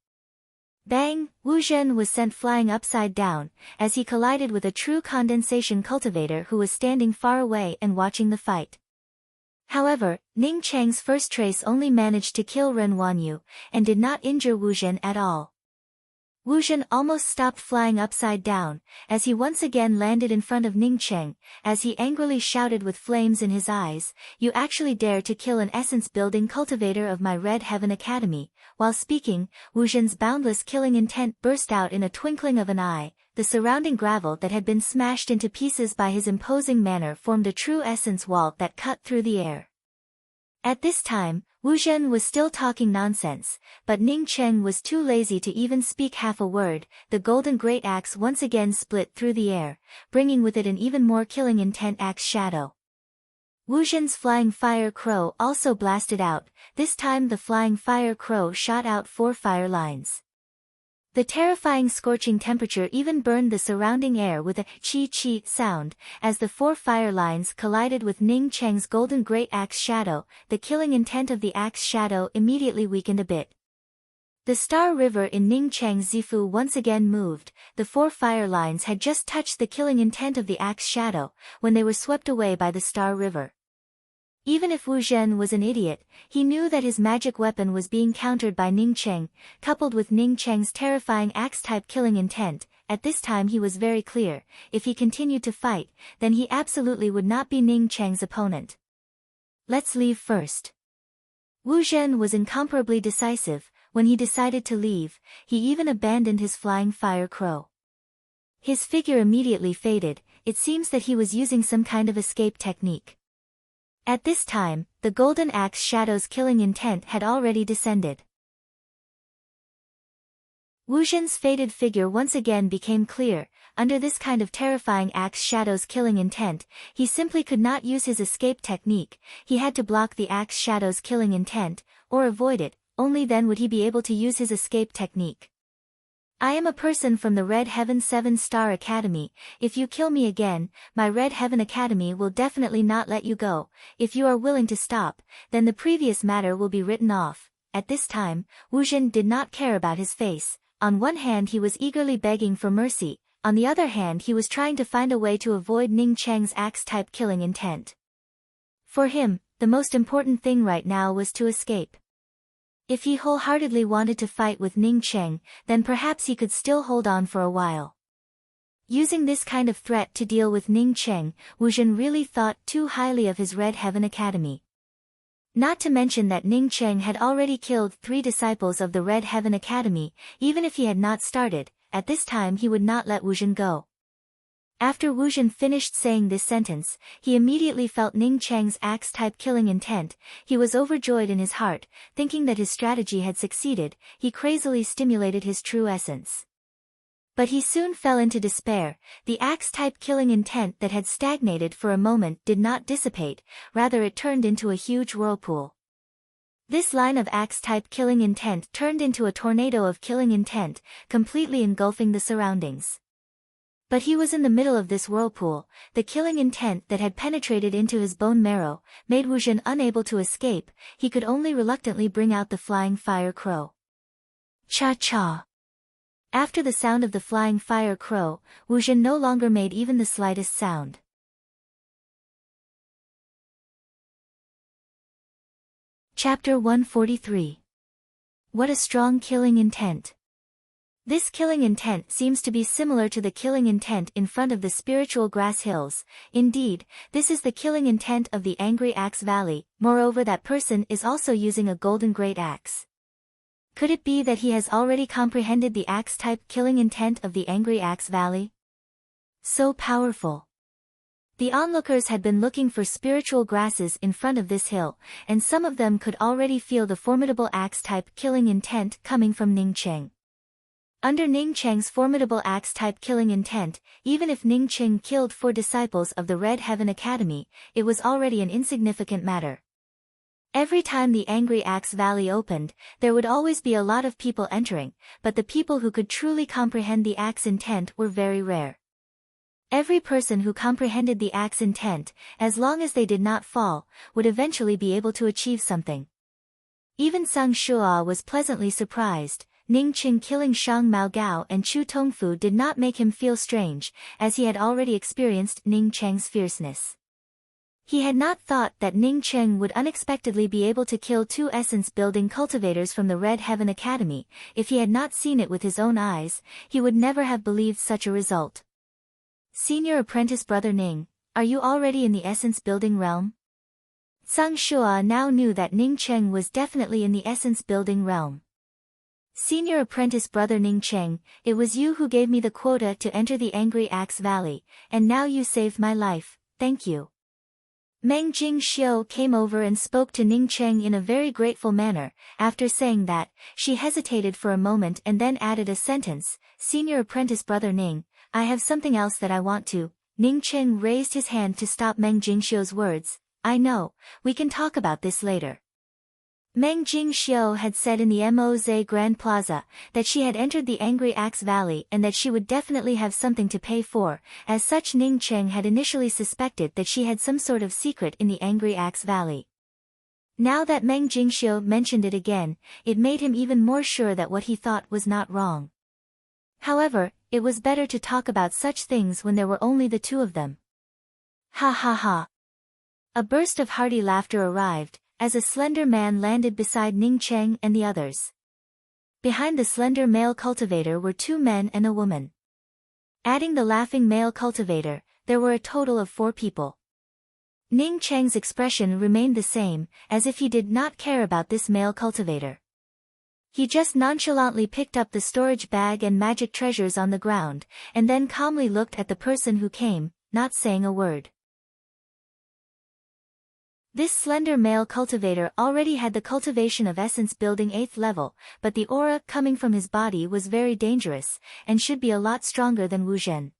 Bang! Wu Zhen was sent flying upside down, as he collided with a true condensation cultivator who was standing far away and watching the fight. However, Ning Cheng's first trace only managed to kill Ren Wanyu, and did not injure Wu Zhen at all. Wu Zhen almost stopped flying upside down, as he once again landed in front of Ning Cheng, as he angrily shouted with flames in his eyes, "You actually dare to kill an essence-building cultivator of my Red Heaven Academy." While speaking, Wu Zhen's boundless killing intent burst out in a twinkling of an eye. The surrounding gravel that had been smashed into pieces by his imposing manner formed a true essence wall that cut through the air. At this time, Wu Zhen was still talking nonsense, but Ning Cheng was too lazy to even speak half a word. The golden great axe once again split through the air, bringing with it an even more killing intent axe shadow. Wu Zhen's flying fire crow also blasted out. This time the flying fire crow shot out 4 fire lines. The terrifying scorching temperature even burned the surrounding air with a chi-chi sound. As the 4 fire lines collided with Ning Cheng's golden great axe shadow, the killing intent of the axe shadow immediately weakened a bit. The Star River in Ning Cheng's Zifu once again moved. The 4 fire lines had just touched the killing intent of the axe shadow, when they were swept away by the Star River. Even if Wu Zhen was an idiot, he knew that his magic weapon was being countered by Ning Cheng, coupled with Ning Cheng's terrifying axe-type killing intent. At this time he was very clear, if he continued to fight, then he absolutely would not be Ning Cheng's opponent. Let's leave first. Wu Zhen was incomparably decisive. When he decided to leave, he even abandoned his flying fire crow. His figure immediately faded. It seems that he was using some kind of escape technique. At this time, the golden axe shadow's killing intent had already descended. Wu Zhen's faded figure once again became clear. Under this kind of terrifying axe shadow's killing intent, he simply could not use his escape technique. He had to block the axe shadow's killing intent, or avoid it. Only then would he be able to use his escape technique. I am a person from the Red Heaven 7-Star Academy. If you kill me again, my Red Heaven Academy will definitely not let you go. If you are willing to stop, then the previous matter will be written off. At this time, Wu Zhen did not care about his face. On one hand he was eagerly begging for mercy, on the other hand he was trying to find a way to avoid Ning Cheng's axe-type killing intent. For him, the most important thing right now was to escape. If he wholeheartedly wanted to fight with Ning Cheng, then perhaps he could still hold on for a while. Using this kind of threat to deal with Ning Cheng, Wu Zhen really thought too highly of his Red Heaven Academy. Not to mention that Ning Cheng had already killed 3 disciples of the Red Heaven Academy. Even if he had not started, at this time he would not let Wu Zhen go. After Wu Zhen finished saying this sentence, he immediately felt Ning Cheng's axe-type killing intent. He was overjoyed in his heart, thinking that his strategy had succeeded. He crazily stimulated his true essence. But he soon fell into despair. The axe-type killing intent that had stagnated for a moment did not dissipate, rather it turned into a huge whirlpool. This line of axe-type killing intent turned into a tornado of killing intent, completely engulfing the surroundings. But he was in the middle of this whirlpool. The killing intent that had penetrated into his bone marrow made Wu Zhen unable to escape. He could only reluctantly bring out the flying fire crow. Cha-cha. After the sound of the flying fire crow, Wu Zhen no longer made even the slightest sound. Chapter 143. What a strong killing intent. This killing intent seems to be similar to the killing intent in front of the spiritual grass hills. Indeed, this is the killing intent of the Angry Axe Valley. Moreover, that person is also using a golden great axe. Could it be that he has already comprehended the axe-type killing intent of the Angry Axe Valley? So powerful. The onlookers had been looking for spiritual grasses in front of this hill, and some of them could already feel the formidable axe-type killing intent coming from Ning Cheng. Under Ning Cheng's formidable axe-type killing intent, even if Ning Cheng killed 4 disciples of the Red Heaven Academy, it was already an insignificant matter. Every time the Angry Axe Valley opened, there would always be a lot of people entering, but the people who could truly comprehend the axe intent were very rare. Every person who comprehended the axe intent, as long as they did not fall, would eventually be able to achieve something. Even Sang Shua was pleasantly surprised. Ning Cheng killing Shang Mao Gao and Chu Tongfu did not make him feel strange, as he had already experienced Ning Cheng's fierceness. He had not thought that Ning Cheng would unexpectedly be able to kill 2 essence-building cultivators from the Red Heaven Academy. If he had not seen it with his own eyes, he would never have believed such a result. Senior apprentice brother Ning, are you already in the essence-building realm? Sang Shua now knew that Ning Cheng was definitely in the essence-building realm. Senior apprentice brother Ning Cheng, it was you who gave me the quota to enter the Angry Axe Valley, and now you saved my life, thank you. Meng Jing Xiu came over and spoke to Ning Cheng in a very grateful manner. After saying that, she hesitated for a moment and then added a sentence, Senior apprentice brother Ning, I have something else that I want to. Ning Cheng raised his hand to stop Meng Jing Xiu's words. I know, we can talk about this later. Meng Jing Xiu had said in the Moze Grand Plaza that she had entered the Angry Axe Valley and that she would definitely have something to pay for. As such, Ning Cheng had initially suspected that she had some sort of secret in the Angry Axe Valley. Now that Meng Jing Xiu mentioned it again, it made him even more sure that what he thought was not wrong. However, it was better to talk about such things when there were only the 2 of them. Ha ha ha. A burst of hearty laughter arrived, as a slender man landed beside Ning Cheng and the others. Behind the slender male cultivator were 2 men and a woman. Adding the laughing male cultivator, there were a total of 4 people. Ning Cheng's expression remained the same, as if he did not care about this male cultivator. He just nonchalantly picked up the storage bag and magic treasures on the ground, and then calmly looked at the person who came, not saying a word. This slender male cultivator already had the cultivation of essence building 8th level, but the aura coming from his body was very dangerous, and should be a lot stronger than Wu Zhen.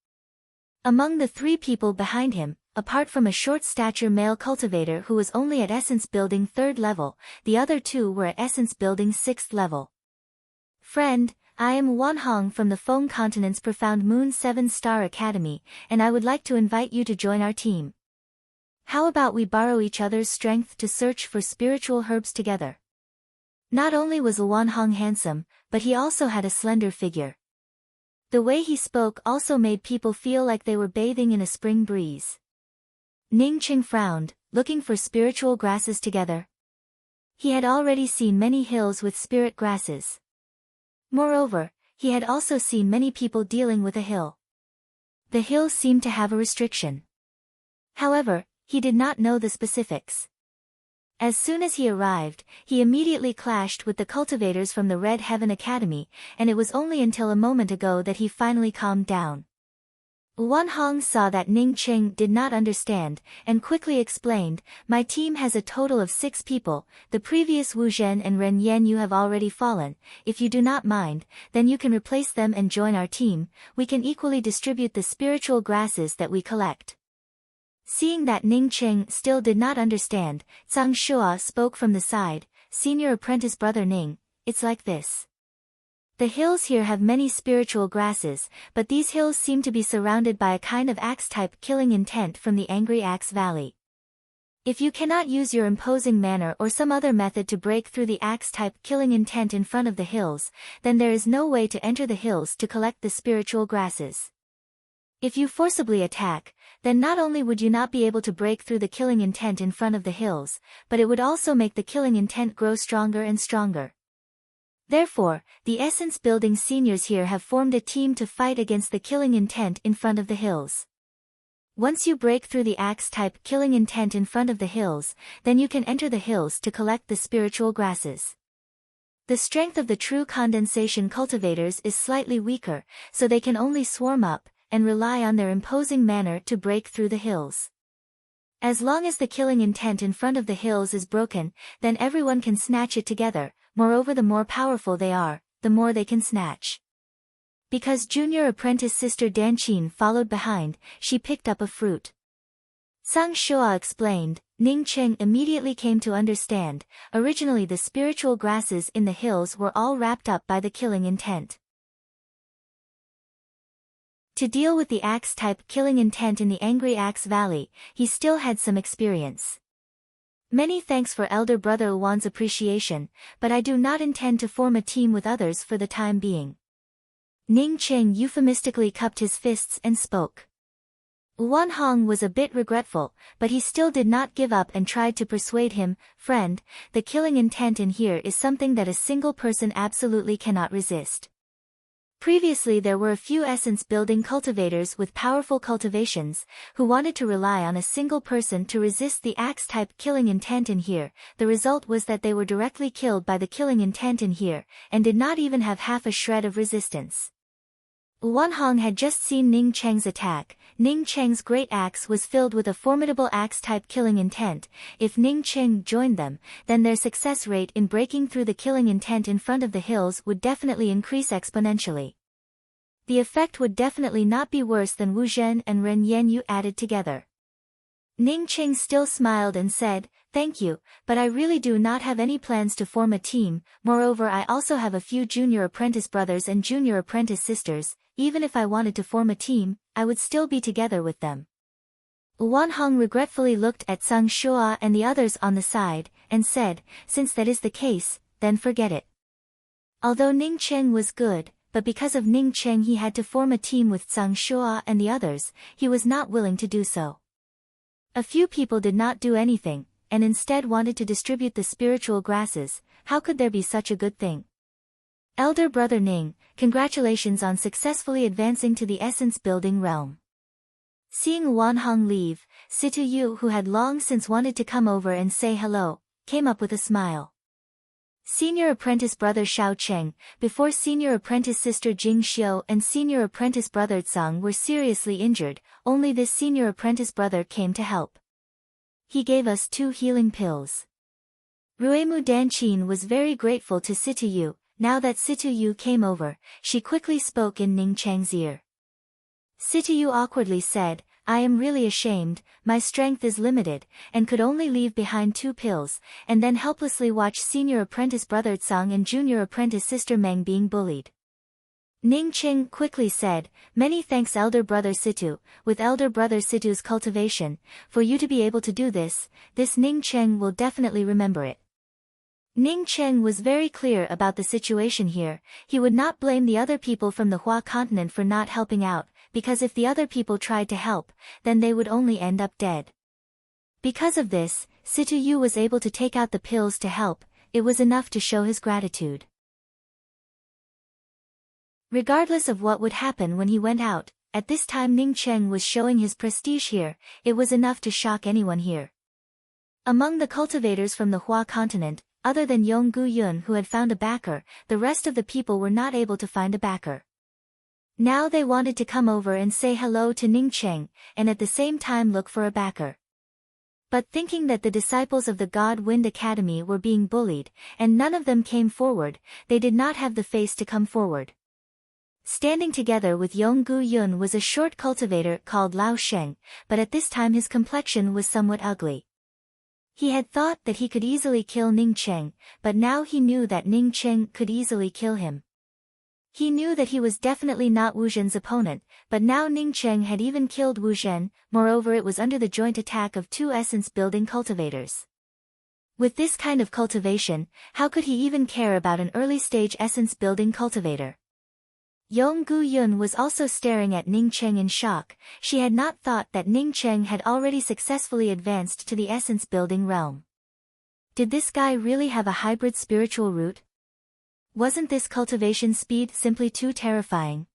Among the 3 people behind him, apart from a short-stature male cultivator who was only at essence building 3rd level, the other 2 were at essence building 6th level. Friend, I am Wan Hong from the Feng Continent's Profound Moon 7-Star Academy, and I would like to invite you to join our team. How about we borrow each other's strength to search for spiritual herbs together? Not only was Wan Hong handsome, but he also had a slender figure. The way he spoke also made people feel like they were bathing in a spring breeze. Ning Cheng frowned, looking for spiritual grasses together. He had already seen many hills with spirit grasses. Moreover, he had also seen many people dealing with a hill. The hill seemed to have a restriction. However, he did not know the specifics. As soon as he arrived, he immediately clashed with the cultivators from the Red Heaven Academy, and it was only until a moment ago that he finally calmed down. Wan Hong saw that Ning Cheng did not understand, and quickly explained, my team has a total of 6 people, the previous Wu Zhen and Ren Yan you have already fallen. If you do not mind, then you can replace them and join our team. We can equally distribute the spiritual grasses that we collect. Seeing that Ning Cheng still did not understand, Zhang Shua spoke from the side, Senior Apprentice Brother Ning, it's like this. The hills here have many spiritual grasses, but these hills seem to be surrounded by a kind of axe-type killing intent from the Angry Axe Valley. If you cannot use your imposing manner or some other method to break through the axe-type killing intent in front of the hills, then there is no way to enter the hills to collect the spiritual grasses. If you forcibly attack, then not only would you not be able to break through the killing intent in front of the hills, but it would also make the killing intent grow stronger and stronger. Therefore, the Essence Building seniors here have formed a team to fight against the killing intent in front of the hills. Once you break through the axe-type killing intent in front of the hills, then you can enter the hills to collect the spiritual grasses. The strength of the true condensation cultivators is slightly weaker, so they can only swarm up and rely on their imposing manner to break through the hills. As long as the killing intent in front of the hills is broken, then everyone can snatch it together. Moreover, the more powerful they are, the more they can snatch. Because junior apprentice sister Danqin followed behind, she picked up a fruit. Sang Shua explained. Ning Cheng immediately came to understand. Originally the spiritual grasses in the hills were all wrapped up by the killing intent. To deal with the axe-type killing intent in the Angry Axe Valley, he still had some experience. Many thanks for Elder Brother Wan's appreciation, but I do not intend to form a team with others for the time being. Ning Cheng euphemistically cupped his fists and spoke. Wan Hong was a bit regretful, but he still did not give up and tried to persuade him. Friend, the killing intent in here is something that a single person absolutely cannot resist. Previously there were a few essence-building cultivators with powerful cultivations, who wanted to rely on a single person to resist the axe-type killing intent in here. The result was that they were directly killed by the killing intent in here, and did not even have half a shred of resistance. Wan Hong had just seen Ning Cheng's attack. Ning Cheng's great axe was filled with a formidable axe-type killing intent. If Ning Cheng joined them, then their success rate in breaking through the killing intent in front of the hills would definitely increase exponentially. The effect would definitely not be worse than Wu Zhen and Ren Yanyu added together. Ning Cheng still smiled and said, "Thank you, but I really do not have any plans to form a team. Moreover, I also have a few junior apprentice brothers and junior apprentice sisters. Even if I wanted to form a team, I would still be together with them." Wan Hong regretfully looked at Sang Shua and the others on the side, and said, "Since that is the case, then forget it." Although Ning Cheng was good, but because of Ning Cheng he had to form a team with Sang Shua and the others, he was not willing to do so. A few people did not do anything, and instead wanted to distribute the spiritual grasses. How could there be such a good thing? Elder Brother Ning, congratulations on successfully advancing to the essence-building realm. Seeing Wan Hong leave, Situ Yu, who had long since wanted to come over and say hello, came up with a smile. Senior Apprentice Brother Shao Cheng, before Senior Apprentice Sister Jing Xiu and Senior Apprentice Brother Tsang were seriously injured, only this Senior Apprentice Brother came to help. He gave us 2 healing pills. Ruemu Danqin was very grateful to Situ Yu. Now that Situ Yu came over, she quickly spoke in Ning Cheng's ear. Situ Yu awkwardly said, "I am really ashamed, my strength is limited, and could only leave behind 2 pills, and then helplessly watch Senior Apprentice Brother Tsang and Junior Apprentice Sister Meng being bullied." Ning Cheng quickly said, "Many thanks Elder Brother Situ. With Elder Brother Situ's cultivation, for you to be able to do this Ning Cheng will definitely remember it." Ning Cheng was very clear about the situation here. He would not blame the other people from the Hua continent for not helping out, because if the other people tried to help, then they would only end up dead. Because of this, Situ Yu was able to take out the pills to help. It was enough to show his gratitude. Regardless of what would happen when he went out, at this time Ning Cheng was showing his prestige here. It was enough to shock anyone here. Among the cultivators from the Hua continent, other than Yong Gu Yun who had found a backer, the rest of the people were not able to find a backer. Now they wanted to come over and say hello to Ning Cheng, and at the same time look for a backer. But thinking that the disciples of the God Wind Academy were being bullied, and none of them came forward, they did not have the face to come forward. Standing together with Yong Gu Yun was a short cultivator called Lao Sheng, but at this time his complexion was somewhat ugly. He had thought that he could easily kill Ning Cheng, but now he knew that Ning Cheng could easily kill him. He knew that he was definitely not Wu Zhen's opponent, but now Ning Cheng had even killed Wu Zhen, moreover it was under the joint attack of two essence-building cultivators. With this kind of cultivation, how could he even care about an early-stage essence-building cultivator? Yong Gu Yun was also staring at Ning Cheng in shock. She had not thought that Ning Cheng had already successfully advanced to the essence-building realm. Did this guy really have a hybrid spiritual root? Wasn't this cultivation speed simply too terrifying?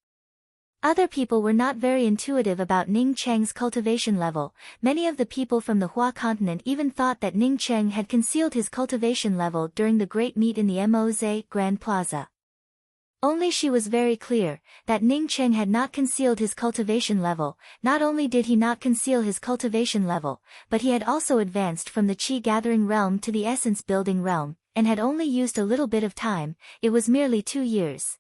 Other people were not very intuitive about Ning Cheng's cultivation level. Many of the people from the Hua continent even thought that Ning Cheng had concealed his cultivation level during the great meet in the Moze Grand Plaza. Only she was very clear that Ning Cheng had not concealed his cultivation level. Not only did he not conceal his cultivation level, but he had also advanced from the Qi gathering realm to the essence building realm, and had only used a little bit of time. It was merely 2 years.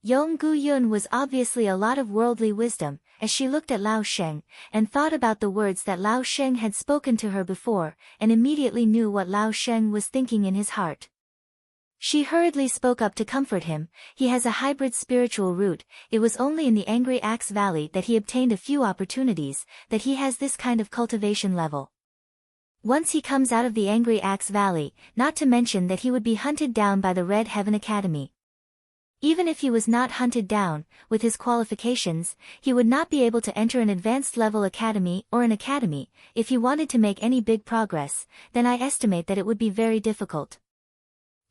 Yong Gu Yun was obviously a lot of worldly wisdom, as she looked at Lao Sheng, and thought about the words that Lao Sheng had spoken to her before, and immediately knew what Lao Sheng was thinking in his heart. She hurriedly spoke up to comfort him. He has a hybrid spiritual root. It was only in the Angry Axe Valley that he obtained a few opportunities, that he has this kind of cultivation level. Once he comes out of the Angry Axe Valley, not to mention that he would be hunted down by the Red Heaven Academy. Even if he was not hunted down, with his qualifications, he would not be able to enter an advanced level academy or an academy. If he wanted to make any big progress, then I estimate that it would be very difficult.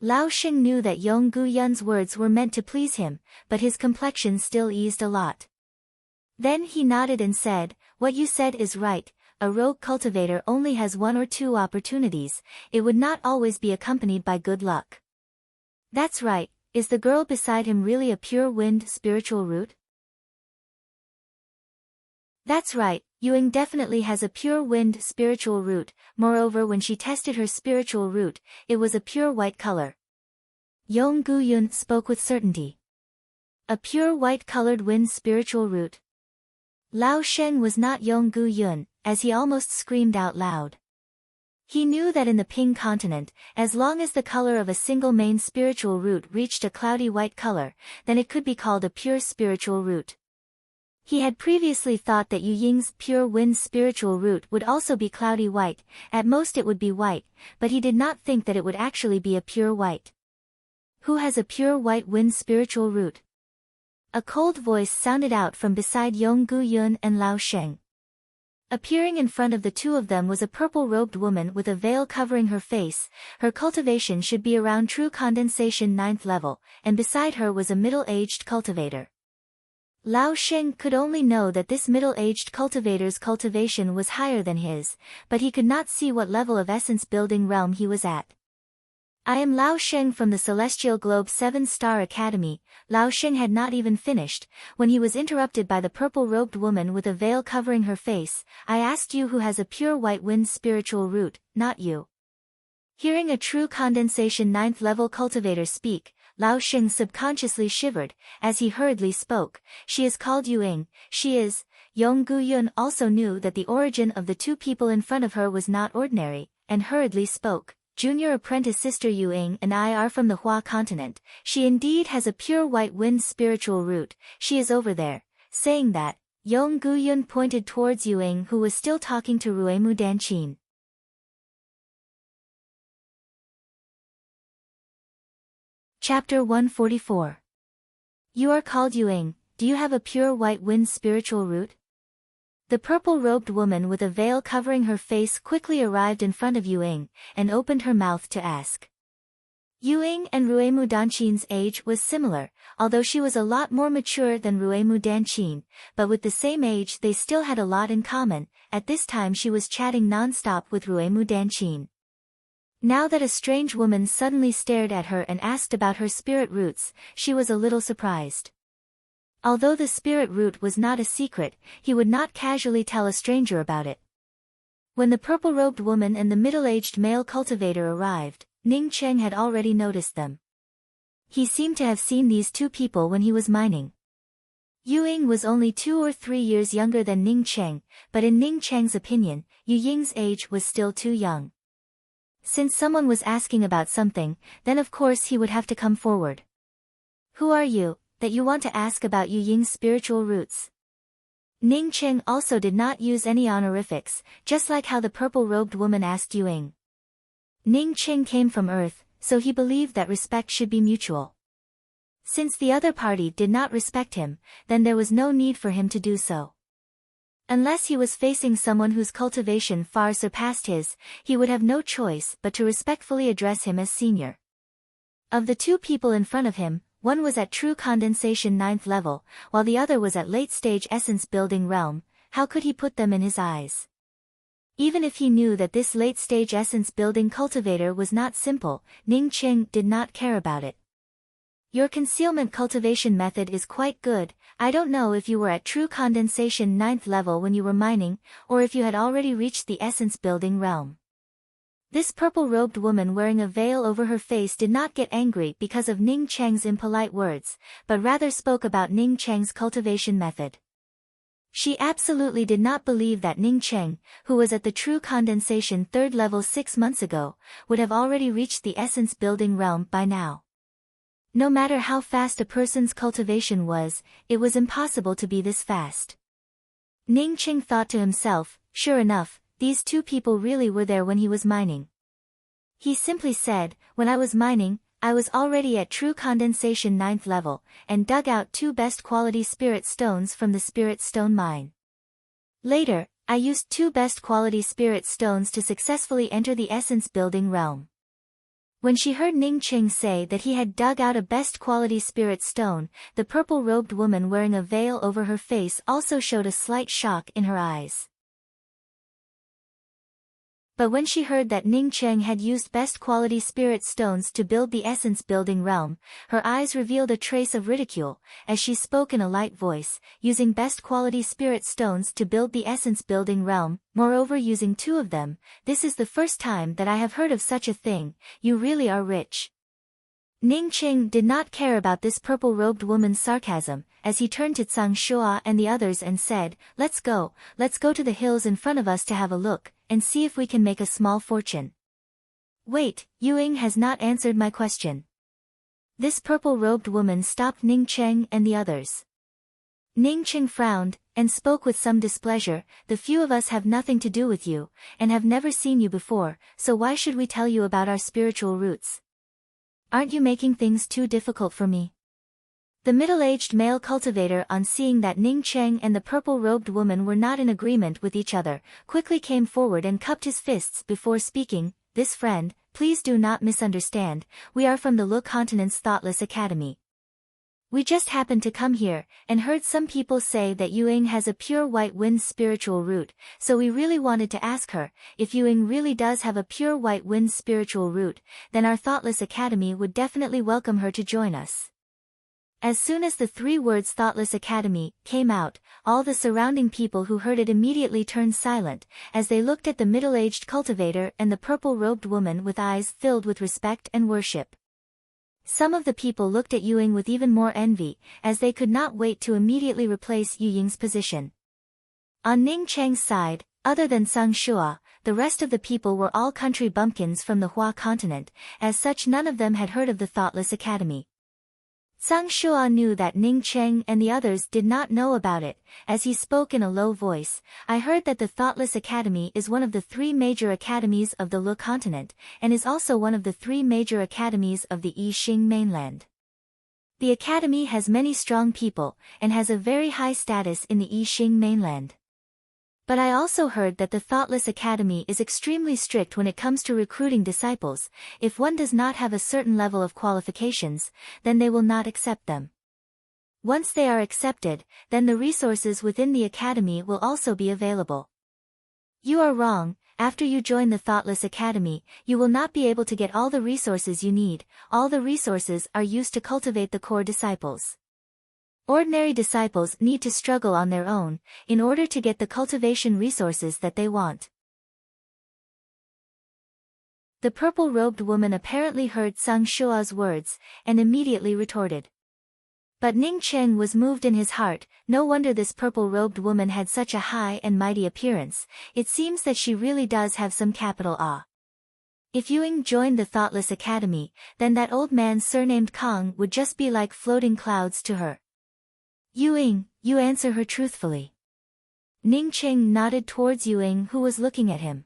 Lao Sheng knew that Yong Gu Yun's words were meant to please him, but his complexion still eased a lot. Then he nodded and said, "What you said is right. A rogue cultivator only has 1 or 2 opportunities. It would not always be accompanied by good luck." That's right. Is the girl beside him really a pure wind spiritual root? That's right, Yuing definitely has a pure wind spiritual root. Moreover, when she tested her spiritual root, it was a pure white color. Yong Gu Yun spoke with certainty. A pure white-colored wind spiritual root. Lao Sheng was not Yong Gu Yun, as he almost screamed out loud. He knew that in the Ping continent, as long as the color of a single main spiritual root reached a cloudy white color, then it could be called a pure spiritual root. He had previously thought that Yu Ying's pure wind spiritual root would also be cloudy white. At most it would be white, but he did not think that it would actually be a pure white. Who has a pure white wind spiritual root? A cold voice sounded out from beside Yong Gu Yun and Lao Sheng. Appearing in front of the two of them was a purple-robed woman with a veil covering her face. Her cultivation should be around true condensation 9th level, and beside her was a middle-aged cultivator. Lao Sheng could only know that this middle-aged cultivator's cultivation was higher than his, but he could not see what level of essence-building realm he was at. "I am Lao Sheng from the Celestial Globe 7-Star Academy." Lao Sheng had not even finished, when he was interrupted by the purple-robed woman with a veil covering her face. "I asked you who has a pure white wind spiritual root, not you." Hearing a true condensation 9th level cultivator speak, Lao Sheng subconsciously shivered, as he hurriedly spoke. "She is called Yu Ying. She is..." Yong Gu Yun also knew that the origin of the two people in front of her was not ordinary, and hurriedly spoke. "Junior apprentice sister Yu Ying and I are from the Hua continent. She indeed has a pure white wind spiritual root. She is over there." Saying that, Yong Gu Yun pointed towards Yu Ying, who was still talking to Ruemu Danchin. Chapter 144. "You are called Yu Ying. Do you have a pure white wind spiritual root?" The purple-robed woman with a veil covering her face quickly arrived in front of Yu Ying, and opened her mouth to ask. Yu Ying and Ruemu Danchin's age was similar, although she was a lot more mature than Ruemu Danchin, but with the same age they still had a lot in common. At this time she was chatting non-stop with Ruemu Danchin. Now that a strange woman suddenly stared at her and asked about her spirit roots, she was a little surprised. Although the spirit root was not a secret, he would not casually tell a stranger about it. When the purple-robed woman and the middle-aged male cultivator arrived, Ning Cheng had already noticed them. He seemed to have seen these two people when he was mining. Yu Ying was only 2 or 3 years younger than Ning Cheng, but in Ning Cheng's opinion, Yu Ying's age was still too young. Since someone was asking about something, then of course he would have to come forward. Who are you, that you want to ask about Yu Ying's spiritual roots? Ning Qing also did not use any honorifics, just like how the purple-robed woman asked Yu Ying. Ning Qing came from Earth, so he believed that respect should be mutual. Since the other party did not respect him, then there was no need for him to do so. Unless he was facing someone whose cultivation far surpassed his, he would have no choice but to respectfully address him as senior. Of the two people in front of him, one was at true condensation 9th level, while the other was at late-stage essence-building realm. How could he put them in his eyes? Even if he knew that this late-stage essence-building cultivator was not simple, Ning Qing did not care about it. Your concealment cultivation method is quite good. I don't know if you were at true condensation 9th level when you were mining, or if you had already reached the essence-building realm. This purple-robed woman wearing a veil over her face did not get angry because of Ning Cheng's impolite words, but rather spoke about Ning Cheng's cultivation method. She absolutely did not believe that Ning Cheng, who was at the true condensation 3rd level 6 months ago, would have already reached the essence-building realm by now. No matter how fast a person's cultivation was, it was impossible to be this fast. Ning Cheng thought to himself, sure enough, these two people really were there when he was mining. He simply said, when I was mining, I was already at true condensation 9th level, and dug out 2 best quality spirit stones from the spirit stone mine. Later, I used 2 best quality spirit stones to successfully enter the essence building realm. When she heard Ning Qing say that he had dug out a best quality spirit stone, the purple-robed woman wearing a veil over her face also showed a slight shock in her eyes. But when she heard that Ning Cheng had used best quality spirit stones to build the essence-building realm, her eyes revealed a trace of ridicule, as she spoke in a light voice, using best quality spirit stones to build the essence-building realm, moreover using 2 of them. This is the first time that I have heard of such a thing. You really are rich. Ning Qing did not care about this purple-robed woman's sarcasm, as he turned to Tsang Shua and the others and said, let's go to the hills in front of us to have a look, and see if we can make a small fortune. Wait, Yu Ying has not answered my question. This purple-robed woman stopped Ning Cheng and the others. Ning Cheng frowned, and spoke with some displeasure, the few of us have nothing to do with you, and have never seen you before, so why should we tell you about our spiritual roots? Aren't you making things too difficult for me? The middle-aged male cultivator, on seeing that Ning Cheng and the purple-robed woman were not in agreement with each other, quickly came forward and cupped his fists before speaking. This friend, please do not misunderstand, we are from the Le Continent's Thoughtless Academy. We just happened to come here, and heard some people say that Yu Ying has a pure white wind spiritual root, so we really wanted to ask her, if Yu Ying really does have a pure white wind spiritual root, then our Thoughtless Academy would definitely welcome her to join us. As soon as the 3 words Thoughtless Academy came out, all the surrounding people who heard it immediately turned silent, as they looked at the middle-aged cultivator and the purple-robed woman with eyes filled with respect and worship. Some of the people looked at Yu Ying with even more envy, as they could not wait to immediately replace Yu Ying's position. On Ning Cheng's side, other than Tsang Shua, the rest of the people were all country bumpkins from the Hua continent, as such none of them had heard of the Thoughtless Academy. Tsang Shua knew that Ning Cheng and the others did not know about it, as he spoke in a low voice. I heard that the Thoughtless Academy is one of the 3 major academies of the Le Continent, and is also one of the 3 major academies of the Yixing mainland. The academy has many strong people, and has a very high status in the Yixing mainland. But I also heard that the Thoughtless Academy is extremely strict when it comes to recruiting disciples. If one does not have a certain level of qualifications, then they will not accept them. Once they are accepted, then the resources within the academy will also be available. You are wrong. After you join the Thoughtless Academy, you will not be able to get all the resources you need. All the resources are used to cultivate the core disciples. Ordinary disciples need to struggle on their own, in order to get the cultivation resources that they want. The purple-robed woman apparently heard Tsang Shua's words, and immediately retorted. But Ning Cheng was moved in his heart. No wonder this purple-robed woman had such a high and mighty appearance. It seems that she really does have some capital awe. If Yuing joined the Thoughtless Academy, then that old man surnamed Kong would just be like floating clouds to her. Yuing, you answer her truthfully. Ning Qing nodded towards Yuing, who was looking at him.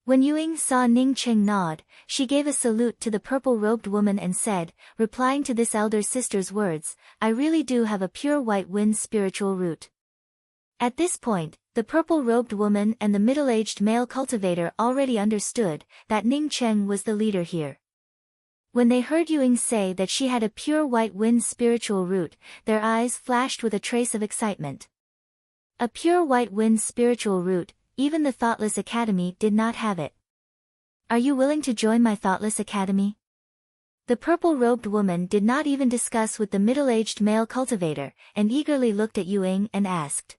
When Yuing saw Ning Qing nod, she gave a salute to the purple-robed woman and said, replying to this elder sister's words, I really do have a pure white wind spiritual root. At this point, the purple-robed woman and the middle-aged male cultivator already understood that Ning Qing was the leader here. When they heard Yuing say that she had a pure white wind spiritual root, their eyes flashed with a trace of excitement. A pure white wind spiritual root, even the Thoughtless Academy did not have it. Are you willing to join my Thoughtless Academy? The purple-robed woman did not even discuss with the middle-aged male cultivator, and eagerly looked at Yuing and asked.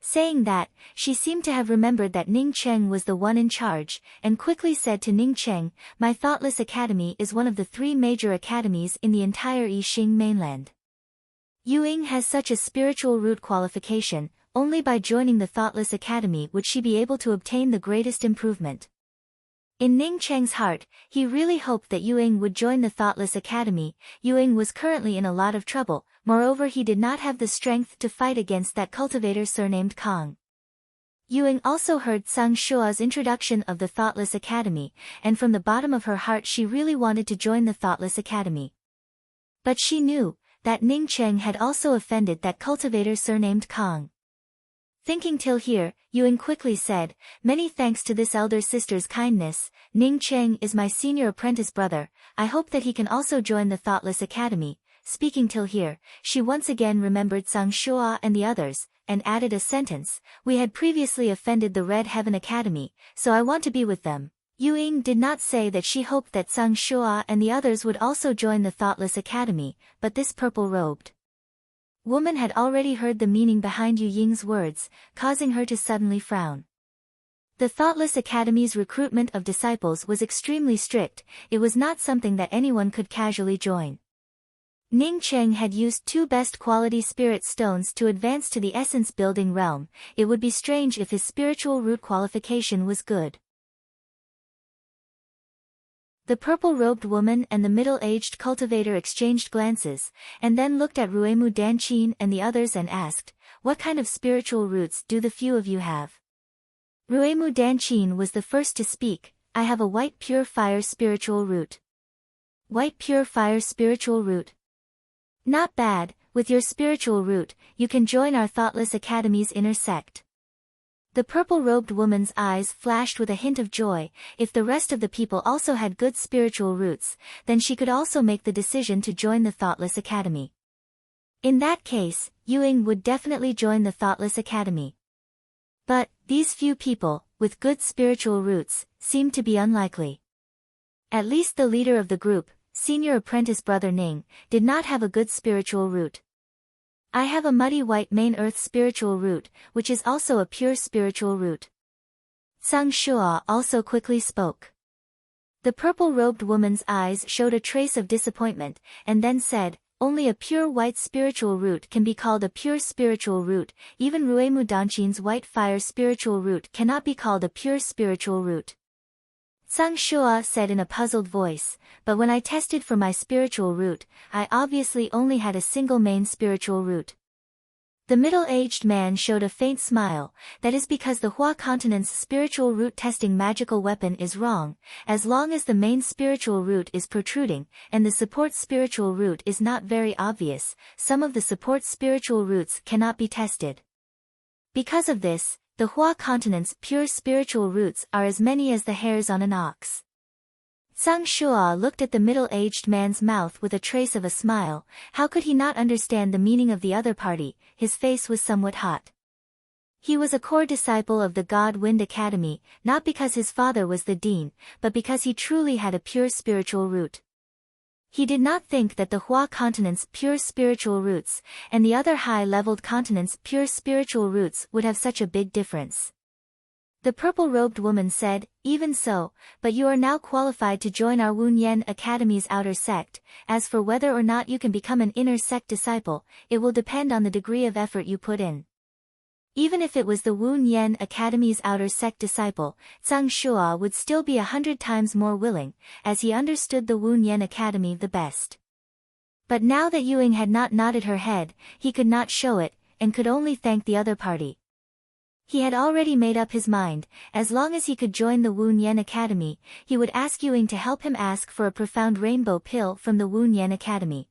Saying that, she seemed to have remembered that Ning Qing was the one in charge, and quickly said to Ning Qing, my Thoughtless Academy is one of the 3 major academies in the entire Yixing mainland. Yuing has such a spiritual root qualification, only by joining the Thoughtless Academy would she be able to obtain the greatest improvement. In Ning Cheng's heart, he really hoped that Yuing would join the Thoughtless Academy. Yuing was currently in a lot of trouble, moreover he did not have the strength to fight against that cultivator surnamed Kong. Yuing also heard Sang Shua's introduction of the Thoughtless Academy, and from the bottom of her heart she really wanted to join the Thoughtless Academy. But she knew that Ning Cheng had also offended that cultivator surnamed Kong. Thinking till here, Yuing quickly said, many thanks to this elder sister's kindness, Ning Cheng is my senior apprentice brother, I hope that he can also join the Thoughtless Academy. Speaking till here, she once again remembered Sang Shua and the others, and added a sentence, we had previously offended the Red Heaven Academy, so I want to be with them. Yuing did not say that she hoped that Sang Shua and the others would also join the Thoughtless Academy, but this purple-robed woman had already heard the meaning behind Yu Ying's words, causing her to suddenly frown. The Thoughtless Academy's recruitment of disciples was extremely strict, it was not something that anyone could casually join. Ning Cheng had used 2 best quality spirit stones to advance to the essence building realm, it would be strange if his spiritual root qualification was good. The purple-robed woman and the middle-aged cultivator exchanged glances, and then looked at Ruemu Danchin and the others and asked, what kind of spiritual roots do the few of you have? Ruemu Danchin was the first to speak, I have a white pure fire spiritual root. White pure fire spiritual root. Not bad, with your spiritual root, you can join our Thoughtless Academy's inner sect. The purple-robed woman's eyes flashed with a hint of joy, if the rest of the people also had good spiritual roots, then she could also make the decision to join the Thoughtless Academy. In that case, Yuing would definitely join the Thoughtless Academy. But, these few people, with good spiritual roots, seemed to be unlikely. At least the leader of the group, senior apprentice brother Ning, did not have a good spiritual root. I have a muddy white main earth spiritual root, which is also a pure spiritual root. Sang Shua also quickly spoke. The purple-robed woman's eyes showed a trace of disappointment, and then said, only a pure white spiritual root can be called a pure spiritual root, even Ruemu Danchin's white fire spiritual root cannot be called a pure spiritual root. Sang Shua said in a puzzled voice, but when I tested for my spiritual root, I obviously only had a single main spiritual root. The middle-aged man showed a faint smile, that is because the Hua continent's spiritual root testing magical weapon is wrong, as long as the main spiritual root is protruding, and the support spiritual root is not very obvious, some of the support spiritual roots cannot be tested. Because of this, the Hua continent's pure spiritual roots are as many as the hairs on an ox. Sang Shua looked at the middle-aged man's mouth with a trace of a smile, how could he not understand the meaning of the other party, his face was somewhat hot. He was a core disciple of the God Wind Academy, not because his father was the dean, but because he truly had a pure spiritual root. He did not think that the Hua continent's pure spiritual roots, and the other high-leveled continent's pure spiritual roots would have such a big difference. The purple-robed woman said, even so, but you are now qualified to join our Wun Yen Academy's outer sect, as for whether or not you can become an inner sect disciple, it will depend on the degree of effort you put in. Even if it was the Wu Yan Academy's outer sect disciple, Zhang Shuo would still be 100 times more willing, as he understood the Wu Yan Academy the best. But now that Ying had not nodded her head, he could not show it, and could only thank the other party. He had already made up his mind, as long as he could join the Wu Yan Academy, he would ask Ying to help him ask for a profound rainbow pill from the Wu Yan Academy.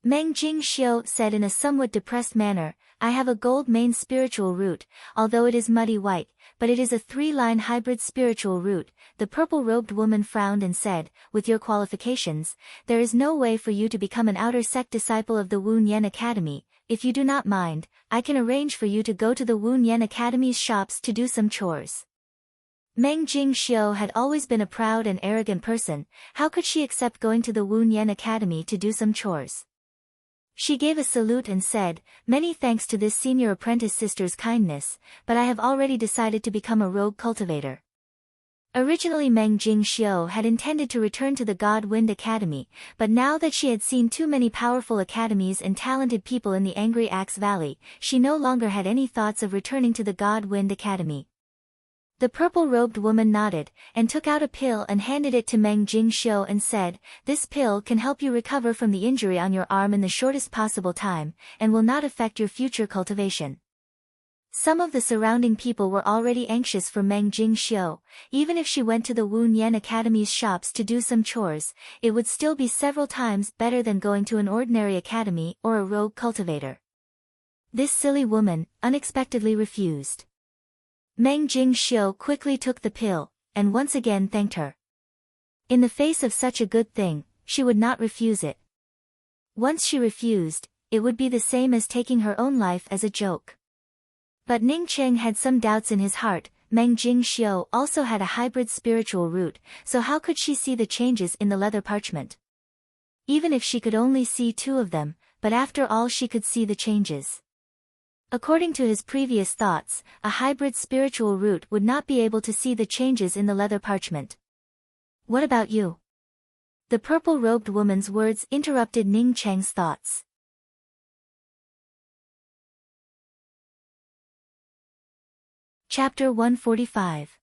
Meng Jingxiu said in a somewhat depressed manner, I have a gold main spiritual root, although it is muddy white, but it is a 3-line hybrid spiritual root. The purple-robed woman frowned and said, with your qualifications, there is no way for you to become an outer sect disciple of the Wu Yan Academy. If you do not mind, I can arrange for you to go to the Wu Yan Academy's shops to do some chores. Meng Jingxiu had always been a proud and arrogant person. How could she accept going to the Wu Yan Academy to do some chores? She gave a salute and said, many thanks to this senior apprentice sister's kindness, but I have already decided to become a rogue cultivator. Originally Meng Jingxiu had intended to return to the God Wind Academy, but now that she had seen too many powerful academies and talented people in the Angry Axe Valley, she no longer had any thoughts of returning to the God Wind Academy. The purple-robed woman nodded, and took out a pill and handed it to Meng Jingxiu and said, this pill can help you recover from the injury on your arm in the shortest possible time, and will not affect your future cultivation. Some of the surrounding people were already anxious for Meng Jingxiu. Even if she went to the Wu Yan Academy's shops to do some chores, it would still be several times better than going to an ordinary academy or a rogue cultivator. This silly woman unexpectedly refused. Meng Jingxiu quickly took the pill, and once again thanked her. In the face of such a good thing, she would not refuse it. Once she refused, it would be the same as taking her own life as a joke. But Ning Cheng had some doubts in his heart. Meng Jingxiu also had a hybrid spiritual root, so how could she see the changes in the leather parchment? Even if she could only see 2 of them, but after all she could see the changes. According to his previous thoughts, a hybrid spiritual root would not be able to see the changes in the leather parchment. What about you? The purple-robed woman's words interrupted Ning Cheng's thoughts. Chapter 145.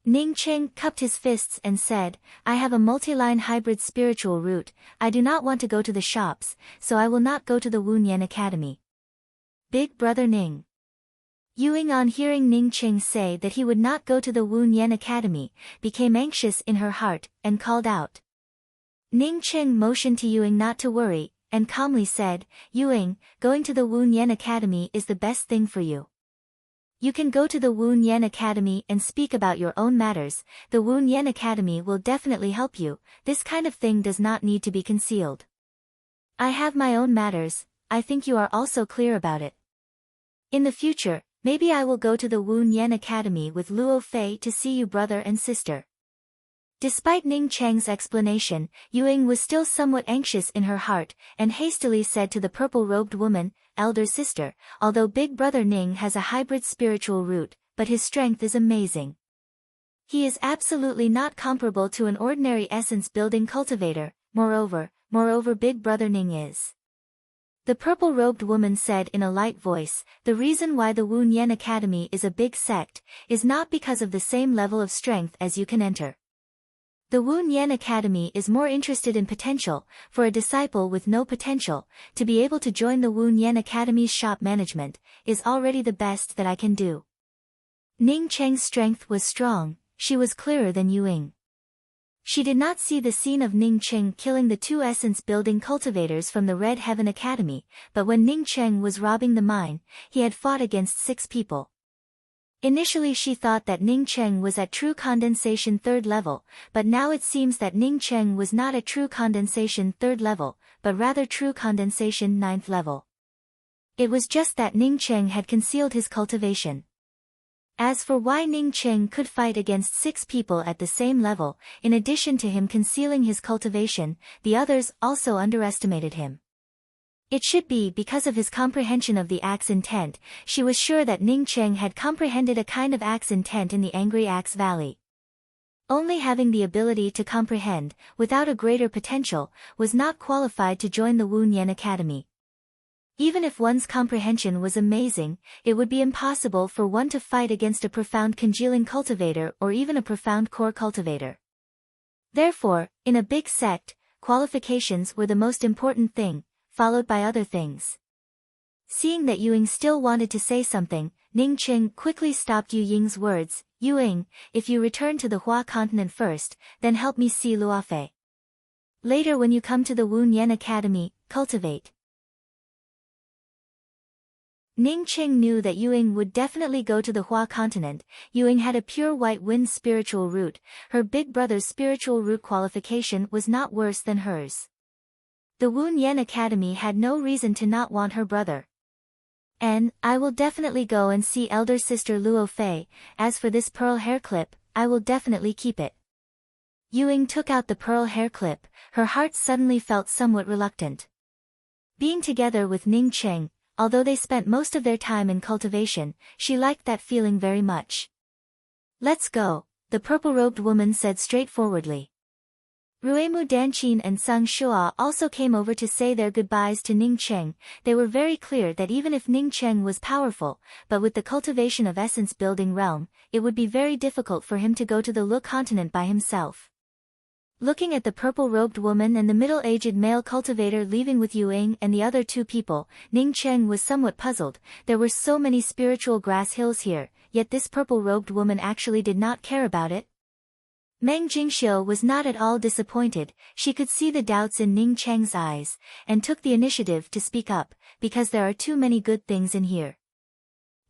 Ning Cheng cupped his fists and said, I have a multi-line hybrid spiritual root. I do not want to go to the shops, so I will not go to the Wu Yan Academy. Big brother Ning. Ying, on hearing Ning Cheng say that he would not go to the Wu Yan Academy, became anxious in her heart, and called out. Ning Cheng motioned to Ying not to worry, and calmly said, Ying, going to the Wu Yan Academy is the best thing for you. You can go to the Wu Yan Academy and speak about your own matters. The Wu Yan Academy will definitely help you. This kind of thing does not need to be concealed. I have my own matters. I think you are also clear about it. In the future, maybe I will go to the Wu Yan Academy with Luo Fei to see you brother and sister. Despite Ning Cheng's explanation, Ying was still somewhat anxious in her heart, and hastily said to the purple-robed woman, elder sister, although big brother Ning has a hybrid spiritual root, but his strength is amazing. He is absolutely not comparable to an ordinary essence-building cultivator. Moreover, big brother Ning is. The purple-robed woman said in a light voice, the reason why the Wu Yan Academy is a big sect, is not because of the same level of strength as you can enter. The Wu Yan Academy is more interested in potential. For a disciple with no potential, to be able to join the Wu Yan Academy's shop management, is already the best that I can do. Ning Cheng's strength was strong, she was clearer than Ying. She did not see the scene of Ning Cheng killing the 2 essence-building cultivators from the Red Heaven Academy, but when Ning Cheng was robbing the mine, he had fought against 6 people. Initially she thought that Ning Cheng was at true condensation 3rd level, but now it seems that Ning Cheng was not at true condensation 3rd level, but rather true condensation 9th level. It was just that Ning Cheng had concealed his cultivation. As for why Ning Cheng could fight against 6 people at the same level, in addition to him concealing his cultivation, the others also underestimated him. It should be because of his comprehension of the axe intent. She was sure that Ning Cheng had comprehended a kind of axe intent in the Angry Axe Valley. Only having the ability to comprehend, without a greater potential, was not qualified to join the Wu Yan Academy. Even if one's comprehension was amazing, it would be impossible for one to fight against a profound congealing cultivator or even a profound core cultivator. Therefore, in a big sect, qualifications were the most important thing, followed by other things. Seeing that Yu Ying still wanted to say something, Ning Qing quickly stopped Yu Ying's words. Yu Ying, if you return to the Hua continent first, then help me see Luofei. Later when you come to the Wu Nian Academy, cultivate. Ning Qing knew that Yu Ying would definitely go to the Hua continent. Yu Ying had a pure white wind spiritual root. Her big brother's spiritual root qualification was not worse than hers. The Wu Nian Academy had no reason to not want her brother. And, I will definitely go and see elder sister Luo Fei. As for this pearl hair clip, I will definitely keep it. Yu Ying took out the pearl hair clip. Her heart suddenly felt somewhat reluctant. Being together with Ning Qing, although they spent most of their time in cultivation, she liked that feeling very much. Let's go, the purple-robed woman said straightforwardly. Ruemu Danqin and Sung Shua also came over to say their goodbyes to Ning Qing. They were very clear that even if Ning Qing was powerful, but with the cultivation of essence building realm, it would be very difficult for him to go to the Lu continent by himself. Looking at the purple-robed woman and the middle-aged male cultivator leaving with Yu Ying and the other two people, Ning Qing was somewhat puzzled. There were so many spiritual grass hills here, yet this purple-robed woman actually did not care about it. Meng Jingxiu was not at all disappointed. She could see the doubts in Ning Cheng's eyes, and took the initiative to speak up, because there are too many good things in here.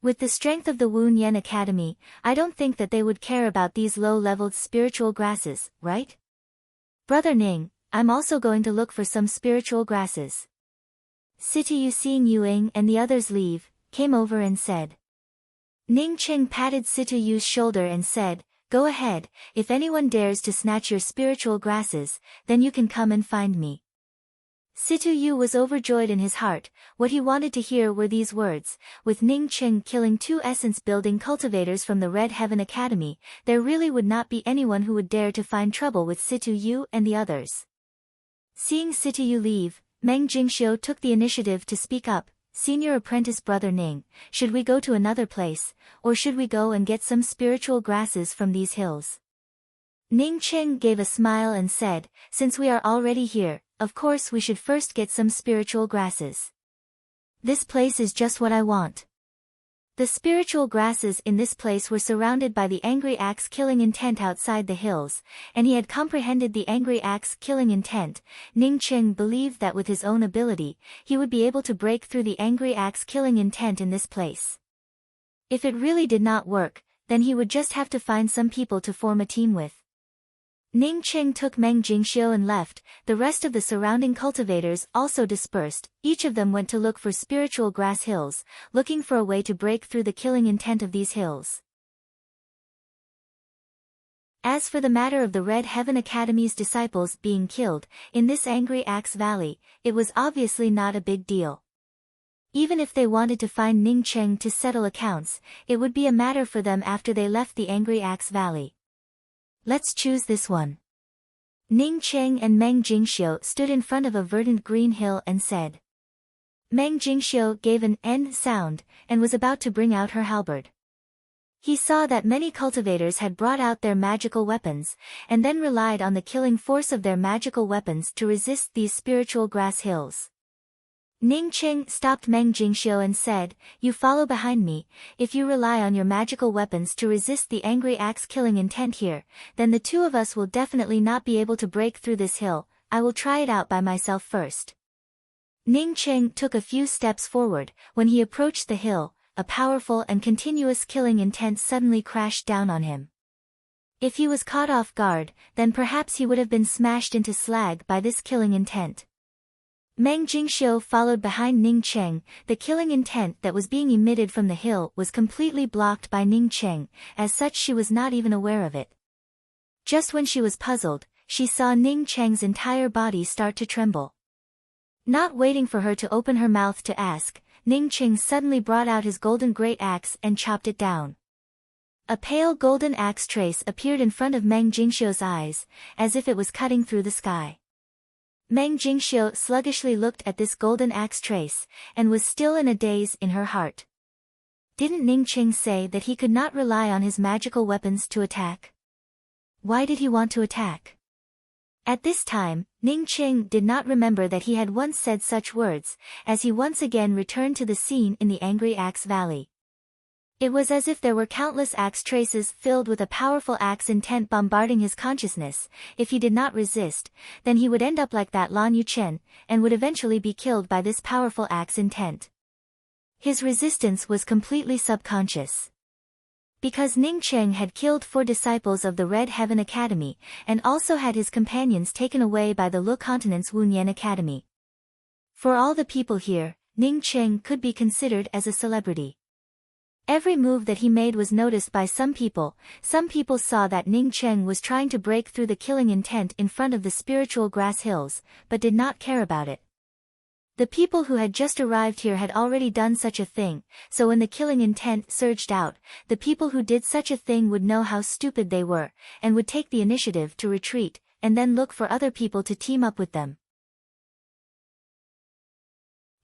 With the strength of the Wu Nian Academy, I don't think that they would care about these low-leveled spiritual grasses, right? Brother Ning, I'm also going to look for some spiritual grasses. Situ, seeing Yu Ying and the others leave, came over and said. Ning Qing patted Situ Yu's shoulder and said, go ahead, if anyone dares to snatch your spiritual grasses, then you can come and find me. Situ Yu was overjoyed in his heart. What he wanted to hear were these words. With Ning Qing killing 2 essence-building cultivators from the Red Heaven Academy, there really would not be anyone who would dare to find trouble with Situ Yu and the others. Seeing Situ Yu leave, Meng Jingxiu took the initiative to speak up. Senior apprentice brother Ning, should we go to another place, or should we go and get some spiritual grasses from these hills? Ning Qing gave a smile and said, since we are already here, of course we should first get some spiritual grasses. This place is just what I want. The spiritual grasses in this place were surrounded by the angry axe killing intent outside the hills, and he had comprehended the angry axe killing intent. Ning Qing believed that with his own ability, he would be able to break through the angry axe killing intent in this place. If it really did not work, then he would just have to find some people to form a team with. Ning Qing took Meng Jingxiu and left. The rest of the surrounding cultivators also dispersed. Each of them went to look for spiritual grass hills, looking for a way to break through the killing intent of these hills. As for the matter of the Red Heaven Academy's disciples being killed, in this Angry Axe Valley, it was obviously not a big deal. Even if they wanted to find Ning Qing to settle accounts, it would be a matter for them after they left the Angry Axe Valley. Let's choose this one. Ning Qing and Meng Jingxiu stood in front of a verdant green hill and said. Meng Jingxiu gave an "n" sound, and was about to bring out her halberd. He saw that many cultivators had brought out their magical weapons, and then relied on the killing force of their magical weapons to resist these spiritual grass hills. Ning Qing stopped Meng Jingxiu and said, you follow behind me. If you rely on your magical weapons to resist the angry axe killing intent here, then the two of us will definitely not be able to break through this hill. I will try it out by myself first. Ning Qing took a few steps forward. When he approached the hill, a powerful and continuous killing intent suddenly crashed down on him. If he was caught off guard, then perhaps he would have been smashed into slag by this killing intent. Meng Jingxiu followed behind Ning Qing. The killing intent that was being emitted from the hill was completely blocked by Ning Qing, as such she was not even aware of it. Just when she was puzzled, she saw Ning Qing's entire body start to tremble. Not waiting for her to open her mouth to ask, Ning Qing suddenly brought out his golden great axe and chopped it down. A pale golden axe trace appeared in front of Meng Jingxiu's eyes, as if it was cutting through the sky. Meng Jingxiu sluggishly looked at this golden axe trace, and was still in a daze in her heart. Didn't Ning Qing say that he could not rely on his magical weapons to attack? Why did he want to attack? At this time, Ning Qing did not remember that he had once said such words, as he once again returned to the scene in the Angry Axe Valley. It was as if there were countless axe traces filled with a powerful axe intent bombarding his consciousness. If he did not resist, then he would end up like that Lan Yuchen, and would eventually be killed by this powerful axe intent. His resistance was completely subconscious. Because Ning Qing had killed 4 disciples of the Red Heaven Academy, and also had his companions taken away by the Lu Continent's Wunyan Academy. For all the people here, Ning Qing could be considered as a celebrity. Every move that he made was noticed by some people. Some people saw that Ning Qing was trying to break through the killing intent in front of the spiritual grass hills, but did not care about it. The people who had just arrived here had already done such a thing, so when the killing intent surged out, the people who did such a thing would know how stupid they were, and would take the initiative to retreat, and then look for other people to team up with them.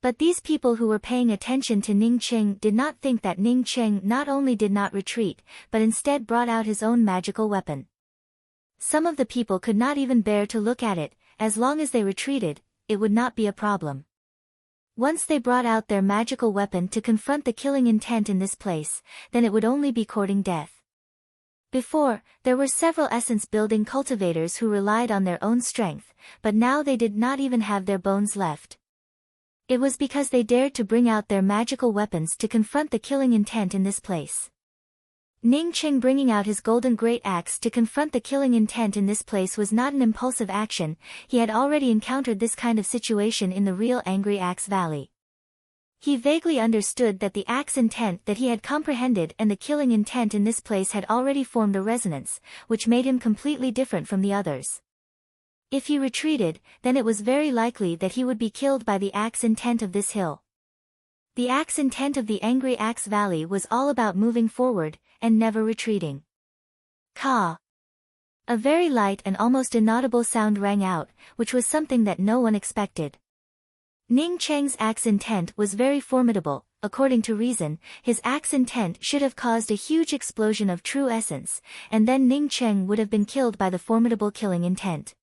But these people who were paying attention to Ning Qing did not think that Ning Qing not only did not retreat, but instead brought out his own magical weapon. Some of the people could not even bear to look at it. As long as they retreated, it would not be a problem. Once they brought out their magical weapon to confront the killing intent in this place, then it would only be courting death. Before, there were several essence-building cultivators who relied on their own strength, but now they did not even have their bones left. It was because they dared to bring out their magical weapons to confront the killing intent in this place. Ning Qing bringing out his golden great axe to confront the killing intent in this place was not an impulsive action. He had already encountered this kind of situation in the real Angry Axe Valley. He vaguely understood that the axe intent that he had comprehended and the killing intent in this place had already formed a resonance, which made him completely different from the others. If he retreated, then it was very likely that he would be killed by the axe intent of this hill. The axe intent of the Angry Axe Valley was all about moving forward, and never retreating. Ka! A very light and almost inaudible sound rang out, which was something that no one expected. Ning Cheng's axe intent was very formidable. According to reason, his axe intent should have caused a huge explosion of true essence, and then Ning Cheng would have been killed by the formidable killing intent.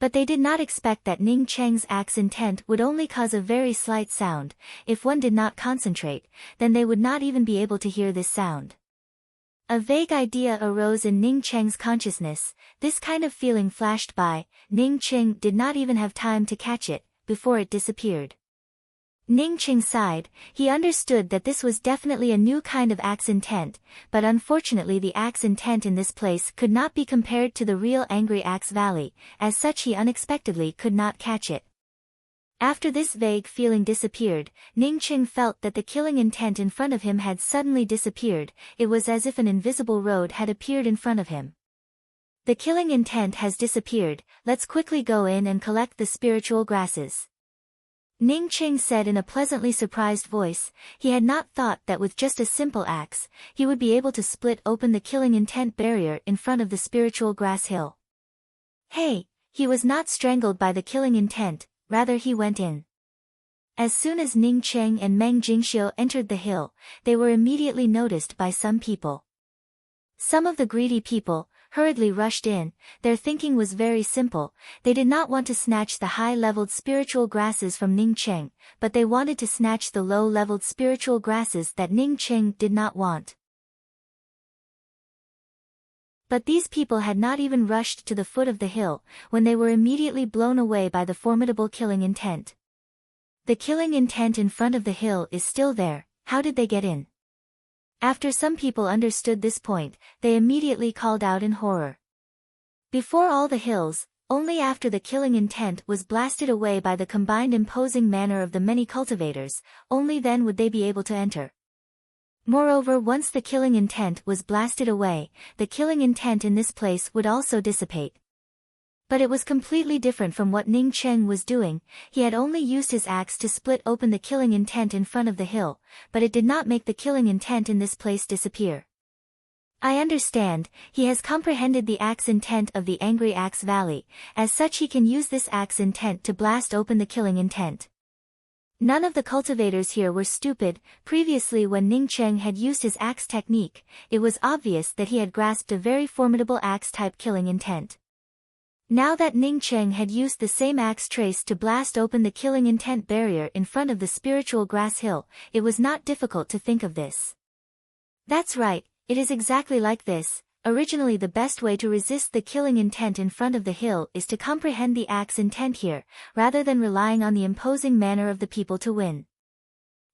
But they did not expect that Ning Cheng's axe intent would only cause a very slight sound. If one did not concentrate, then they would not even be able to hear this sound. A vague idea arose in Ning Cheng's consciousness. This kind of feeling flashed by. Ning Cheng did not even have time to catch it, before it disappeared. Ning Cheng sighed. He understood that this was definitely a new kind of axe intent, but unfortunately the axe intent in this place could not be compared to the real Angry Axe Valley. As such, he unexpectedly could not catch it. After this vague feeling disappeared, Ning Cheng felt that the killing intent in front of him had suddenly disappeared. It was as if an invisible road had appeared in front of him. The killing intent has disappeared. Let's quickly go in and collect the spiritual grasses. Ning Cheng said in a pleasantly surprised voice. He had not thought that with just a simple axe, he would be able to split open the killing intent barrier in front of the spiritual grass hill. Hey! He was not strangled by the killing intent, rather he went in. As soon as Ning Cheng and Meng Jingxiu entered the hill, they were immediately noticed by some people. Some of the greedy people hurriedly rushed in. Their thinking was very simple. They did not want to snatch the high-leveled spiritual grasses from Ning Cheng, but they wanted to snatch the low-leveled spiritual grasses that Ning Cheng did not want. But these people had not even rushed to the foot of the hill, when they were immediately blown away by the formidable killing intent. The killing intent in front of the hill is still there. How did they get in? After some people understood this point, they immediately called out in horror. Before all the hills, only after the killing intent was blasted away by the combined imposing manner of the many cultivators, only then would they be able to enter. Moreover, once the killing intent was blasted away, the killing intent in this place would also dissipate. But it was completely different from what Ning Cheng was doing. He had only used his axe to split open the killing intent in front of the hill, but it did not make the killing intent in this place disappear. I understand, he has comprehended the axe intent of the angry axe valley, as such he can use this axe intent to blast open the killing intent. None of the cultivators here were stupid. Previously when Ning Cheng had used his axe technique, it was obvious that he had grasped a very formidable axe-type killing intent. Now that Ning Cheng had used the same axe trace to blast open the killing intent barrier in front of the spiritual grass hill, it was not difficult to think of this. That's right, it is exactly like this. Originally the best way to resist the killing intent in front of the hill is to comprehend the axe intent here, rather than relying on the imposing manner of the people to win.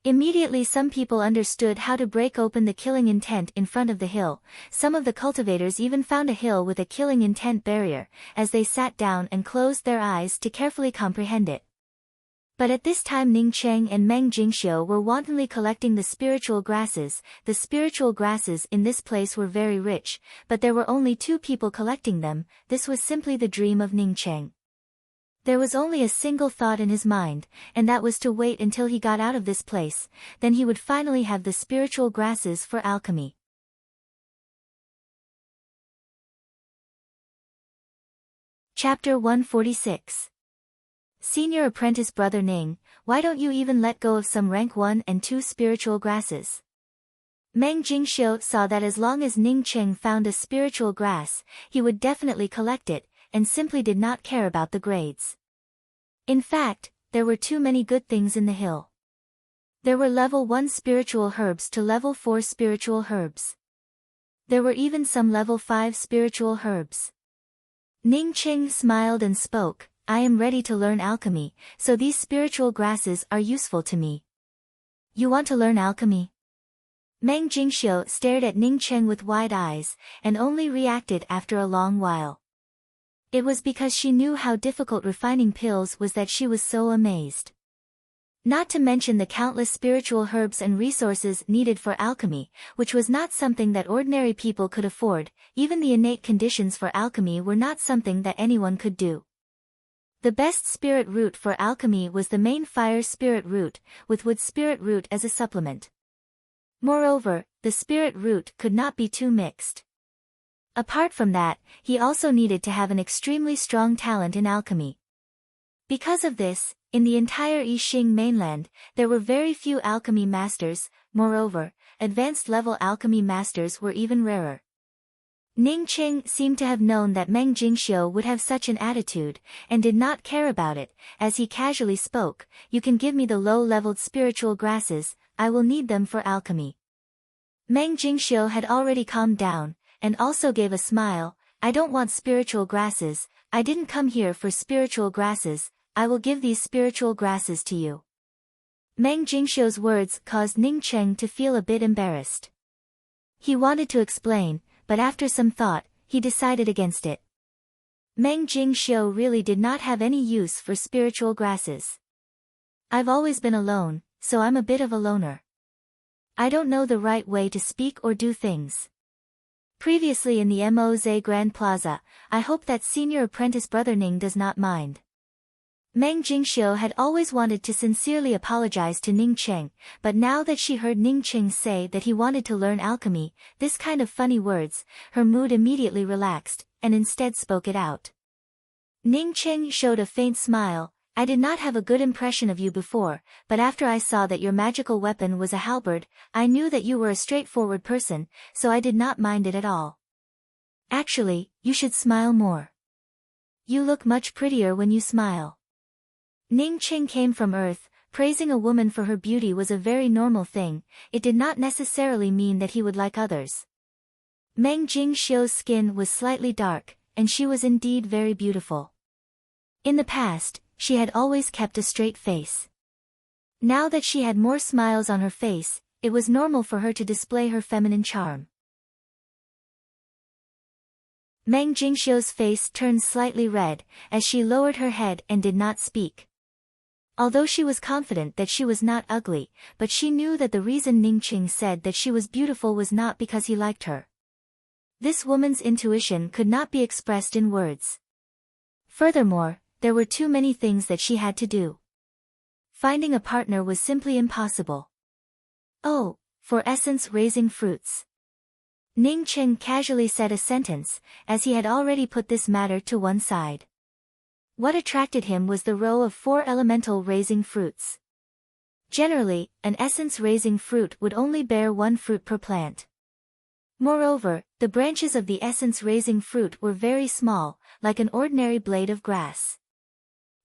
Immediately some people understood how to break open the killing intent in front of the hill. Some of the cultivators even found a hill with a killing intent barrier, as they sat down and closed their eyes to carefully comprehend it. But at this time Ning Cheng and Meng Jingxiu were wantonly collecting the spiritual grasses. The spiritual grasses in this place were very rich, but there were only 2 people collecting them. This was simply the dream of Ning Cheng. There was only a single thought in his mind, and that was to wait until he got out of this place, then he would finally have the spiritual grasses for alchemy. Chapter 146. Senior Apprentice Brother Ning, why don't you even let go of some rank 1 and 2 spiritual grasses? Meng Jingxiu saw that as long as Ning Cheng found a spiritual grass, he would definitely collect it, and simply did not care about the grades. In fact, there were too many good things in the hill. There were level 1 spiritual herbs to level 4 spiritual herbs. There were even some level 5 spiritual herbs. Ning Cheng smiled and spoke, I am ready to learn alchemy, so these spiritual grasses are useful to me. You want to learn alchemy? Meng Jingxiu stared at Ning Cheng with wide eyes, and only reacted after a long while. It was because she knew how difficult refining pills was that she was so amazed. Not to mention the countless spiritual herbs and resources needed for alchemy, which was not something that ordinary people could afford. Even the innate conditions for alchemy were not something that anyone could do. The best spirit root for alchemy was the main fire spirit root, with wood spirit root as a supplement. Moreover, the spirit root could not be too mixed. Apart from that, he also needed to have an extremely strong talent in alchemy. Because of this, in the entire Yixing mainland, there were very few alchemy masters. Moreover, advanced level alchemy masters were even rarer. Ning Cheng seemed to have known that Meng Jingxiu would have such an attitude, and did not care about it, as he casually spoke, you can give me the low-leveled spiritual grasses, I will need them for alchemy. Meng Jingxiu had already calmed down, and also gave a smile, I don't want spiritual grasses, I didn't come here for spiritual grasses, I will give these spiritual grasses to you. Meng Jingxiu's words caused Ning Cheng to feel a bit embarrassed. He wanted to explain, but after some thought, he decided against it. Meng Jingxiu really did not have any use for spiritual grasses. I've always been alone, so I'm a bit of a loner. I don't know the right way to speak or do things. Previously in the Moze Grand Plaza, I hope that Senior Apprentice Brother Ning does not mind. Meng Jingxiu had always wanted to sincerely apologize to Ning Cheng, but now that she heard Ning Cheng say that he wanted to learn alchemy, this kind of funny words, her mood immediately relaxed, and instead spoke it out. Ning Cheng showed a faint smile, I did not have a good impression of you before, but after I saw that your magical weapon was a halberd, I knew that you were a straightforward person, so I did not mind it at all. Actually, you should smile more. You look much prettier when you smile. Ning Cheng came from Earth. Praising a woman for her beauty was a very normal thing, it did not necessarily mean that he would like others. Meng Jingxiu's skin was slightly dark, and she was indeed very beautiful. In the past, she had always kept a straight face. Now that she had more smiles on her face, it was normal for her to display her feminine charm. Meng Jingxiu's face turned slightly red, as she lowered her head and did not speak. Although she was confident that she was not ugly, but she knew that the reason Ning Cheng said that she was beautiful was not because he liked her. This woman's intuition could not be expressed in words. Furthermore, there were too many things that she had to do. Finding a partner was simply impossible. Oh, for essence raising fruits. Ning Cheng casually said a sentence, as he had already put this matter to one side. What attracted him was the row of 4 elemental-raising fruits. Generally, an essence-raising fruit would only bear 1 fruit per plant. Moreover, the branches of the essence-raising fruit were very small, like an ordinary blade of grass.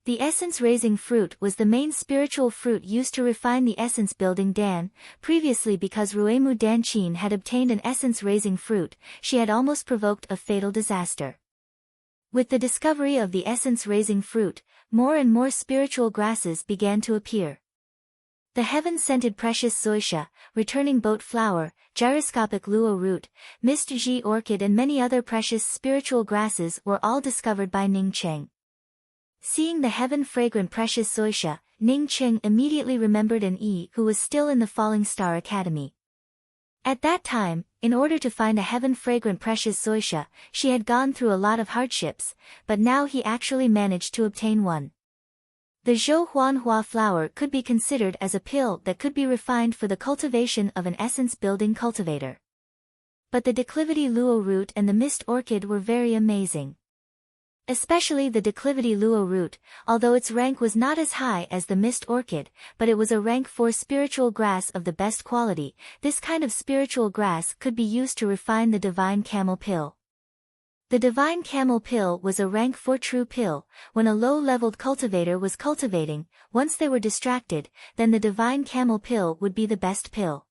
The essence-raising fruit was the main spiritual fruit used to refine the essence-building Dan. Previously, because Ruemu Danchin had obtained an essence-raising fruit, she had almost provoked a fatal disaster. With the discovery of the essence-raising fruit, more and more spiritual grasses began to appear. The heaven-scented precious zoysia, returning boat flower, gyroscopic luo root, mist ji orchid and many other precious spiritual grasses were all discovered by Ning Cheng. Seeing the heaven-fragrant precious zoysia, Ning Cheng immediately remembered an Yi who was still in the Falling Star Academy. At that time, in order to find a heaven-fragrant precious zoysia, she had gone through a lot of hardships, but now he actually managed to obtain one. The Zhou Huanhua flower could be considered as a pill that could be refined for the cultivation of an essence-building cultivator. But the declivity luo root and the mist orchid were very amazing. Especially the declivity luo root, although its rank was not as high as the mist orchid, but it was a rank 4 spiritual grass of the best quality. This kind of spiritual grass could be used to refine the divine camel pill. The divine camel pill was a rank 4 true pill. When a low-leveled cultivator was cultivating, once they were distracted, then the divine camel pill would be the best pill.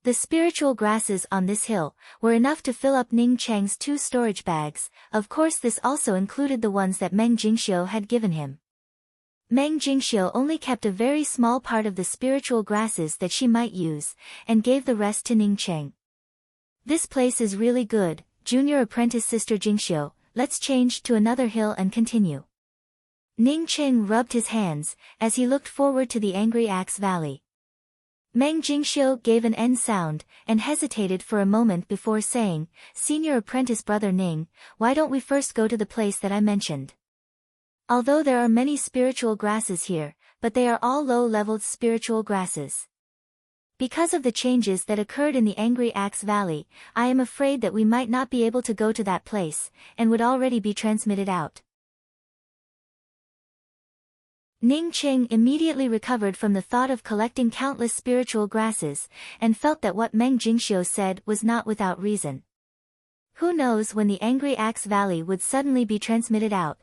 The spiritual grasses on this hill were enough to fill up Ning Cheng's 2 storage bags. Of course, this also included the ones that Meng Jingxiu had given him. Meng Jingxiu only kept a very small part of the spiritual grasses that she might use, and gave the rest to Ning Cheng. This place is really good, Junior Apprentice Sister Jingxiu, let's change to another hill and continue. Ning Cheng rubbed his hands, as he looked forward to the Angry Axe Valley. Meng Jingxiu gave an N sound, and hesitated for a moment before saying, Senior Apprentice Brother Ning, why don't we first go to the place that I mentioned? Although there are many spiritual grasses here, but they are all low-leveled spiritual grasses. Because of the changes that occurred in the Angry Axe Valley, I am afraid that we might not be able to go to that place, and would already be transmitted out. Ning Cheng immediately recovered from the thought of collecting countless spiritual grasses, and felt that what Meng Jingxiu said was not without reason. Who knows when the Angry Axe Valley would suddenly be transmitted out?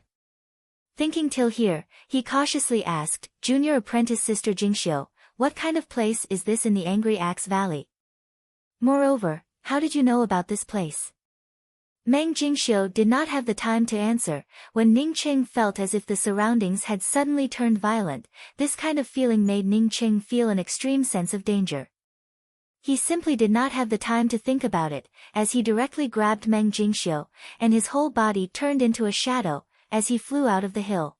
Thinking till here, he cautiously asked, Junior Apprentice Sister Jingxiu, what kind of place is this in the Angry Axe Valley? Moreover, how did you know about this place? Meng Jingxiu did not have the time to answer. When Ning Cheng felt as if the surroundings had suddenly turned violent, this kind of feeling made Ning Cheng feel an extreme sense of danger. He simply did not have the time to think about it, as he directly grabbed Meng Jingxiu, and his whole body turned into a shadow, as he flew out of the hill.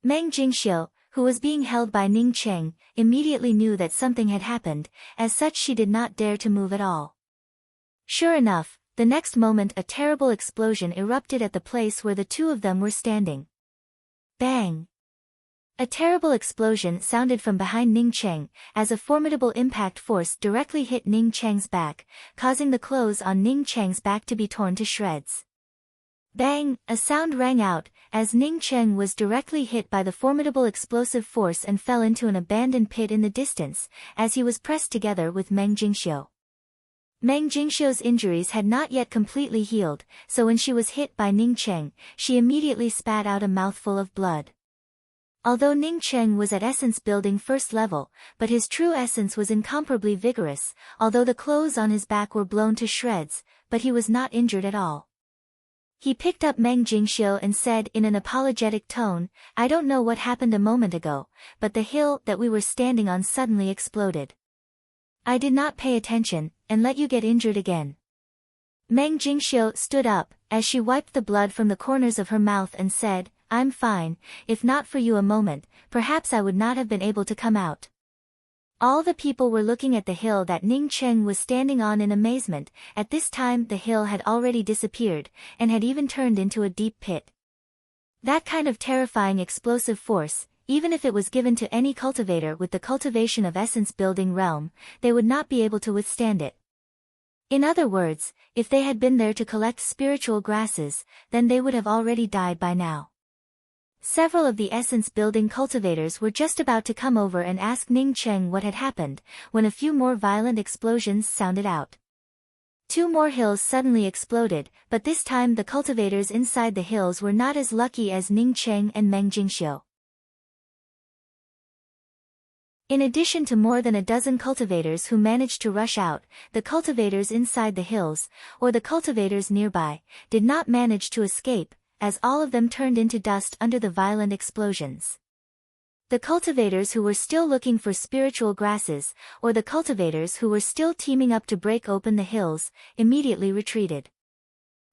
Meng Jingxiu, who was being held by Ning Cheng, immediately knew that something had happened. As such, she did not dare to move at all. Sure enough, the next moment a terrible explosion erupted at the place where the 2 of them were standing. Bang! A terrible explosion sounded from behind Ning Cheng, as a formidable impact force directly hit Ning Cheng's back, causing the clothes on Ning Cheng's back to be torn to shreds. Bang! A sound rang out, as Ning Cheng was directly hit by the formidable explosive force and fell into an abandoned pit in the distance, as he was pressed together with Meng Jingxiu. Meng Jingxiu's injuries had not yet completely healed, so when she was hit by Ning Cheng, she immediately spat out a mouthful of blood. Although Ning Cheng was at essence building 1st level, but his true essence was incomparably vigorous, although the clothes on his back were blown to shreds, but he was not injured at all. He picked up Meng Jingxiu and said in an apologetic tone, I don't know what happened a moment ago, but the hill that we were standing on suddenly exploded. I did not pay attention, and let you get injured again. Meng Jingxiu stood up, as she wiped the blood from the corners of her mouth and said, I'm fine, if not for you a moment, perhaps I would not have been able to come out. All the people were looking at the hill that Ning Cheng was standing on in amazement. At this time the hill had already disappeared, and had even turned into a deep pit. That kind of terrifying explosive force, even if it was given to any cultivator with the cultivation of essence-building realm, they would not be able to withstand it. In other words, if they had been there to collect spiritual grasses, then they would have already died by now. Several of the essence-building cultivators were just about to come over and ask Ning Cheng what had happened, when a few more violent explosions sounded out. 2 more hills suddenly exploded, but this time the cultivators inside the hills were not as lucky as Ning Cheng and Meng Jingxiu. In addition to more than a dozen cultivators who managed to rush out, the cultivators inside the hills, or the cultivators nearby, did not manage to escape, as all of them turned into dust under the violent explosions. The cultivators who were still looking for spiritual grasses, or the cultivators who were still teaming up to break open the hills, immediately retreated.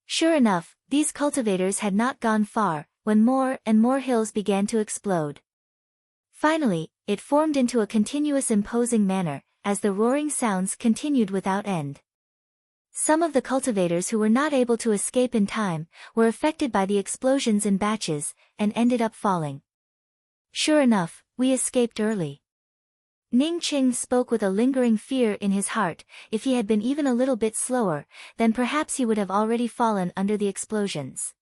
Sure enough, these cultivators had not gone far, when more and more hills began to explode. Finally, it formed into a continuous imposing manner, as the roaring sounds continued without end. Some of the cultivators who were not able to escape in time, were affected by the explosions in batches, and ended up falling. Sure enough, we escaped early. Ning Cheng spoke with a lingering fear in his heart. If he had been even a little bit slower, then perhaps he would have already fallen under the explosions.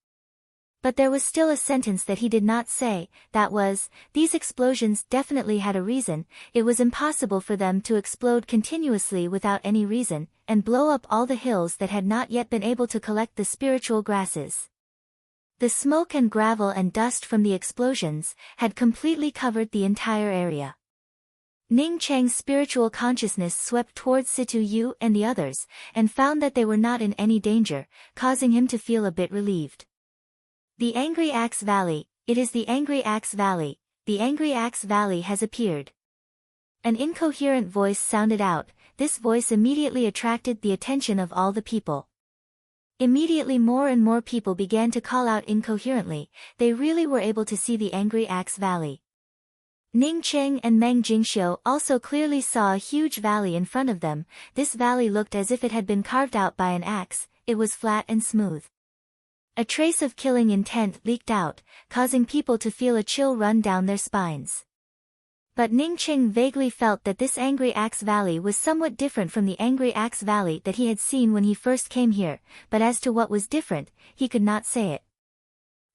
But there was still a sentence that he did not say, that was, these explosions definitely had a reason. It was impossible for them to explode continuously without any reason, and blow up all the hills that had not yet been able to collect the spiritual grasses. The smoke and gravel and dust from the explosions had completely covered the entire area. Ning Cheng's spiritual consciousness swept towards Situ Yu and the others, and found that they were not in any danger, causing him to feel a bit relieved. The Angry Axe Valley, it is the Angry Axe Valley, the Angry Axe Valley has appeared. An incoherent voice sounded out. This voice immediately attracted the attention of all the people. Immediately more and more people began to call out incoherently. They really were able to see the Angry Axe Valley. Ning Cheng and Meng Jingxiu also clearly saw a huge valley in front of them. This valley looked as if it had been carved out by an axe. It was flat and smooth. A trace of killing intent leaked out, causing people to feel a chill run down their spines. But Ning Cheng vaguely felt that this Angry Axe Valley was somewhat different from the Angry Axe Valley that he had seen when he first came here, but as to what was different, he could not say it.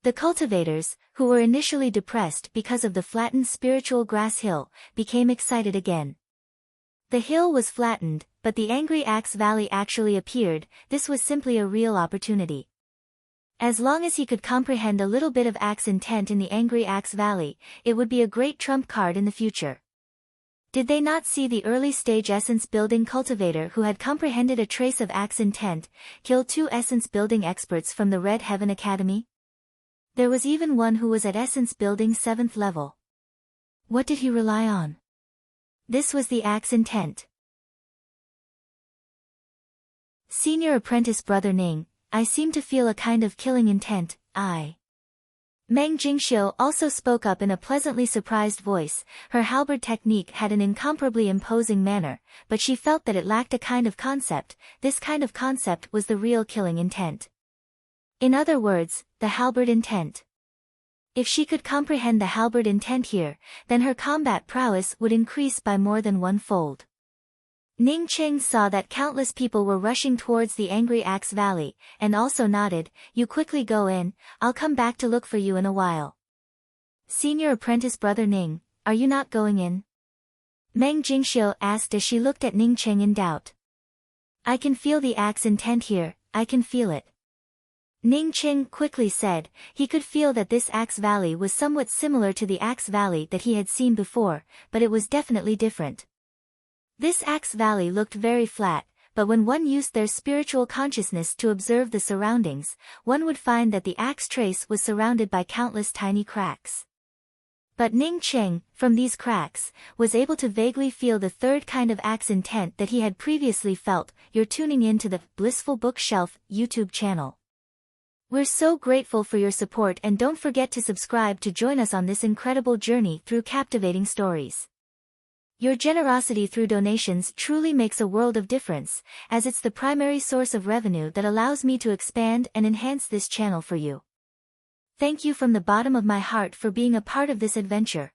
The cultivators, who were initially depressed because of the flattened spiritual grass hill, became excited again. The hill was flattened, but the Angry Axe Valley actually appeared. This was simply a real opportunity. As long as he could comprehend a little bit of axe intent in the Angry Axe Valley, it would be a great trump card in the future. Did they not see the early-stage essence-building cultivator who had comprehended a trace of axe intent, kill 2 essence-building experts from the Red Heaven Academy? There was even one who was at essence-building 7th level. What did he rely on? This was the axe intent. Senior apprentice Brother Ning, I seem to feel a kind of killing intent. Meng Jingxiu also spoke up in a pleasantly surprised voice. Her halberd technique had an incomparably imposing manner, but she felt that it lacked a kind of concept. This kind of concept was the real killing intent. In other words, the halberd intent. If she could comprehend the halberd intent here, then her combat prowess would increase by more than 1-fold. Ning Cheng saw that countless people were rushing towards the Angry Axe Valley, and also nodded. You quickly go in, I'll come back to look for you in a while. Senior apprentice Brother Ning, are you not going in? Meng Jingxiu asked as she looked at Ning Cheng in doubt. I can feel the axe intent here, I can feel it. Ning Cheng quickly said. He could feel that this Axe Valley was somewhat similar to the Axe Valley that he had seen before, but it was definitely different. This Axe Valley looked very flat, but when one used their spiritual consciousness to observe the surroundings, one would find that the axe trace was surrounded by countless tiny cracks. But Ning Cheng, from these cracks, was able to vaguely feel the third kind of axe intent that he had previously felt. You're tuning in to the Blissful Bookshelf YouTube channel. We're so grateful for your support, and don't forget to subscribe to join us on this incredible journey through captivating stories. Your generosity through donations truly makes a world of difference, as it's the primary source of revenue that allows me to expand and enhance this channel for you. Thank you from the bottom of my heart for being a part of this adventure.